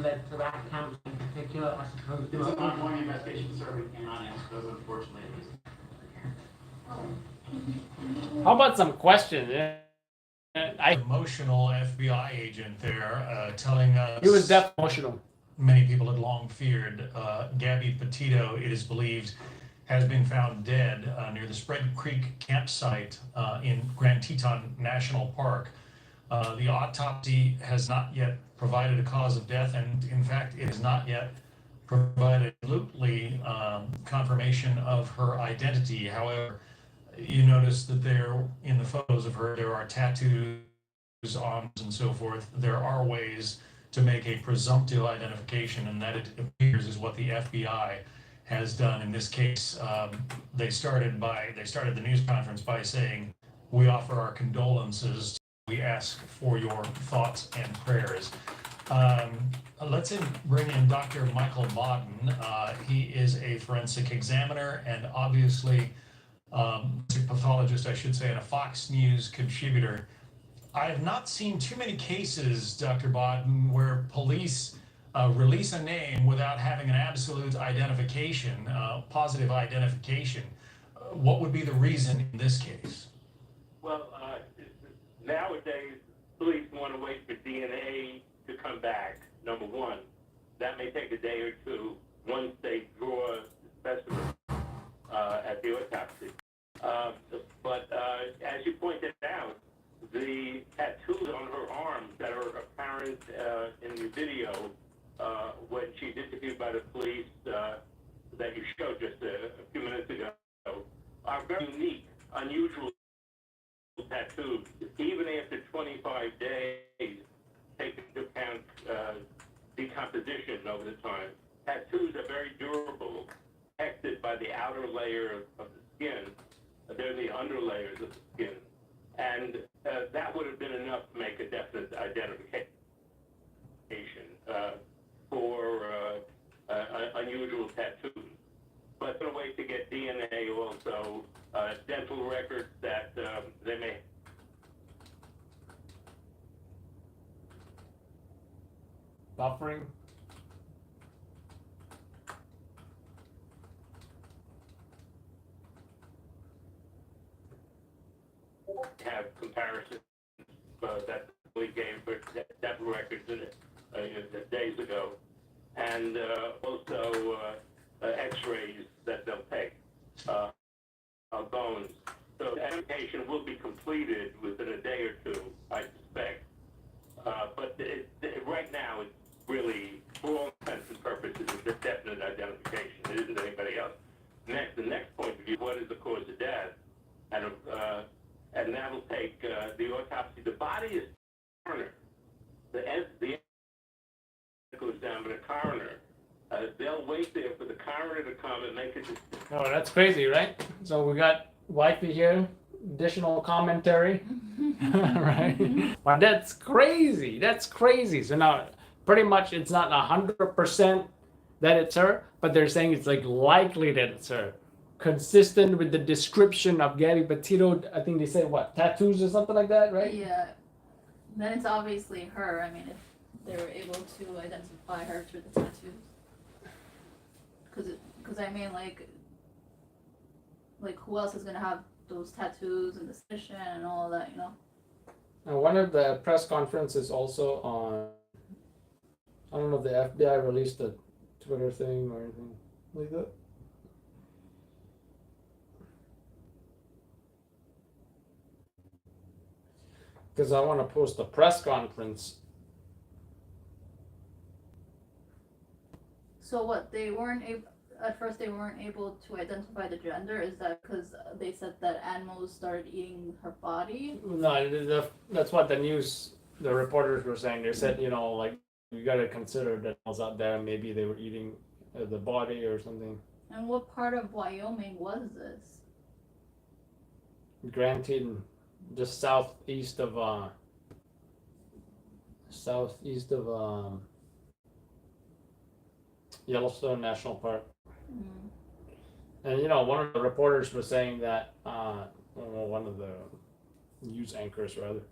led to that camp in particular, as opposed to It's an ongoing investigation, sir. We cannot answer those, unfortunately. How about some questions? Emotional FBI agent there telling us He was definitely emotional. Many people had long feared. Gabby Petito, it is believed, has been found dead near the Spread Creek campsite in Grand Teton National Park. The autopsy has not yet provided a cause of death, and in fact, it has not yet provided absolutely confirmation of her identity. However, you notice that there, in the photos of her, there are tattoos, arms, and so forth. There are ways to make a presumptive identification, and that, it appears, is what the FBI has done in this case. They started the news conference by saying, "We offer our condolences. We ask for your thoughts and prayers." Let's bring in Dr. Michael Bodden. He is a forensic examiner and obviously pathologist, I should say, and a Fox News contributor. I have not seen too many cases, Dr. Bodden, where police release a name without having an absolute identification, positive identification. What would be the reason in this case? Well, nowadays, police want to wait for DNA to come back, number one. That may take a day or two once they draw the specimen at the autopsy. But as you pointed out, the tattoos on her arms that are apparent in the video when she's interviewed by the police that you showed just a few minutes ago are very unique, unusual tattoos. Even after 25 days, taking into account decomposition over the time, tattoos are very durable, protected by the outer layer of the skin. They're the underlayers of the skin. And that would have been enough to make a definite identification for unusual tattoos. But a way to get DNA also, dental records that they may buffering. have comparisons that we gave for death records days ago, and also X-rays that they'll take of bones. So the application will be completed within a day or two, I suspect. But right now, it's really, for all intents and purposes, it's a definite identification. It isn't anybody else. The next point of view, what is the cause of death? And that will take the autopsy. The body is coroner. The goes down to the coroner. They'll wait there for the coroner to come and make a decision. Oh, that's crazy, right? So we got wifey here, additional commentary, right? But that's crazy. That's crazy. So now, pretty much, it's not 100% that it's her, but they're saying it's like likely that it's her, consistent with the description of Gabby Petito. I think they said what, tattoos or something like that, right? Yeah. Then it's obviously her. I mean, if they were able to identify her through the tattoos. Because I mean, like who else is gonna have those tattoos and the stitching and all of that, you know? And one of the press conferences also on, I don't know if the FBI released a Twitter thing or anything like that. Because I want to post a press conference. So what, they weren't able, at first they weren't able to identify the gender? Is that because they said that animals started eating her body? No, that's what the reporters were saying. They said, you got to consider that animals out there, maybe they were eating the body or something. And what part of Wyoming was this? Grand Teton, just southeast of Yellowstone National Park. And one of the reporters was saying that one of the news anchors rather,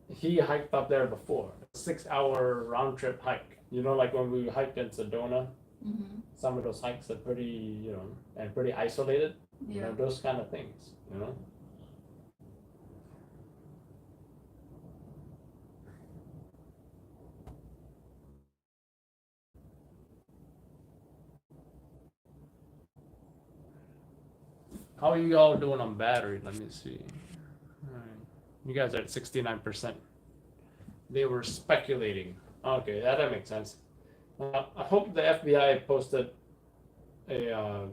he hiked up there before, a 6-hour round trip hike. Like when we hiked in Sedona, some of those hikes are pretty, and pretty isolated. Yeah. Those kind of things, How are you all doing on battery? Let me see. All right. You guys are at 69%. They were speculating. Okay, that makes sense. I hope the FBI posted a.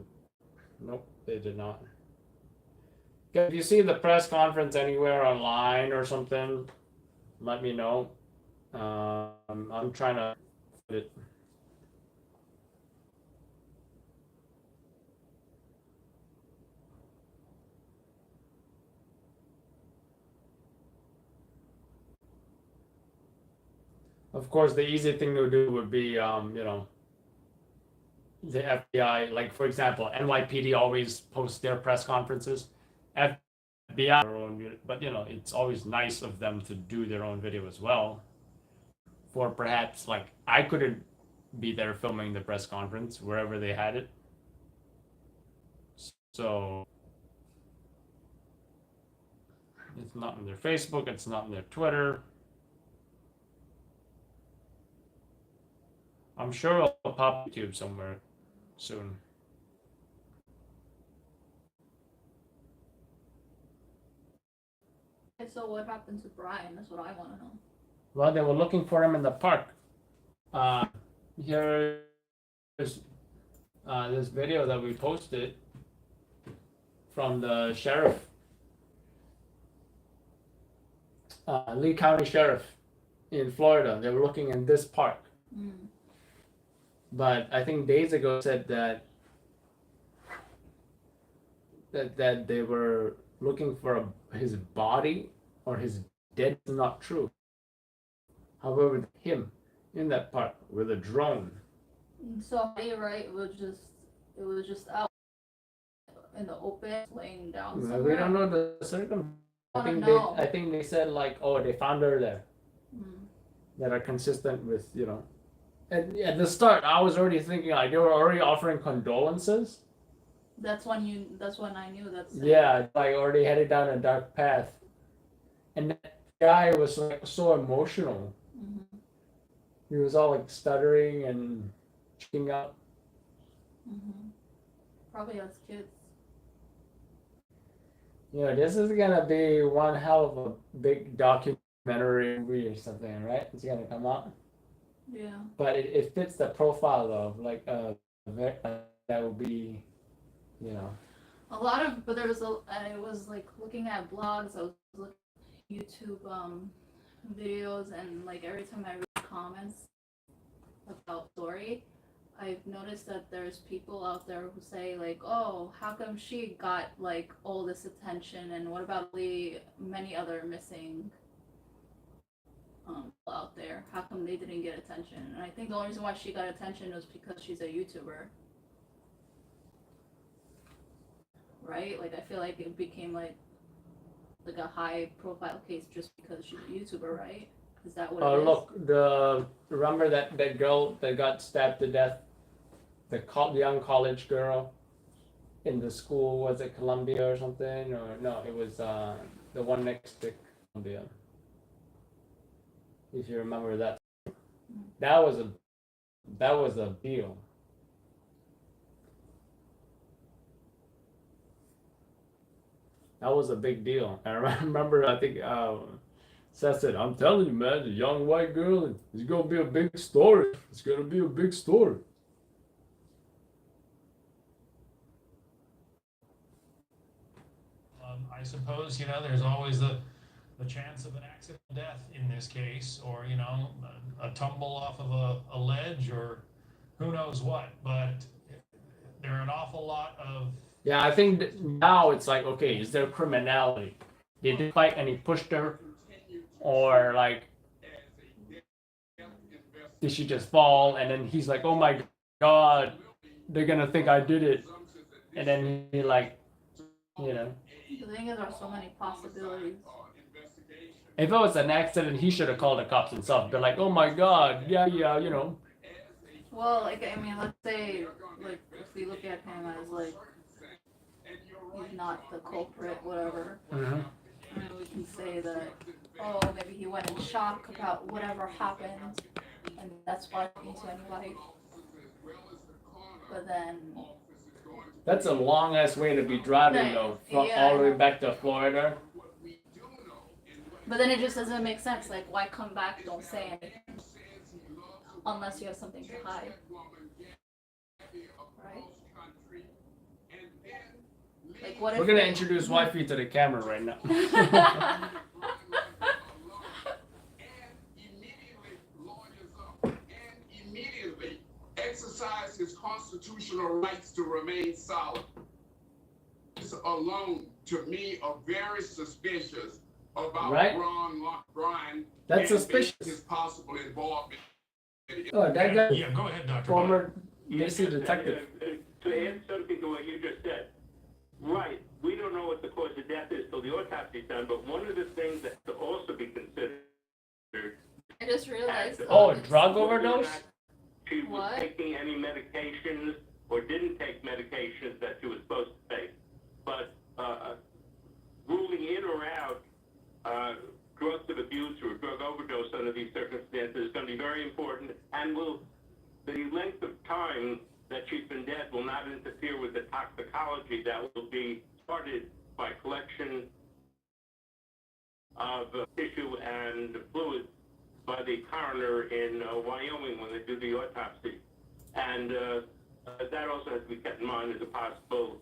Nope, they did not. If you see the press conference anywhere online or something, let me know. I'm trying to find it. Of course, the easy thing to do would be, the FBI, like for example, NYPD always posts their press conferences. FBI, but it's always nice of them to do their own video as well. For perhaps, like, I couldn't be there filming the press conference wherever they had it. So it's not on their Facebook, it's not on their Twitter. I'm sure it'll pop on YouTube somewhere soon. Okay, so what happened to Brian? That's what I want to know. Well, they were looking for him in the park. Here's this video that we posted from the sheriff, Lee County Sheriff in Florida. They were looking in this park. But I think days ago said that they were looking for his body or his dead is not true. However, him in that park with a drone. So you're right. It was just out in the open, laying down somewhere. We don't know the circumstances. I think they said like, oh, they found her there. That are consistent with At the start, I was already thinking like they were already offering condolences. That's when I knew that's. Yeah, like already headed down a dark path And that guy was like so emotional. Mm-hmm. He was all like stuttering and checking out. Mm-hmm. Probably has kids. You know, this is gonna be one hell of a big documentary movie or something, right? It's gonna come out. Yeah. But it fits the profile of like that would be, you know. A lot of, but there was I was like looking at blogs, I was looking at YouTube videos, and like every time I read comments about story, I've noticed that there's people out there who say like, oh, how come she got like all this attention, and what about the many other missing out there? How come they didn't get attention? And I think the only reason why she got attention was because she's a YouTuber. Right? Like I feel like it became like a high profile case just because she's a YouTuber, right? Is that what it is? Look, remember that girl that got stabbed to death, the young college girl in the school, was it Columbia or something? Or no, it was the one next to Columbia. If you remember that. That was a deal. That was a big deal. I remember, I think Seth said, I'm telling you, man, the young white girl, it's going to be a big story. It's going to be a big story. I suppose, you know, there's always the chance of an accidental death in this case, or, you know, a tumble off of a ledge, or who knows what. But there are an awful lot of... Yeah, I think that now it's like, okay, is there criminality? Did they fight and he pushed her? Or like, did she just fall? And then he's like, oh my God, they're gonna think I did it. And then he like, you know. The thing is, there are so many possibilities. If it was an accident, he should have called the cops himself. They're like, oh my God, yeah, you know. Well, like, I mean, let's say, like, if we look at him as, like, he's not the culprit, whatever. Mm-hmm. I mean, we can say that, oh, maybe he went in shock about whatever happened, and that's why he into anybody. But then... That's a long-ass way to be driving, though, from all the way back to Florida. But then it just doesn't make sense. Like, why come back? Don't say anything. Unless you have something to hide. Right? Like, what if We're going to introduce wifey to the camera right now. Exercise his constitutional rights to remain silent. This alone, to me, are very suspicious about Brian. That's suspicious. His possible involvement. Oh, that guy. Yeah, go ahead, Dr. Former DC detective. To add something to what you just said, right? We don't know what the cause of death is till the autopsy is done. But one of the things that to also be considered. I just realized. Oh, drug overdose. She was taking any medications or didn't take medications that she was supposed to take. But ruling in or out drugs of abuse or drug overdose under these circumstances is going to be very important, and the length of time that she's been dead will not interfere with the toxicology that will be started by collection of tissue and fluids by the coroner in Wyoming when they do the autopsy. And that also has to be kept in mind as a possible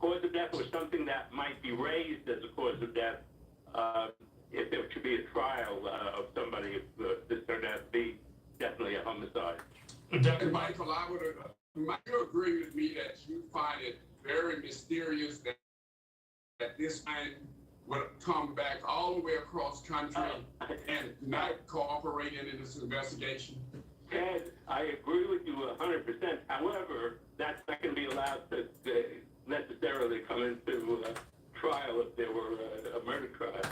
cause of death, or something that might be raised as a cause of death if there should be a trial of somebody, if this turned out to be definitely a homicide. And Michael, you agree with me that you find it very mysterious that this man would come back all the way across country and not cooperating in this investigation? Ted, I agree with you 100%. However, that's not going to be allowed to necessarily come into a trial if there were a murder trial.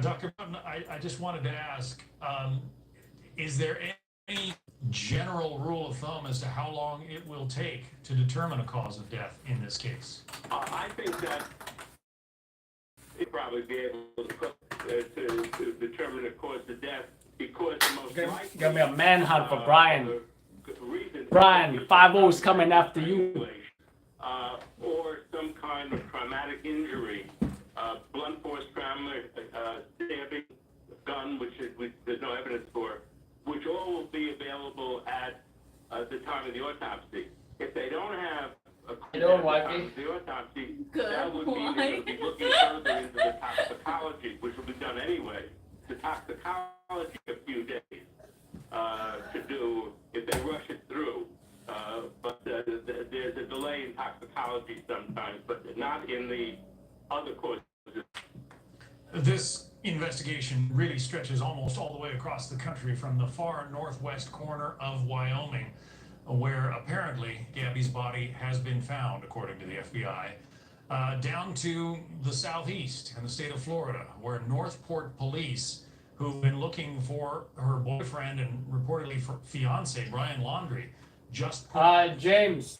Dr. Button, I just wanted to ask, is there any general rule of thumb as to how long it will take to determine a cause of death in this case? I think that he'd probably be able to determine the cause of death because the most likely... Gonna be a manhunt for Brian. Reason Brian, 5-0's coming after you. Or some kind of traumatic injury, blunt force trauma, stabbing, gun, which there's no evidence for, which all will be available at the time of the autopsy. If they don't have a clue at the time of the autopsy, that would mean they're going to be looking further into the toxicology, which will be done anyway. The toxicology a few days to do if they rush it through. But there's a delay in toxicology sometimes, but not in the other causes. This investigation really stretches almost all the way across the country from the far northwest corner of Wyoming, where apparently Gabby's body has been found, according to the FBI, down to the southeast in the state of Florida, where Northport police, who've been looking for her boyfriend and reportedly for fiance, Brian Laundrie, just James,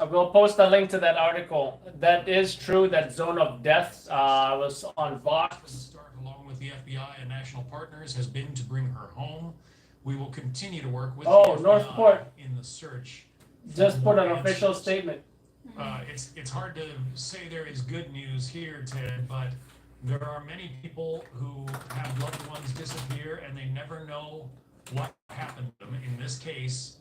we'll post a link to that article. That is true, that zone of death was on Vox. Along with the FBI and national partners, has been to bring her home. We will continue to work with the FBI Northport in the search. just put an official statement. It's hard to say there is good news here, Ted, but there are many people who have loved ones disappear and they never know what happened to them. In this case,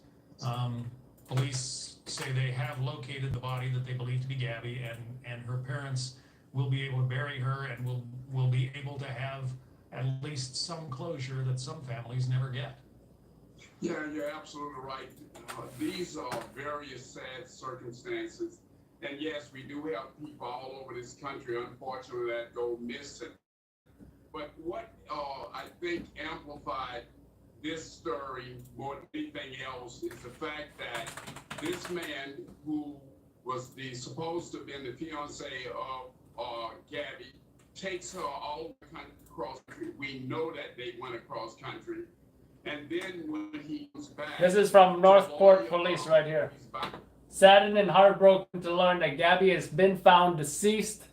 police say they have located the body that they believe to be Gabby, and her parents will be able to bury her and will be able to have at least some closure that some families never get. Yeah, you're absolutely right. These are various sad circumstances. And yes, we do have people all over this country, unfortunately, that go missing. But what I think amplified this story more than anything else is the fact that this man, who was supposed to have been the fiance of Gabby, takes her all across country. We know that they went across country. And then when he comes back... This is from Northport Police right here. Saddened and heartbroken to learn that Gabby has been found deceased.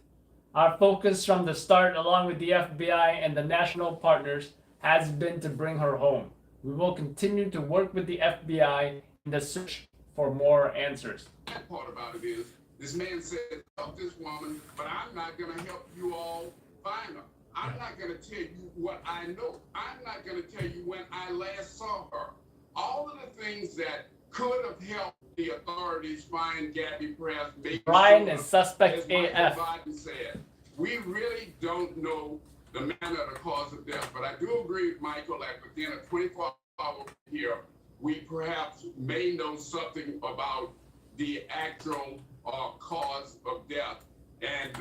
Our focus from the start, along with the FBI and the national partners, has been to bring her home. We will continue to work with the FBI in the search for more answers. That part about it is, this man said, help this woman, but I'm not going to help you all find her. I'm not going to tell you what I know. I'm not going to tell you when I last saw her. All of the things that could have helped the authorities find Gabby, perhaps maybe Brian is suspect as AF. Biden said, we really don't know the manner of the cause of death, but I do agree with Michael that within a 24-hour here, we perhaps may know something about the actual cause of death. And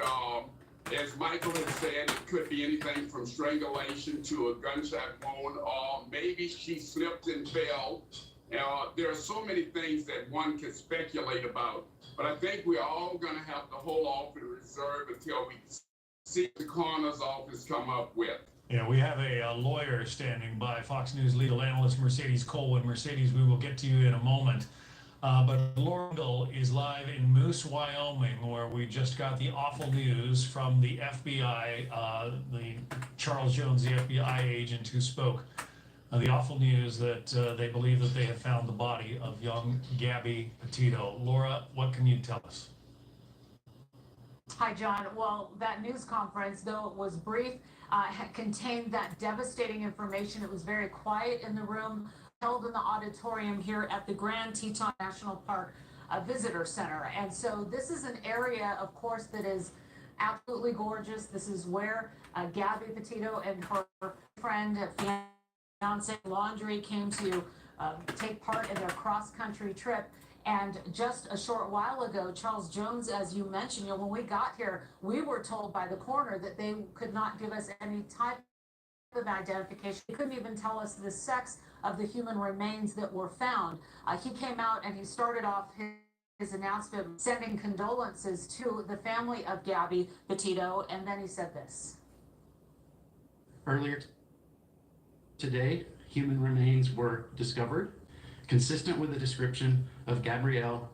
as Michael has said, it could be anything from strangulation to a gunshot wound, or maybe she slipped and fell. There are so many things that one can speculate about, but I think we're all going to have to hold off in reserve until we see what the coroner's office come up with. Yeah, we have a lawyer standing by, Fox News legal analyst Mercedes Colwin. Mercedes, we will get to you in a moment. But Laura Engel is live in Moose, Wyoming, where we just got the awful news from the FBI, the Charles Jones, the FBI agent who spoke. The awful news that they believe that they have found the body of young Gabby Petito. Laura, what can you tell us? Hi, John. Well, that news conference, though it was brief, contained that devastating information. It was very quiet in the room, held in the auditorium here at the Grand Teton National Park Visitor Center. And so this is an area, of course, that is absolutely gorgeous. This is where Gabby Petito and her friend, fiance Laundrie, came to take part in their cross-country trip. And just a short while ago, Charles Jones, as you mentioned, when we got here, we were told by the coroner that they could not give us any type of identification. They couldn't even tell us the sex of the human remains that were found. He came out and he started off his announcement sending condolences to the family of Gabby Petito, and then he said this. Earlier today, human remains were discovered, consistent with the description of Gabrielle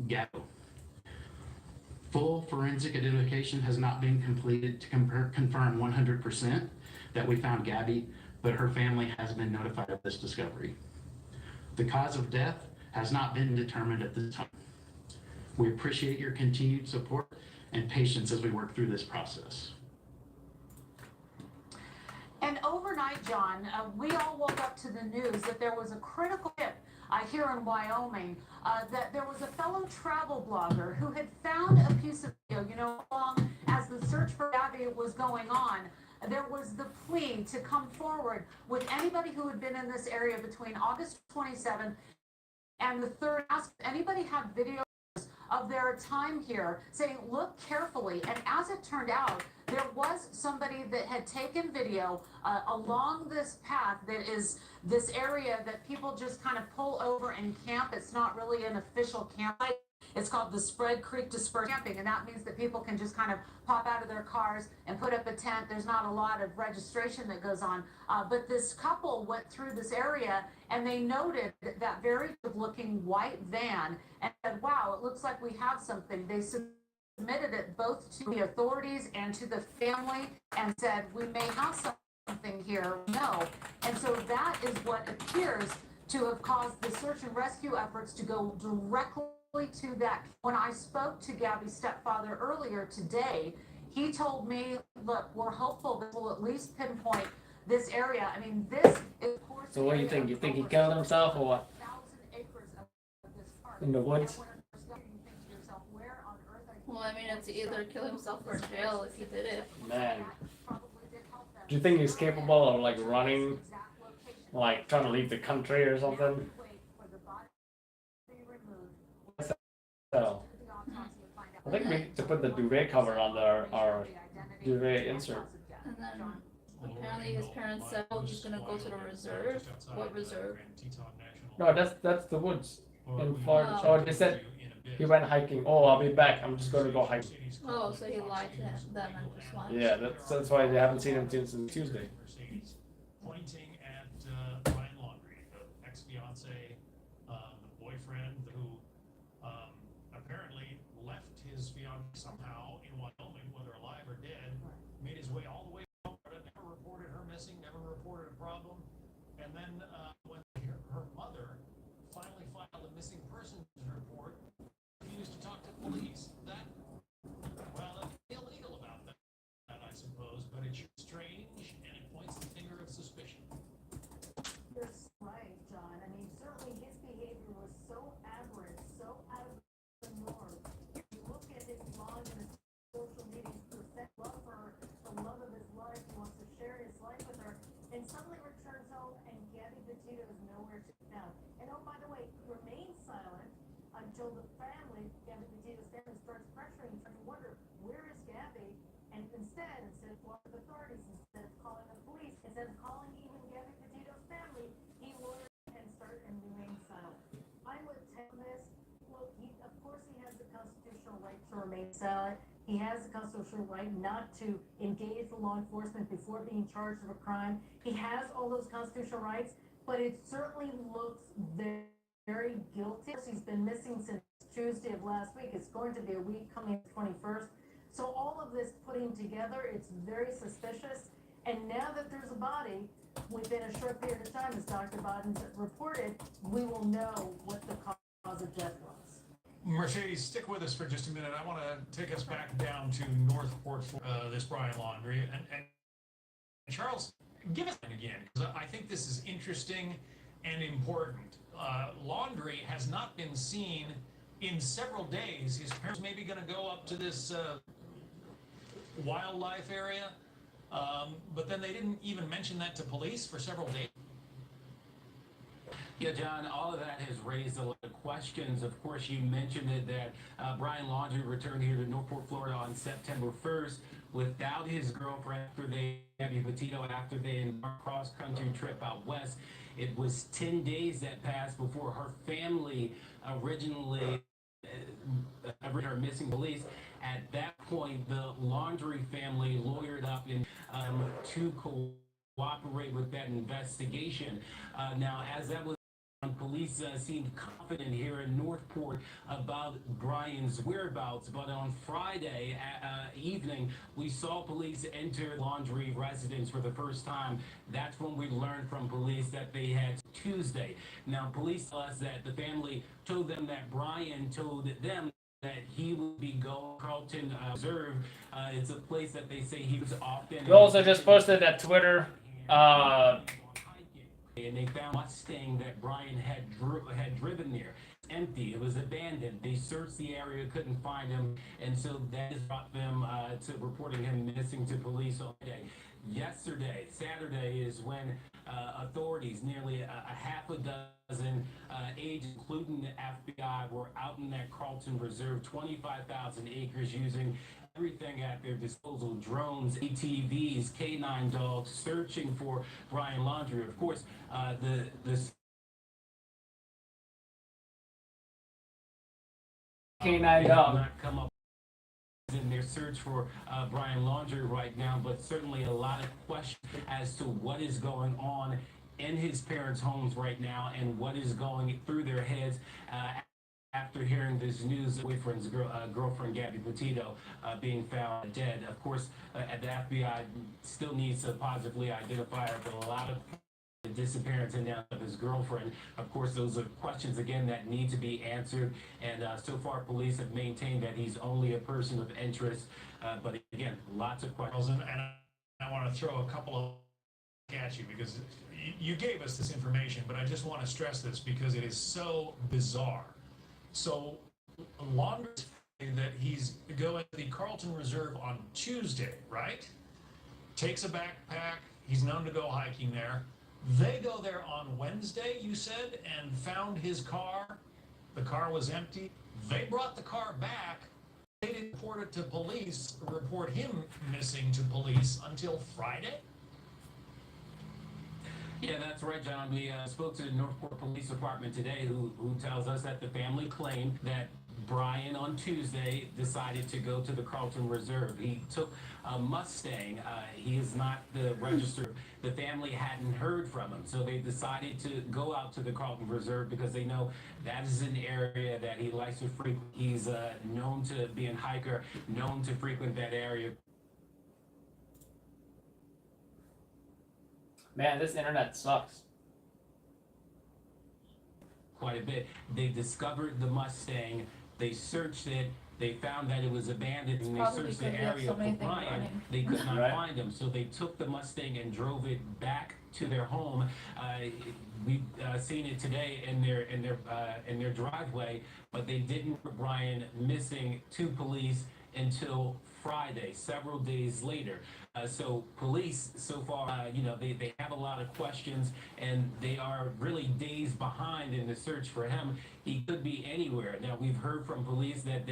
Gatto. Full forensic identification has not been completed to confirm 100% that we found Gabby, but her family has been notified of this discovery. The cause of death has not been determined at this time. We appreciate your continued support and patience as we work through this process. And overnight, John, we all woke up to the news that there was a critical hit here in Wyoming, that there was a fellow travel blogger who had found a piece of video, you know, along as the search for Gabby was going on. There was the plea to come forward with anybody who had been in this area between August 27th and the 3rd. Ask if anybody had video of their time here, saying, look carefully. And as it turned out, there was somebody that had taken video along this path that is this area that people just kind of pull over and camp. It's not really an official campsite. It's called the Spread Creek Dispersed Camping, and that means that people can just kind of pop out of their cars and put up a tent. There's not a lot of registration that goes on, but this couple went through this area and they noted that very good-looking white van and said, wow, it looks like we have something. They submitted it both to the authorities and to the family and said, we may have something here. No. And so that is what appears to have caused the search and rescue efforts to go directly to that. When I spoke to Gabby's stepfather earlier today, he told me, look, we're hopeful that we'll at least pinpoint this area. I mean, this is, of course, So what do you think? You think he killed himself or what? 1,000 acres of this park. In the woods? Well, I mean, it's either kill himself or jail if he did it. Man. Do you think he's capable of like running, like trying to leave the country or something? So, I think we need to put the duvet cover on our duvet insert. And then apparently his parents said, oh, he's gonna go to the reserve. What reserve? No, that's the woods in Florida. Oh, they said he went hiking. Oh, I'll be back. I'm just going to go hiking. Oh, so he lied to them and just lied. Yeah, that's why they haven't seen him since Tuesday. Pointing at Brian Laundrie, the ex-fiance, the boyfriend who apparently left his fiance somehow in Wyoming, whether alive or dead, made his way all the way to Florida, never reported her missing, never reported a problem, and then when her mother finally filed a missing persons report, refused to talk to police. That, well, that's illegal about that, I suppose, but it's strange and it points the finger of suspicion. You're right, John. I mean, certainly his behavior was so aberrant, so out of the norm. If you look at his blog and his social media, he's professed love for her, the love of his life. He wants to share his life with her, and suddenly returns home, and Gabby Petito is nowhere to be found. And oh, by the way, remains silent until the family, Gabby Petito's family, starts pressuring, trying to wonder, where is Gabby? And instead of calling the authorities, instead of calling the police, instead of calling even Gabby Petito's family, he lawyers and remains silent. I would tell this, look, of course he has the constitutional right to remain silent. He has the constitutional right not to engage with law enforcement before being charged with a crime. He has all those constitutional rights, but it certainly looks very guilty. He's been missing since Tuesday of last week. It's going to be a week coming the 21st. So all of this putting together, it's very suspicious. And now that there's a body, within a short period of time, as Dr. Bodden reported, we will know what the cause of death was. Mercedes, stick with us for just a minute. I want to take us back down to Northport for this Brian Laundrie. And Charles, give us again, because I think this is interesting and important. Laundrie has not been seen in several days. His parents may be going to go up to this wildlife area, but then they didn't even mention that to police for several days. Yeah, John, all of that has raised a lot of questions. Of course, you mentioned it that Brian Laundrie returned here to Northport, Florida on September 1st without his girlfriend Gabby Petito after they embarked a cross-country trip out west. It was 10 days that passed before her family originally her missing police. At that point, the Laundrie family lawyered up in to cooperate with that investigation. Now, as that was Police seemed confident here in Northport about Brian's whereabouts, but on Friday evening, we saw police enter Laundrie residence for the first time. That's when we learned from police that they had Tuesday. Now, police tell us that the family told them that Brian told them that he would be going Carlton Reserve. It's a place that they say he was often. We also just posted that Twitter. And they found a Mustang that Brian had driven there. Empty. It was abandoned. They searched the area, couldn't find him, and so that has brought them to reporting him missing to police all day. Yesterday, Saturday, is when authorities, nearly a half a dozen agents, including the FBI, were out in that Carlton Reserve, 25,000 acres, using everything at their disposal: drones, ATVs, K9 dogs, searching for Brian Laundrie. Of course, the K9 dog not come up in their search for Brian Laundrie right now, but certainly a lot of questions as to what is going on in his parents' homes right now and what is going through their heads after hearing this news. Boyfriend's girlfriend, Gabby Petito, being found dead. Of course, the FBI still needs to positively identify her, but a lot of the disappearance and now of his girlfriend. Of course, those are questions, again, that need to be answered. And so far, police have maintained that he's only a person of interest. But again, lots of questions. And I want to throw a couple of at you because you gave us this information, but I just want to stress this because it is so bizarre. So, Laundrie's that he's going to the Carlton Reserve on Tuesday, right? Takes a backpack. He's known to go hiking there. They go there on Wednesday, you said, and found his car. The car was empty. They brought the car back. They didn't report him missing to police until Friday? Yeah, that's right, John. We spoke to the Northport Police Department today, who tells us that the family claimed that Brian on Tuesday decided to go to the Carlton Reserve. He took a Mustang. He is not the registered. The family hadn't heard from him, so they decided to go out to the Carlton Reserve because they know that is an area that he likes to frequent. He's known to be a hiker, known to frequent that area. Man, this internet sucks. Quite a bit. They discovered the Mustang. They searched it. They found that it was abandoned, and they searched the area for Brian. They could not find him, so they took the Mustang and drove it back to their home. We've seen it today in their driveway, but they didn't report Brian missing to police until Friday, several days later. So police, so far, they have a lot of questions, and they are really days behind in the search for him. He could be anywhere. Now, we've heard from police that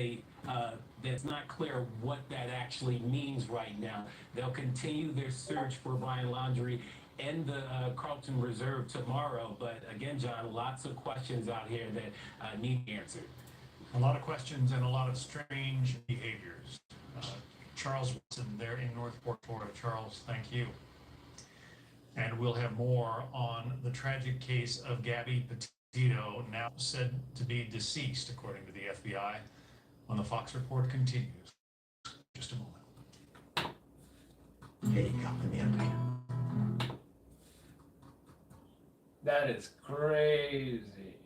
that's not clear what that actually means right now. They'll continue their search for Brian Laundrie in the Carlton Reserve tomorrow. But again, John, lots of questions out here that need answered. A lot of questions and a lot of strange behaviors. Charles Wilson there in Northport, Florida. Charles, thank you. And we'll have more on the tragic case of Gabby Petito, now said to be deceased, according to the FBI, when the Fox report continues. Just a moment. That is crazy.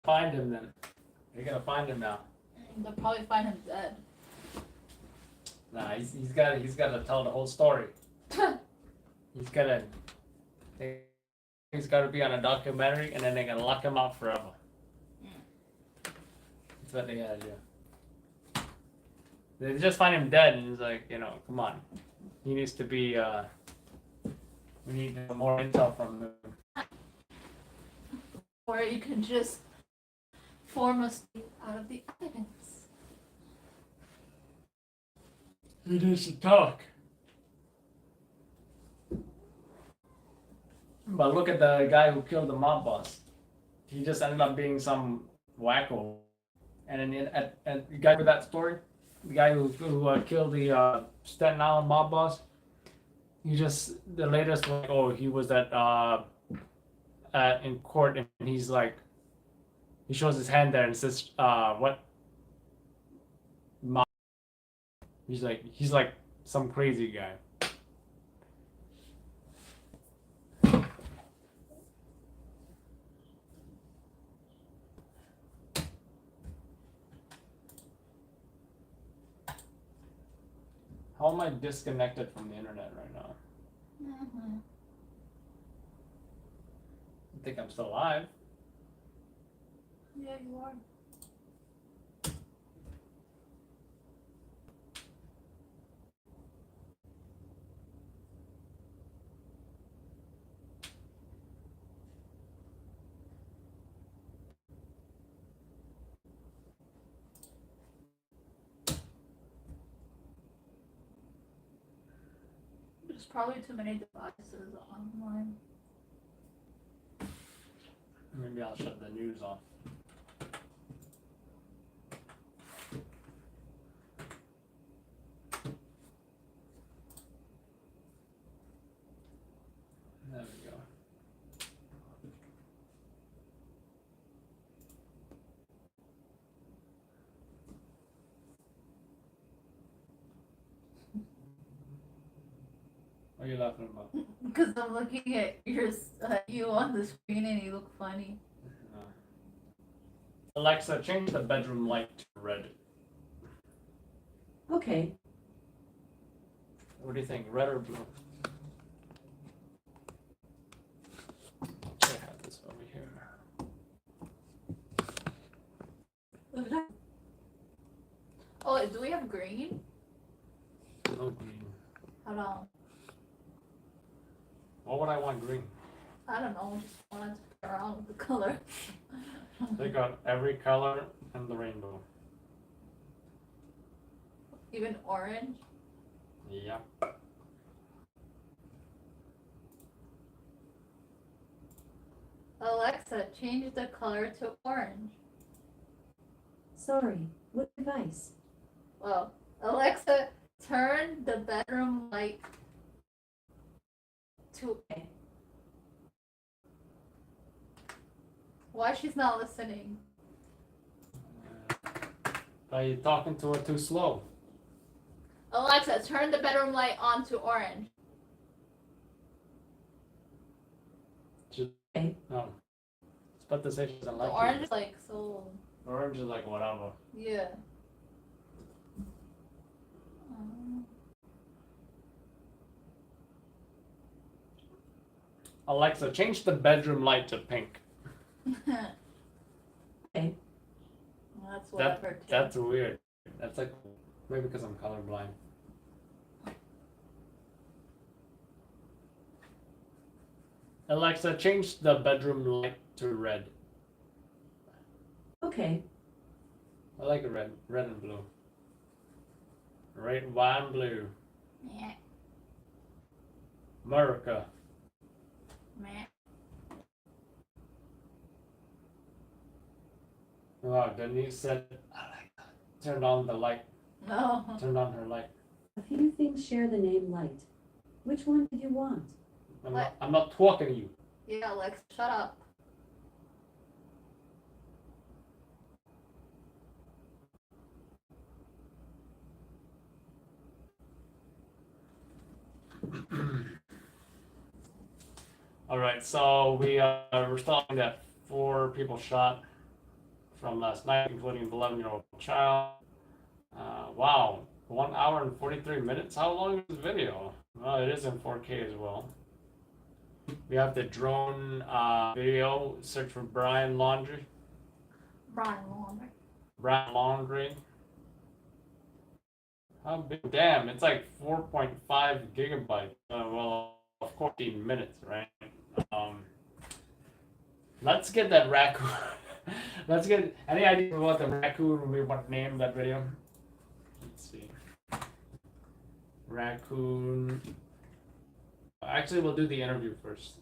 Find him then. You're gonna find him now. They'll probably find him dead. Nah, he's gotta tell the whole story. He's gotta be on a documentary, and then they're gonna lock him out forever. That's what they gotta do. They just find him dead, and it's like, come on. He needs to be. We need more intel from him. Or you can just form a state out of the evidence. He needs to talk. But look at the guy who killed the mob boss. He just ended up being some wacko. And then you guys with that story? The guy who killed the Staten Island mob boss? he just the latest like, oh, he was in court and he's like, he shows his hand there and says, what? He's like some crazy guy. How am I disconnected from the internet right now? Mm-hmm. I think I'm still live. Yeah, you are. There's probably too many devices online. Maybe I'll shut the news off. There we go. What are you laughing about? Because I'm looking at you on the screen and you look funny. Alexa, change the bedroom light to red. Okay. What do you think, red or blue? I have this over here. Oh, do we have green? No green. Hold on. What would I want green? I don't know. Just wanted to play around with the color. They got every color in the rainbow. Even orange. Yeah. Alexa, change the color to orange. Sorry, what device? Well, Alexa, turn the bedroom light to. Why she's not listening? Are you talking to her too slow? Alexa, turn the bedroom light on to orange. No. It's about to say she doesn't The like orange you. is like so. Orange is like whatever. Yeah. Alexa, change the bedroom light to pink. Okay. That's whatever. That's weird. That's like maybe because I'm colorblind. Alexa, change the bedroom light to red. Okay. I like red and blue. Red, white, and blue. Meh. America. Meh. Oh, Denise said, turn on the light. No. Turn on her light. A few things share the name light. Which one did you want? I'm not talking to you. Yeah, Alexa, shut up. All right, so we're stalking that 4 people shot from last night, including the 11-year-old child. Wow, 1 hour and 43 minutes. How long is this video? Well, it is in 4K as well. We have the drone video. Search for Brian Laundrie. Brian Laundrie. Brian Laundrie. How big? Damn, it's like 4.5 gigabytes. Well, of course, 14 minutes, right? Let's get that raccoon. Let's get any idea what the raccoon we want to name that video? Let's see. Raccoon. Actually, we'll do the interview first.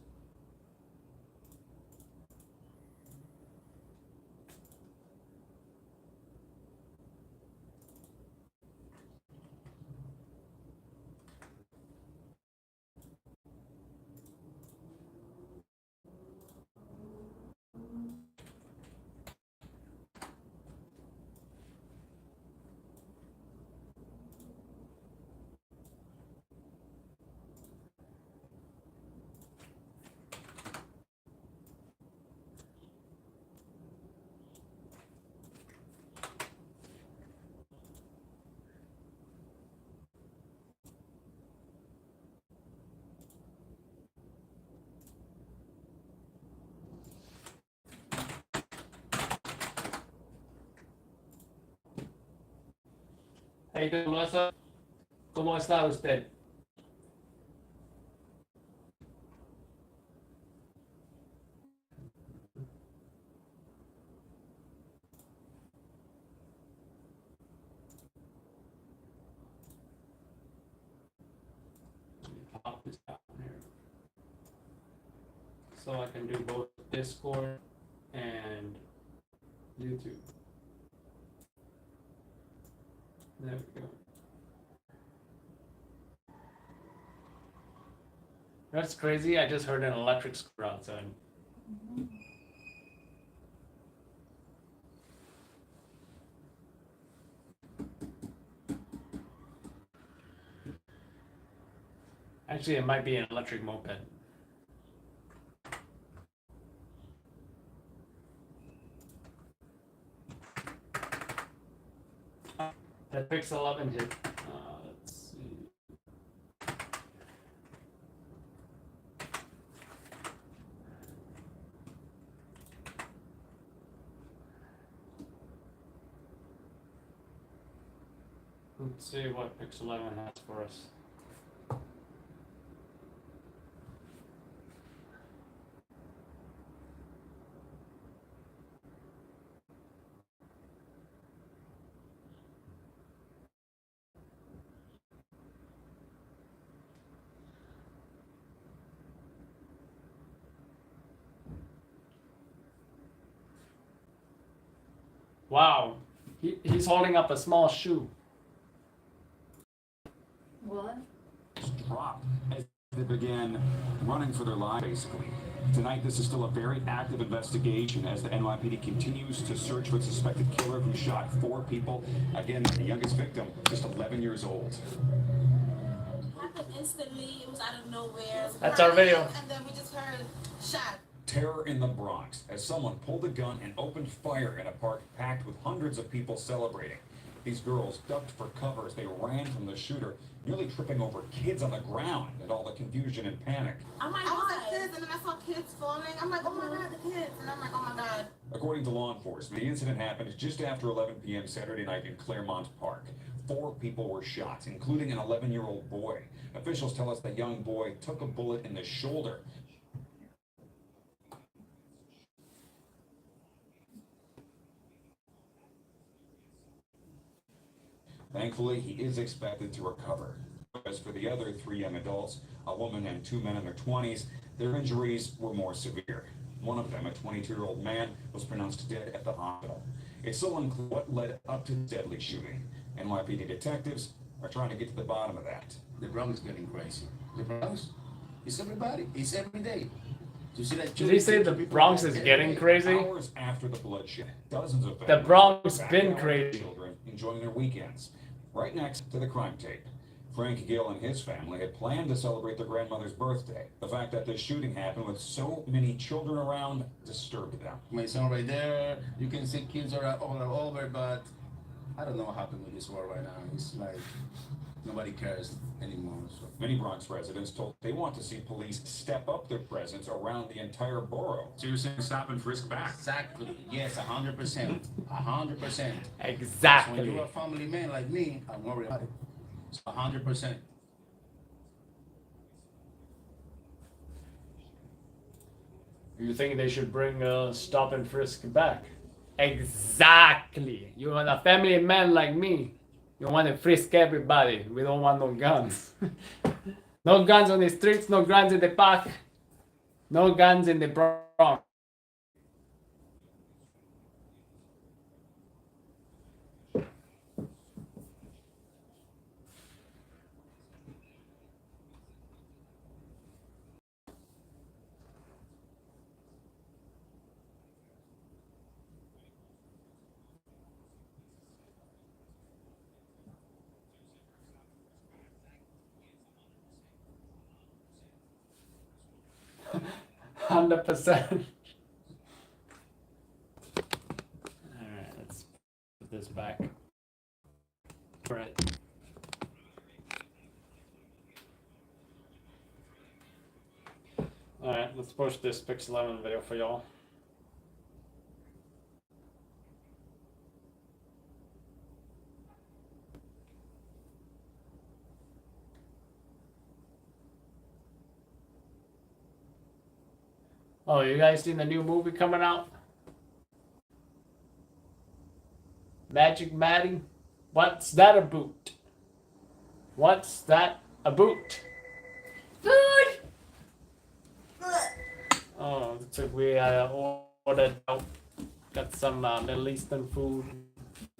¿Cómo está usted? Pop this down here. So I can do both Discord and YouTube. There we go. That's crazy. I just heard an electric scooter outside. Actually, it might be an electric moped. That Pix 11 hit. Let's see. Let's see what Pix 11 has for us. Wow, he's holding up a small shoe. What? Dropped as they began running for their lives, basically. Tonight, this is still a very active investigation as the NYPD continues to search for the suspected killer who shot 4 people. Again, the youngest victim, just 11 years old. It happened instantly. It was out of nowhere. That's our video. And then we just heard shot. Terror in the Bronx as someone pulled a gun and opened fire in a park packed with hundreds of people celebrating. These girls ducked for cover as they ran from the shooter, nearly tripping over kids on the ground and all the confusion and panic. I'm like, I was like kids, and then I saw kids falling. I'm like, oh my God, the kids. And I'm like, oh my God. According to law enforcement, the incident happened just after 11 p.m. Saturday night in Claremont Park. 4 people were shot, including an 11-year-old boy. Officials tell us the young boy took a bullet in the shoulder. Thankfully, he is expected to recover. As for the other 3 young adults, a woman and 2 men in their 20s, their injuries were more severe. One of them, a 22-year-old man, was pronounced dead at the hospital. It's still unclear what led up to the deadly shooting. NYPD detectives are trying to get to the bottom of that. The Bronx is getting crazy. The Bronx, it's everybody. It's every day. You see that? Did he say the Bronx is getting crazy? Hours after the bloodshed, dozens of The Bronx been crazy. Children enjoying their weekends. Right next to the crime tape. Frank Gill and his family had planned to celebrate their grandmother's birthday. The fact that this shooting happened with so many children around disturbed them. My son right there. You can see kids are all over, but I don't know what happened with this world right now. It's like nobody cares anymore. So. Many Bronx residents told they want to see police step up their presence around the entire borough. So you're saying stop and frisk back? Exactly. Yes, 100%. 100%. Exactly. When you're a family man like me, I'm worried about it. It's 100%. You think they should bring stop and frisk back? Exactly. You want a family man like me. You want to frisk everybody. We don't want no guns. No guns on the streets, no guns in the park. No guns in the Bronx. %. Alright, let's put this back. Right. Alright, let's push this Pix 11 video for y'all. Oh, you guys seen the new movie coming out? Magic Maddie? What's that a boot? What's that a boot? Food! Oh, so we ordered out. Got some Middle Eastern food.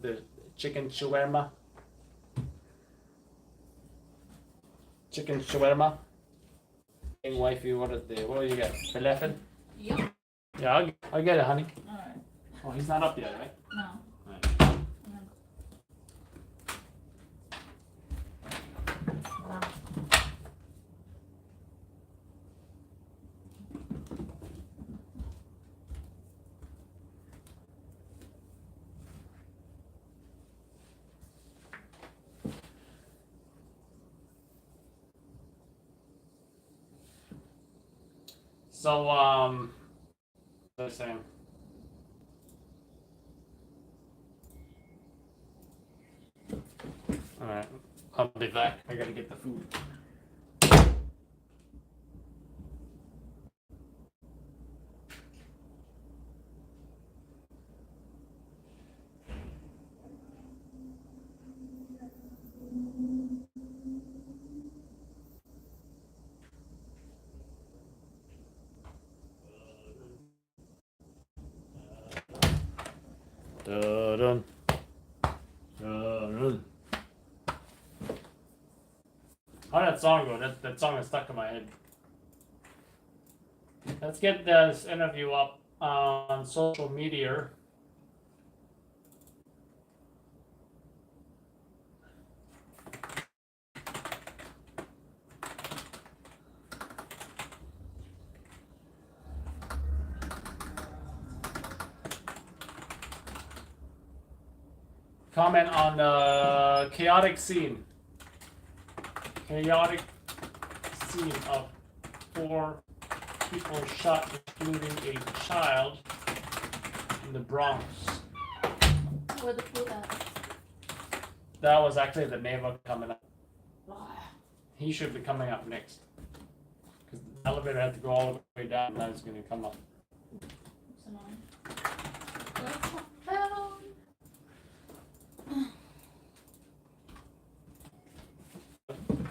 The chicken shawarma. Chicken shawarma. And wifey ordered the, what do you got? Falafel? Yep. Yeah, I'll get it, honey. Alright. Oh, he's not up yet, right? No. So, what was I saying? Alright, I'll be back. I gotta get the food. Dun, dun. How did that song go? That song is stuck in my head. Let's get this interview up on social media. Comment on the chaotic scene. Chaotic scene of 4 people shot, including a child in the Bronx. Where the food at? That was actually the neighbor coming up. He should be coming up next. Because the elevator had to go all the way down, and now it's going to come up.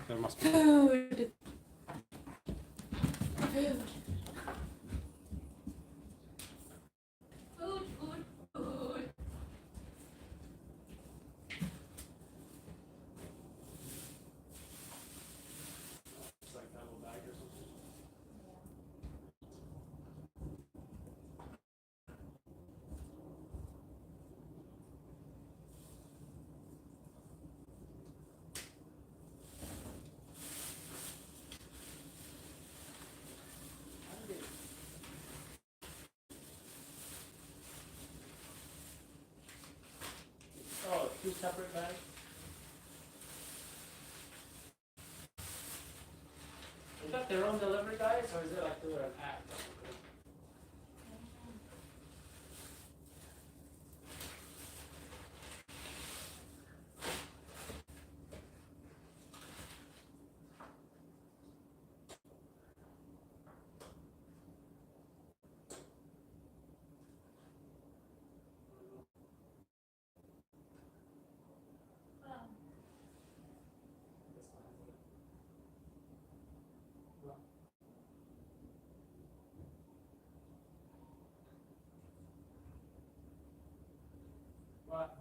There must be Food. Food. Food, food, food. It's like that little bag or something. Oh, 2 separate bags? Is that their own delivery guys, or is it like through an app? What?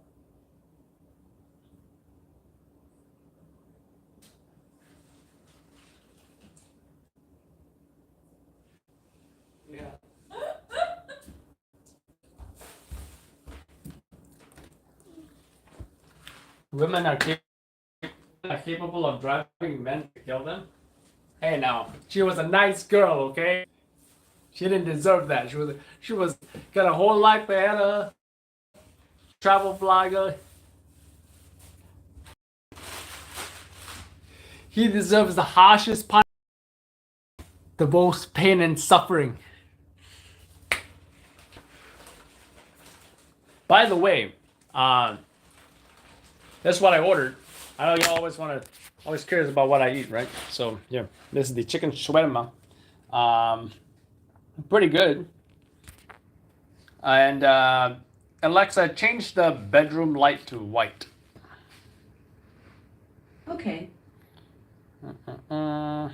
Yeah. Women are capable of driving men to kill them? Hey now, she was a nice girl, okay? She didn't deserve that. She was got a whole life ahead of her. Travel vlogger. He deserves the harshest punishment, the most pain and suffering. By the way, that's what I ordered. I know you always curious about what I eat, right? So yeah, this is the chicken shawarma. pretty good. And Alexa, change the bedroom light to white. Okay. Let's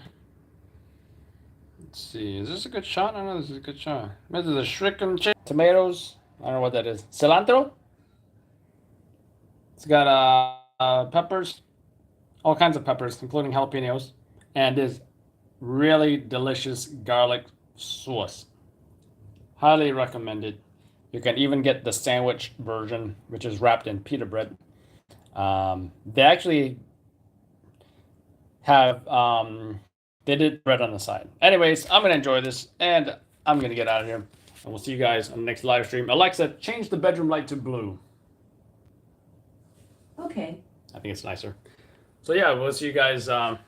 see, is this a good shot? I don't know this is a good shot. This is a shriken tomatoes. I don't know what that is. Cilantro? It's got peppers, all kinds of peppers, including jalapenos, and this really delicious garlic sauce. Highly recommended. You can even get the sandwich version, which is wrapped in pita bread. They actually have they did bread on the side. Anyways, I'm gonna enjoy this and I'm gonna get out of here. And we'll see you guys on the next live stream. Alexa, change the bedroom light to blue. Okay. I think it's nicer. So yeah, we'll see you guys on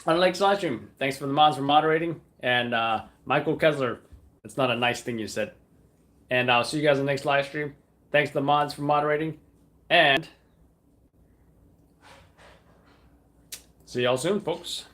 the next live stream. Thanks for the mods for moderating. And Michael Kessler, it's not a nice thing you said. And I'll see you guys on the next live stream. Thanks to the mods for moderating. And see y'all soon, folks.